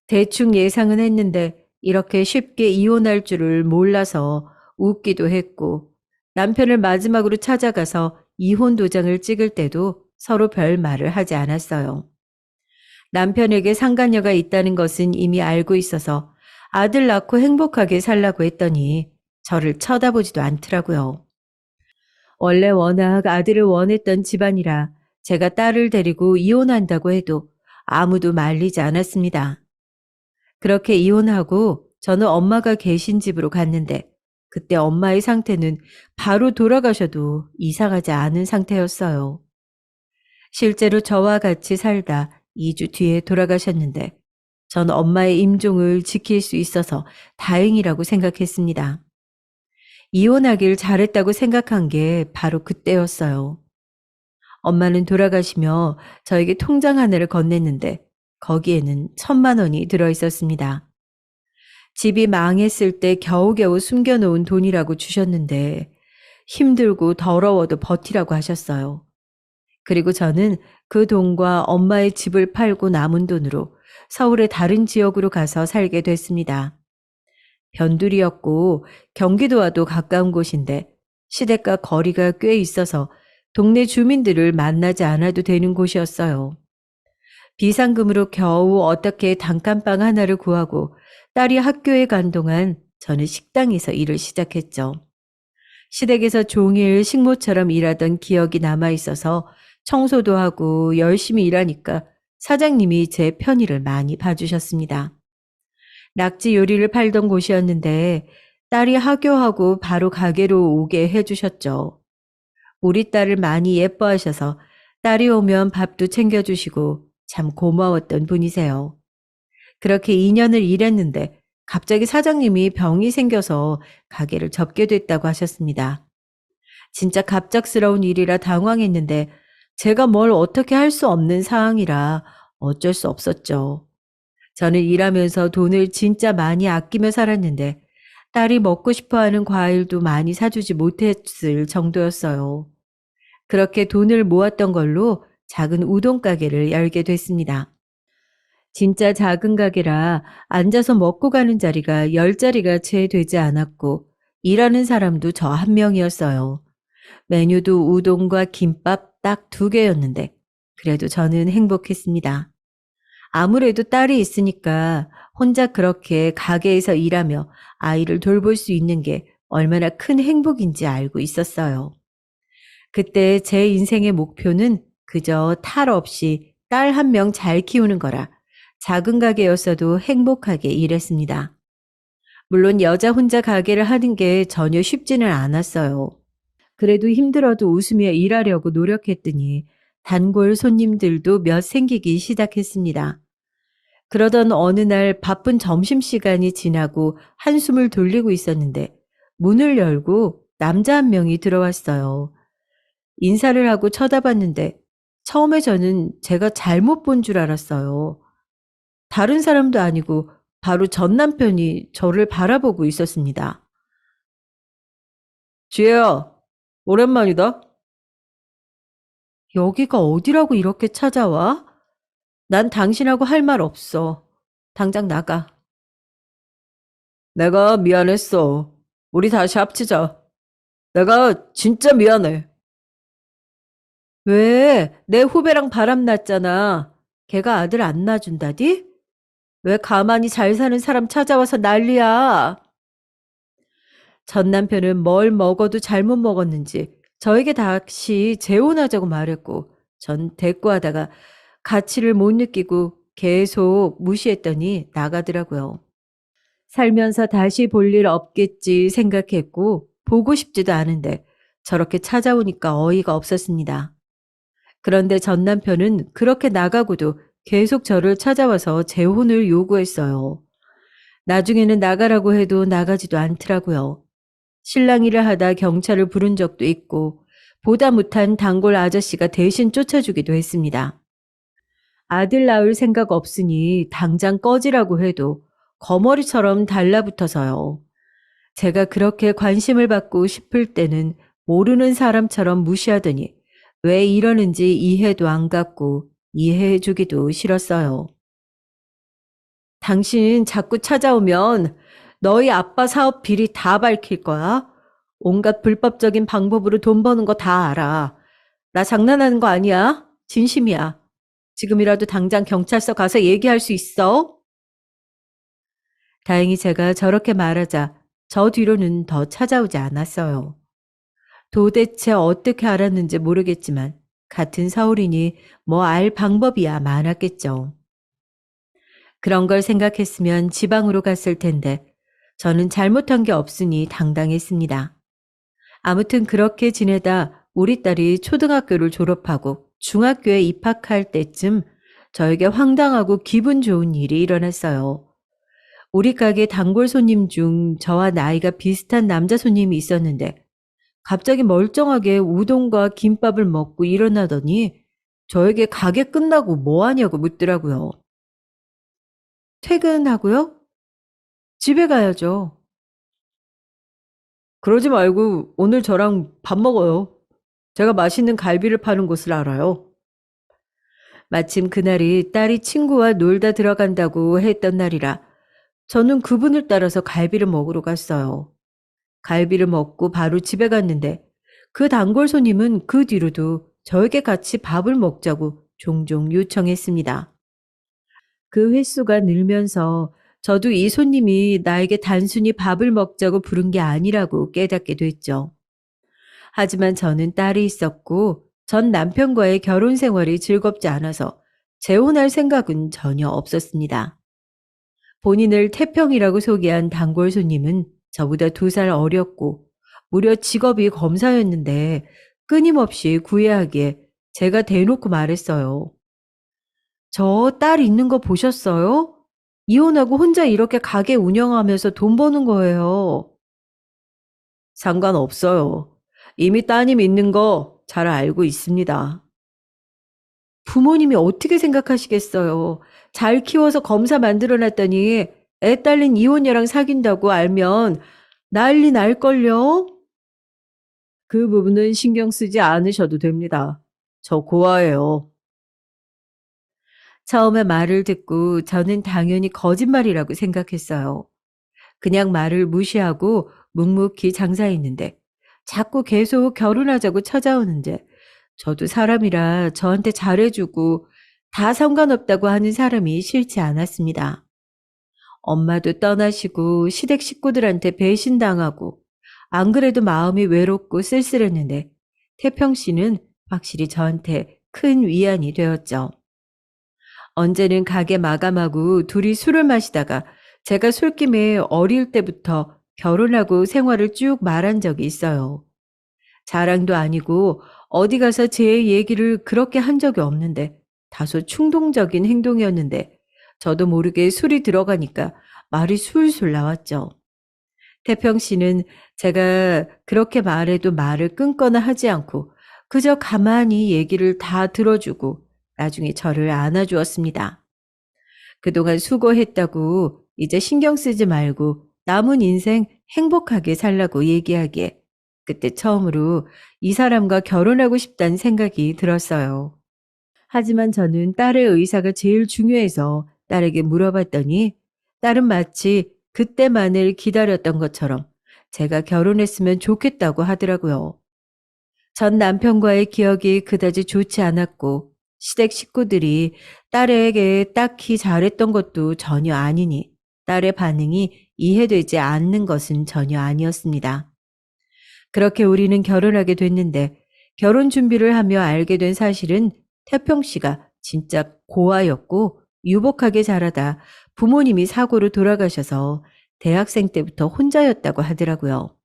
대충 예상은 했는데 이렇게 쉽게 이혼할 줄을 몰라서 웃기도 했고 남편을 마지막으로 찾아가서 이혼 도장을 찍을 때도 서로 별 말을 하지 않았어요. 남편에게 상간녀가 있다는 것은 이미 알고 있어서 아들 낳고 행복하게 살라고 했더니 저를 쳐다보지도 않더라고요. 원래 워낙 아들을 원했던 집안이라 제가 딸을 데리고 이혼한다고 해도 아무도 말리지 않았습니다. 그렇게 이혼하고 저는 엄마가 계신 집으로 갔는데 그때 엄마의 상태는 바로 돌아가셔도 이상하지 않은 상태였어요. 실제로 저와 같이 살다 2주 뒤에 돌아가셨는데 전 엄마의 임종을 지킬 수 있어서 다행이라고 생각했습니다. 이혼하길 잘했다고 생각한 게 바로 그때였어요. 엄마는 돌아가시며 저에게 통장 하나를 건넸는데 거기에는 1,000만 원이 들어있었습니다. 집이 망했을 때 겨우겨우 숨겨놓은 돈이라고 주셨는데 힘들고 더러워도 버티라고 하셨어요. 그리고 저는 그 돈과 엄마의 집을 팔고 남은 돈으로 서울의 다른 지역으로 가서 살게 됐습니다. 변두리였고 경기도와도 가까운 곳인데 시댁과 거리가 꽤 있어서 동네 주민들을 만나지 않아도 되는 곳이었어요. 비상금으로 겨우 어떻게 단칸방 하나를 구하고 딸이 학교에 간 동안 저는 식당에서 일을 시작했죠. 시댁에서 종일 식모처럼 일하던 기억이 남아 있어서 청소도 하고 열심히 일하니까 사장님이 제 편의를 많이 봐주셨습니다. 낙지 요리를 팔던 곳이었는데 딸이 하교하고 바로 가게로 오게 해주셨죠. 우리 딸을 많이 예뻐하셔서 딸이 오면 밥도 챙겨주시고 참 고마웠던 분이세요. 그렇게 2년을 일했는데 갑자기 사장님이 병이 생겨서 가게를 접게 됐다고 하셨습니다. 진짜 갑작스러운 일이라 당황했는데 제가 뭘 어떻게 할 수 없는 상황이라 어쩔 수 없었죠. 저는 일하면서 돈을 진짜 많이 아끼며 살았는데 딸이 먹고 싶어 하는 과일도 많이 사주지 못했을 정도였어요. 그렇게 돈을 모았던 걸로 작은 우동 가게를 열게 됐습니다. 진짜 작은 가게라 앉아서 먹고 가는 자리가 10자리가 채 되지 않았고 일하는 사람도 저 한 명이었어요. 메뉴도 우동과 김밥 딱 2개였는데 그래도 저는 행복했습니다. 아무래도 딸이 있으니까 혼자 그렇게 가게에서 일하며 아이를 돌볼 수 있는 게 얼마나 큰 행복인지 알고 있었어요. 그때 제 인생의 목표는 그저 탈 없이 딸 한 명 잘 키우는 거라 작은 가게였어도 행복하게 일했습니다. 물론 여자 혼자 가게를 하는 게 전혀 쉽지는 않았어요. 그래도 힘들어도 웃으며 일하려고 노력했더니 단골 손님들도 몇 생기기 시작했습니다. 그러던 어느 날 바쁜 점심시간이 지나고 한숨을 돌리고 있었는데 문을 열고 남자 한 명이 들어왔어요. 인사를 하고 쳐다봤는데 처음에 저는 제가 잘못 본 줄 알았어요. 다른 사람도 아니고 바로 전 남편이 저를 바라보고 있었습니다. 지혜야, 오랜만이다. 여기가 어디라고 이렇게 찾아와? 난 당신하고 할 말 없어. 당장 나가. 내가 미안했어. 우리 다시 합치자. 내가 진짜 미안해. 왜? 내 후배랑 바람났잖아. 걔가 아들 안 낳아준다디? 왜 가만히 잘 사는 사람 찾아와서 난리야? 전 남편은 뭘 먹어도 잘못 먹었는지 저에게 다시 재혼하자고 말했고 전 대꾸하다가 가치를 못 느끼고 계속 무시했더니 나가더라고요. 살면서 다시 볼 일 없겠지 생각했고 보고 싶지도 않은데 저렇게 찾아오니까 어이가 없었습니다. 그런데 전 남편은 그렇게 나가고도 계속 저를 찾아와서 재혼을 요구했어요. 나중에는 나가라고 해도 나가지도 않더라고요. 신랑 일을 하다 경찰을 부른 적도 있고 보다 못한 단골 아저씨가 대신 쫓아주기도 했습니다. 아들 낳을 생각 없으니 당장 꺼지라고 해도 거머리처럼 달라붙어서요. 제가 그렇게 관심을 받고 싶을 때는 모르는 사람처럼 무시하더니 왜 이러는지 이해도 안 갔고 이해해 주기도 싫었어요. 당신 자꾸 찾아오면 너희 아빠 사업 비리 다 밝힐 거야. 온갖 불법적인 방법으로 돈 버는 거 다 알아. 나 장난하는 거 아니야. 진심이야. 지금이라도 당장 경찰서 가서 얘기할 수 있어? 다행히 제가 저렇게 말하자 저 뒤로는 더 찾아오지 않았어요. 도대체 어떻게 알았는지 모르겠지만 같은 서울이니 뭐 알 방법이야 많았겠죠. 그런 걸 생각했으면 지방으로 갔을 텐데 저는 잘못한 게 없으니 당당했습니다. 아무튼 그렇게 지내다 우리 딸이 초등학교를 졸업하고 중학교에 입학할 때쯤 저에게 황당하고 기분 좋은 일이 일어났어요. 우리 가게 단골 손님 중 저와 나이가 비슷한 남자 손님이 있었는데 갑자기 멀쩡하게 우동과 김밥을 먹고 일어나더니 저에게 가게 끝나고 뭐 하냐고 묻더라고요. 퇴근하고요? 집에 가야죠. 그러지 말고 오늘 저랑 밥 먹어요. 제가 맛있는 갈비를 파는 곳을 알아요. 마침 그날이 딸이 친구와 놀다 들어간다고 했던 날이라 저는 그분을 따라서 갈비를 먹으러 갔어요. 갈비를 먹고 바로 집에 갔는데 그 단골 손님은 그 뒤로도 저에게 같이 밥을 먹자고 종종 요청했습니다. 그 횟수가 늘면서 저도 이 손님이 나에게 단순히 밥을 먹자고 부른 게 아니라고 깨닫게 됐죠. 하지만 저는 딸이 있었고 전 남편과의 결혼 생활이 즐겁지 않아서 재혼할 생각은 전혀 없었습니다. 본인을 태평이라고 소개한 단골 손님은 저보다 2살 어렸고 무려 직업이 검사였는데 끊임없이 구애하기에 제가 대놓고 말했어요. 저 딸 있는 거 보셨어요? 이혼하고 혼자 이렇게 가게 운영하면서 돈 버는 거예요. 상관없어요. 이미 따님 있는 거 잘 알고 있습니다. 부모님이 어떻게 생각하시겠어요? 잘 키워서 검사 만들어 놨더니 애 딸린 이혼녀랑 사귄다고 알면 난리 날걸요? 그 부분은 신경 쓰지 않으셔도 됩니다. 저 고아예요. 처음에 말을 듣고 저는 당연히 거짓말이라고 생각했어요. 그냥 말을 무시하고 묵묵히 장사했는데 자꾸 계속 결혼하자고 찾아오는데 저도 사람이라 저한테 잘해주고 다 상관없다고 하는 사람이 싫지 않았습니다. 엄마도 떠나시고 시댁 식구들한테 배신당하고 안 그래도 마음이 외롭고 쓸쓸했는데 태평 씨는 확실히 저한테 큰 위안이 되었죠. 언제는 가게 마감하고 둘이 술을 마시다가 제가 술김에 어릴 때부터 결혼하고 생활을 쭉 말한 적이 있어요. 자랑도 아니고 어디 가서 제 얘기를 그렇게 한 적이 없는데 다소 충동적인 행동이었는데 저도 모르게 술이 들어가니까 말이 술술 나왔죠. 태평 씨는 제가 그렇게 말해도 말을 끊거나 하지 않고 그저 가만히 얘기를 다 들어주고 나중에 저를 안아주었습니다. 그동안 수고했다고 이제 신경 쓰지 말고 남은 인생 행복하게 살라고 얘기하기에 그때 처음으로 이 사람과 결혼하고 싶다는 생각이 들었어요. 하지만 저는 딸의 의사가 제일 중요해서 딸에게 물어봤더니 딸은 마치 그때만을 기다렸던 것처럼 제가 결혼했으면 좋겠다고 하더라고요. 전 남편과의 기억이 그다지 좋지 않았고 시댁 식구들이 딸에게 딱히 잘했던 것도 전혀 아니니 딸의 반응이 이해되지 않는 것은 전혀 아니었습니다. 그렇게 우리는 결혼하게 됐는데 결혼 준비를 하며 알게 된 사실은 태평 씨가 진짜 고아였고 유복하게 자라다 부모님이 사고로 돌아가셔서 대학생 때부터 혼자였다고 하더라고요.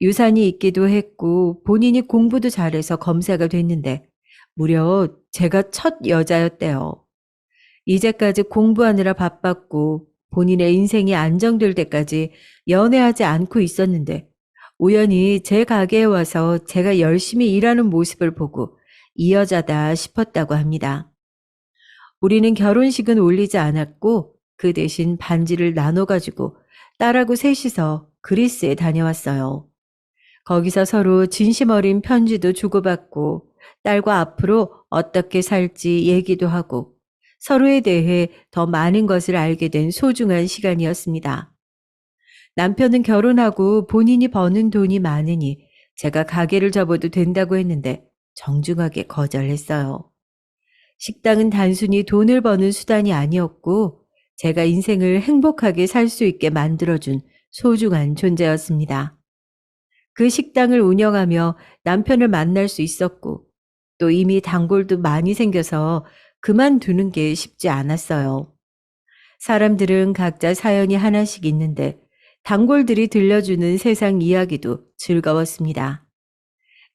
유산이 있기도 했고 본인이 공부도 잘해서 검사가 됐는데 무려 제가 첫 여자였대요. 이제까지 공부하느라 바빴고 본인의 인생이 안정될 때까지 연애하지 않고 있었는데 우연히 제 가게에 와서 제가 열심히 일하는 모습을 보고 이 여자다 싶었다고 합니다. 우리는 결혼식은 올리지 않았고 그 대신 반지를 나눠가지고 딸하고 셋이서 그리스에 다녀왔어요. 거기서 서로 진심 어린 편지도 주고받고 딸과 앞으로 어떻게 살지 얘기도 하고 서로에 대해 더 많은 것을 알게 된 소중한 시간이었습니다. 남편은 결혼하고 본인이 버는 돈이 많으니 제가 가게를 접어도 된다고 했는데 정중하게 거절했어요. 식당은 단순히 돈을 버는 수단이 아니었고 제가 인생을 행복하게 살 수 있게 만들어준 소중한 존재였습니다. 그 식당을 운영하며 남편을 만날 수 있었고 또 이미 단골도 많이 생겨서 그만두는 게 쉽지 않았어요. 사람들은 각자 사연이 하나씩 있는데 단골들이 들려주는 세상 이야기도 즐거웠습니다.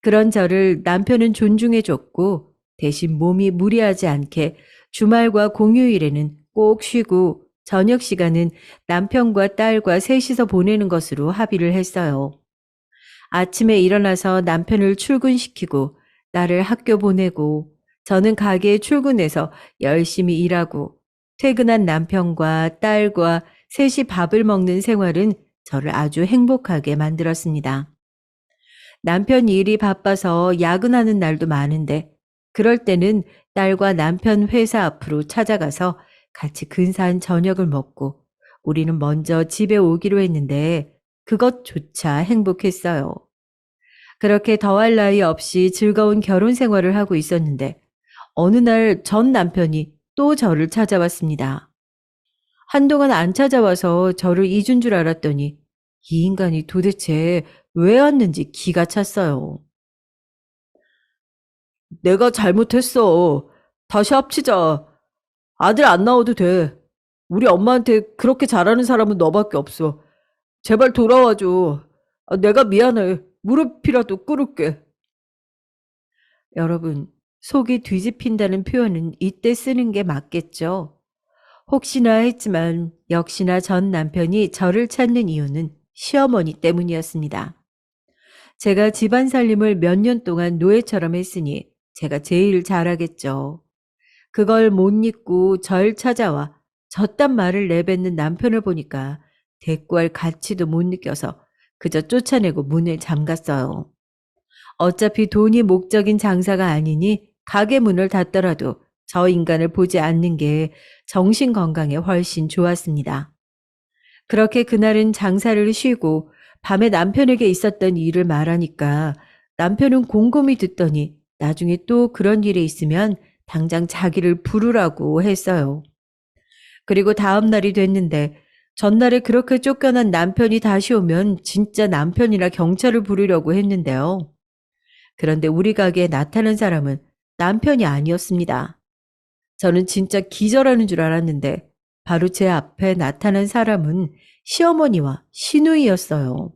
그런 저를 남편은 존중해줬고 대신 몸이 무리하지 않게 주말과 공휴일에는 꼭 쉬고 저녁 시간은 남편과 딸과 셋이서 보내는 것으로 합의를 했어요. 아침에 일어나서 남편을 출근시키고 딸을 학교 보내고 저는 가게에 출근해서 열심히 일하고 퇴근한 남편과 딸과 셋이 밥을 먹는 생활은 저를 아주 행복하게 만들었습니다. 남편 일이 바빠서 야근하는 날도 많은데 그럴 때는 딸과 남편 회사 앞으로 찾아가서 같이 근사한 저녁을 먹고 우리는 먼저 집에 오기로 했는데 그것조차 행복했어요. 그렇게 더할 나위 없이 즐거운 결혼 생활을 하고 있었는데 어느 날 전 남편이 또 저를 찾아왔습니다. 한동안 안 찾아와서 저를 잊은 줄 알았더니 이 인간이 도대체 왜 왔는지 기가 찼어요. 내가 잘못했어. 다시 합치자. 아들 안 나와도 돼. 우리 엄마한테 그렇게 잘하는 사람은 너밖에 없어. 제발 돌아와줘. 내가 미안해. 무릎이라도 꿇을게. 여러분, 속이 뒤집힌다는 표현은 이때 쓰는 게 맞겠죠? 혹시나 했지만 역시나 전 남편이 저를 찾는 이유는 시어머니 때문이었습니다. 제가 집안 살림을 몇 년 동안 노예처럼 했으니 제가 제일 잘하겠죠. 그걸 못 잊고 절 찾아와 저딴 말을 내뱉는 남편을 보니까 대꾸할 가치도 못 느껴서 그저 쫓아내고 문을 잠갔어요. 어차피 돈이 목적인 장사가 아니니 가게 문을 닫더라도 저 인간을 보지 않는 게 정신 건강에 훨씬 좋았습니다. 그렇게 그날은 장사를 쉬고 밤에 남편에게 있었던 일을 말하니까 남편은 곰곰이 듣더니 나중에 또 그런 일이 있으면 당장 자기를 부르라고 했어요. 그리고 다음 날이 됐는데 전날에 그렇게 쫓겨난 남편이 다시 오면 진짜 남편이나 경찰을 부르려고 했는데요. 그런데 우리 가게에 나타난 사람은 남편이 아니었습니다. 저는 진짜 기절하는 줄 알았는데 바로 제 앞에 나타난 사람은 시어머니와 시누이였어요.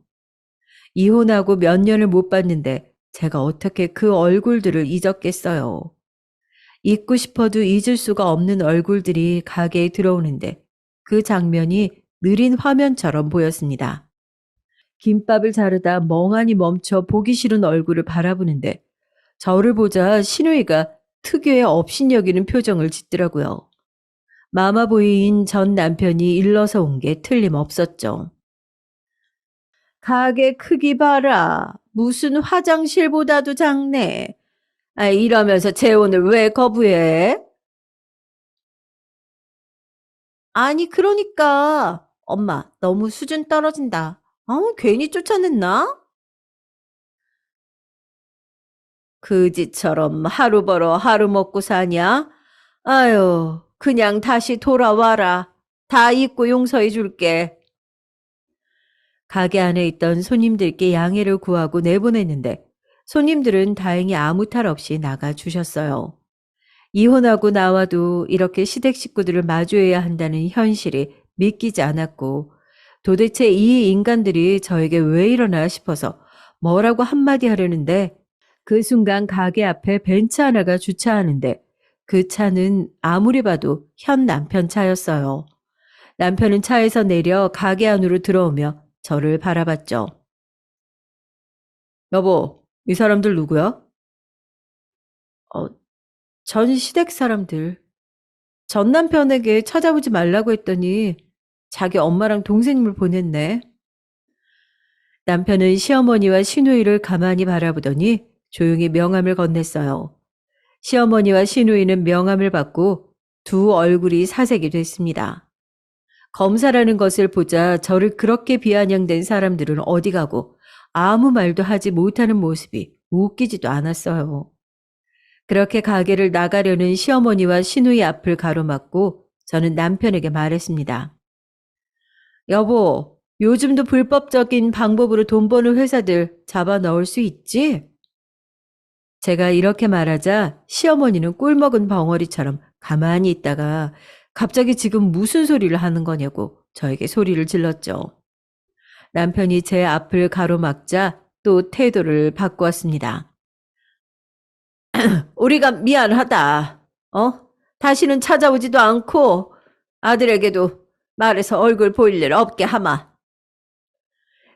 이혼하고 몇 년을 못 봤는데 제가 어떻게 그 얼굴들을 잊었겠어요. 잊고 싶어도 잊을 수가 없는 얼굴들이 가게에 들어오는데 그 장면이 느린 화면처럼 보였습니다. 김밥을 자르다 멍하니 멈춰 보기 싫은 얼굴을 바라보는데 저를 보자 시누이가 특유의 업신여기는 표정을 짓더라고요. 마마보이인 전 남편이 일러서 온 게 틀림없었죠. 가게 크기 봐라. 무슨 화장실보다도 작네. 이러면서 재혼을 왜 거부해? 아니, 그러니까. 엄마, 너무 수준 떨어진다. 괜히 쫓아냈나? 그지처럼 하루 벌어 하루 먹고 사냐? 아유, 그냥 다시 돌아와라. 다 잊고 용서해 줄게. 가게 안에 있던 손님들께 양해를 구하고 내보냈는데 손님들은 다행히 아무 탈 없이 나가 주셨어요. 이혼하고 나와도 이렇게 시댁 식구들을 마주해야 한다는 현실이 믿기지 않았고 도대체 이 인간들이 저에게 왜 이러나 싶어서 뭐라고 한마디 하려는데 그 순간 가게 앞에 벤츠 하나가 주차하는데 그 차는 아무리 봐도 현 남편 차였어요. 남편은 차에서 내려 가게 안으로 들어오며 저를 바라봤죠. 여보, 이 사람들 누구야? 어, 전 시댁 사람들. 전 남편에게 찾아오지 말라고 했더니 자기 엄마랑 동생을 보냈네. 남편은 시어머니와 시누이를 가만히 바라보더니 조용히 명함을 건넸어요. 시어머니와 시누이는 명함을 받고 두 얼굴이 사색이 됐습니다. 검사라는 것을 보자 저를 그렇게 비아냥댄 사람들은 어디 가고 아무 말도 하지 못하는 모습이 웃기지도 않았어요. 그렇게 가게를 나가려는 시어머니와 시누이 앞을 가로막고 저는 남편에게 말했습니다. 여보, 요즘도 불법적인 방법으로 돈 버는 회사들 잡아 넣을 수 있지? 제가 이렇게 말하자 시어머니는 꿀먹은 벙어리처럼 가만히 있다가 갑자기 지금 무슨 소리를 하는 거냐고 저에게 소리를 질렀죠. 남편이 제 앞을 가로막자 또 태도를 바꾸었습니다. 우리가 미안하다. 다시는 찾아오지도 않고 아들에게도 말해서 얼굴 보일 일 없게 하마.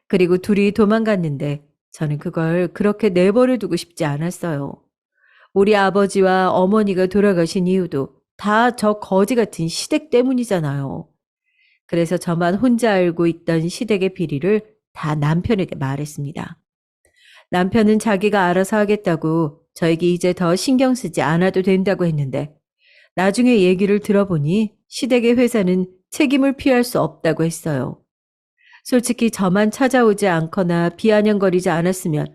그리고 둘이 도망갔는데 저는 그걸 그렇게 내버려 두고 싶지 않았어요. 우리 아버지와 어머니가 돌아가신 이유도 다 저 거지 같은 시댁 때문이잖아요. 그래서 저만 혼자 알고 있던 시댁의 비리를 다 남편에게 말했습니다. 남편은 자기가 알아서 하겠다고 저에게 이제 더 신경 쓰지 않아도 된다고 했는데 나중에 얘기를 들어보니 시댁의 회사는 책임을 피할 수 없다고 했어요. 솔직히 저만 찾아오지 않거나 비아냥거리지 않았으면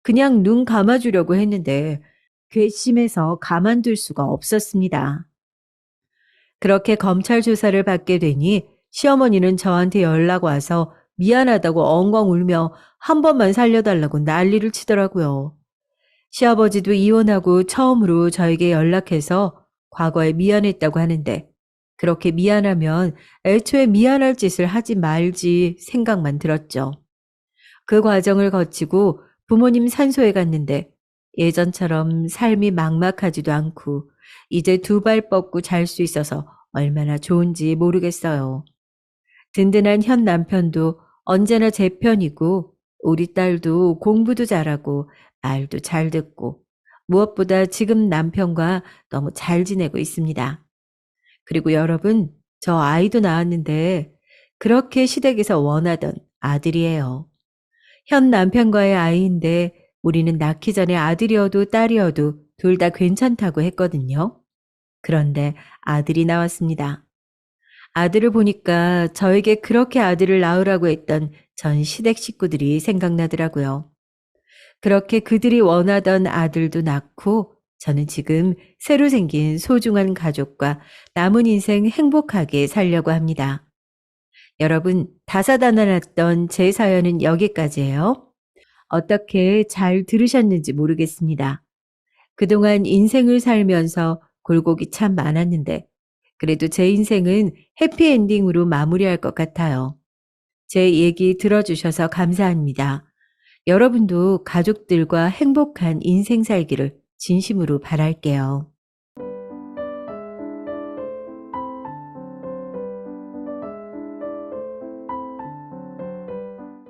그냥 눈 감아주려고 했는데 괘씸해서 가만둘 수가 없었습니다. 그렇게 검찰 조사를 받게 되니 시어머니는 저한테 연락 와서 미안하다고 엉엉 울며 한 번만 살려달라고 난리를 치더라고요. 시아버지도 이혼하고 처음으로 저에게 연락해서 과거에 미안했다고 하는데 그렇게 미안하면 애초에 미안할 짓을 하지 말지 생각만 들었죠. 그 과정을 거치고 부모님 산소에 갔는데 예전처럼 삶이 막막하지도 않고 이제 두 발 뻗고 잘 수 있어서 얼마나 좋은지 모르겠어요. 든든한 현 남편도 언제나 제 편이고 우리 딸도 공부도 잘하고 말도 잘 듣고 무엇보다 지금 남편과 너무 잘 지내고 있습니다. 그리고 여러분, 저 아이도 낳았는데 그렇게 시댁에서 원하던 아들이에요. 현 남편과의 아이인데 우리는 낳기 전에 아들이어도 딸이어도 둘 다 괜찮다고 했거든요. 그런데 아들이 나왔습니다. 아들을 보니까 저에게 그렇게 아들을 낳으라고 했던 전 시댁 식구들이 생각나더라고요. 그렇게 그들이 원하던 아들도 낳고 저는 지금 새로 생긴 소중한 가족과 남은 인생 행복하게 살려고 합니다. 여러분, 다사다난했던 제 사연은 여기까지예요. 어떻게 잘 들으셨는지 모르겠습니다. 그동안 인생을 살면서 굴곡이 참 많았는데 그래도 제 인생은 해피엔딩으로 마무리할 것 같아요. 제 얘기 들어주셔서 감사합니다. 여러분도 가족들과 행복한 인생 살기를 진심으로 바랄게요.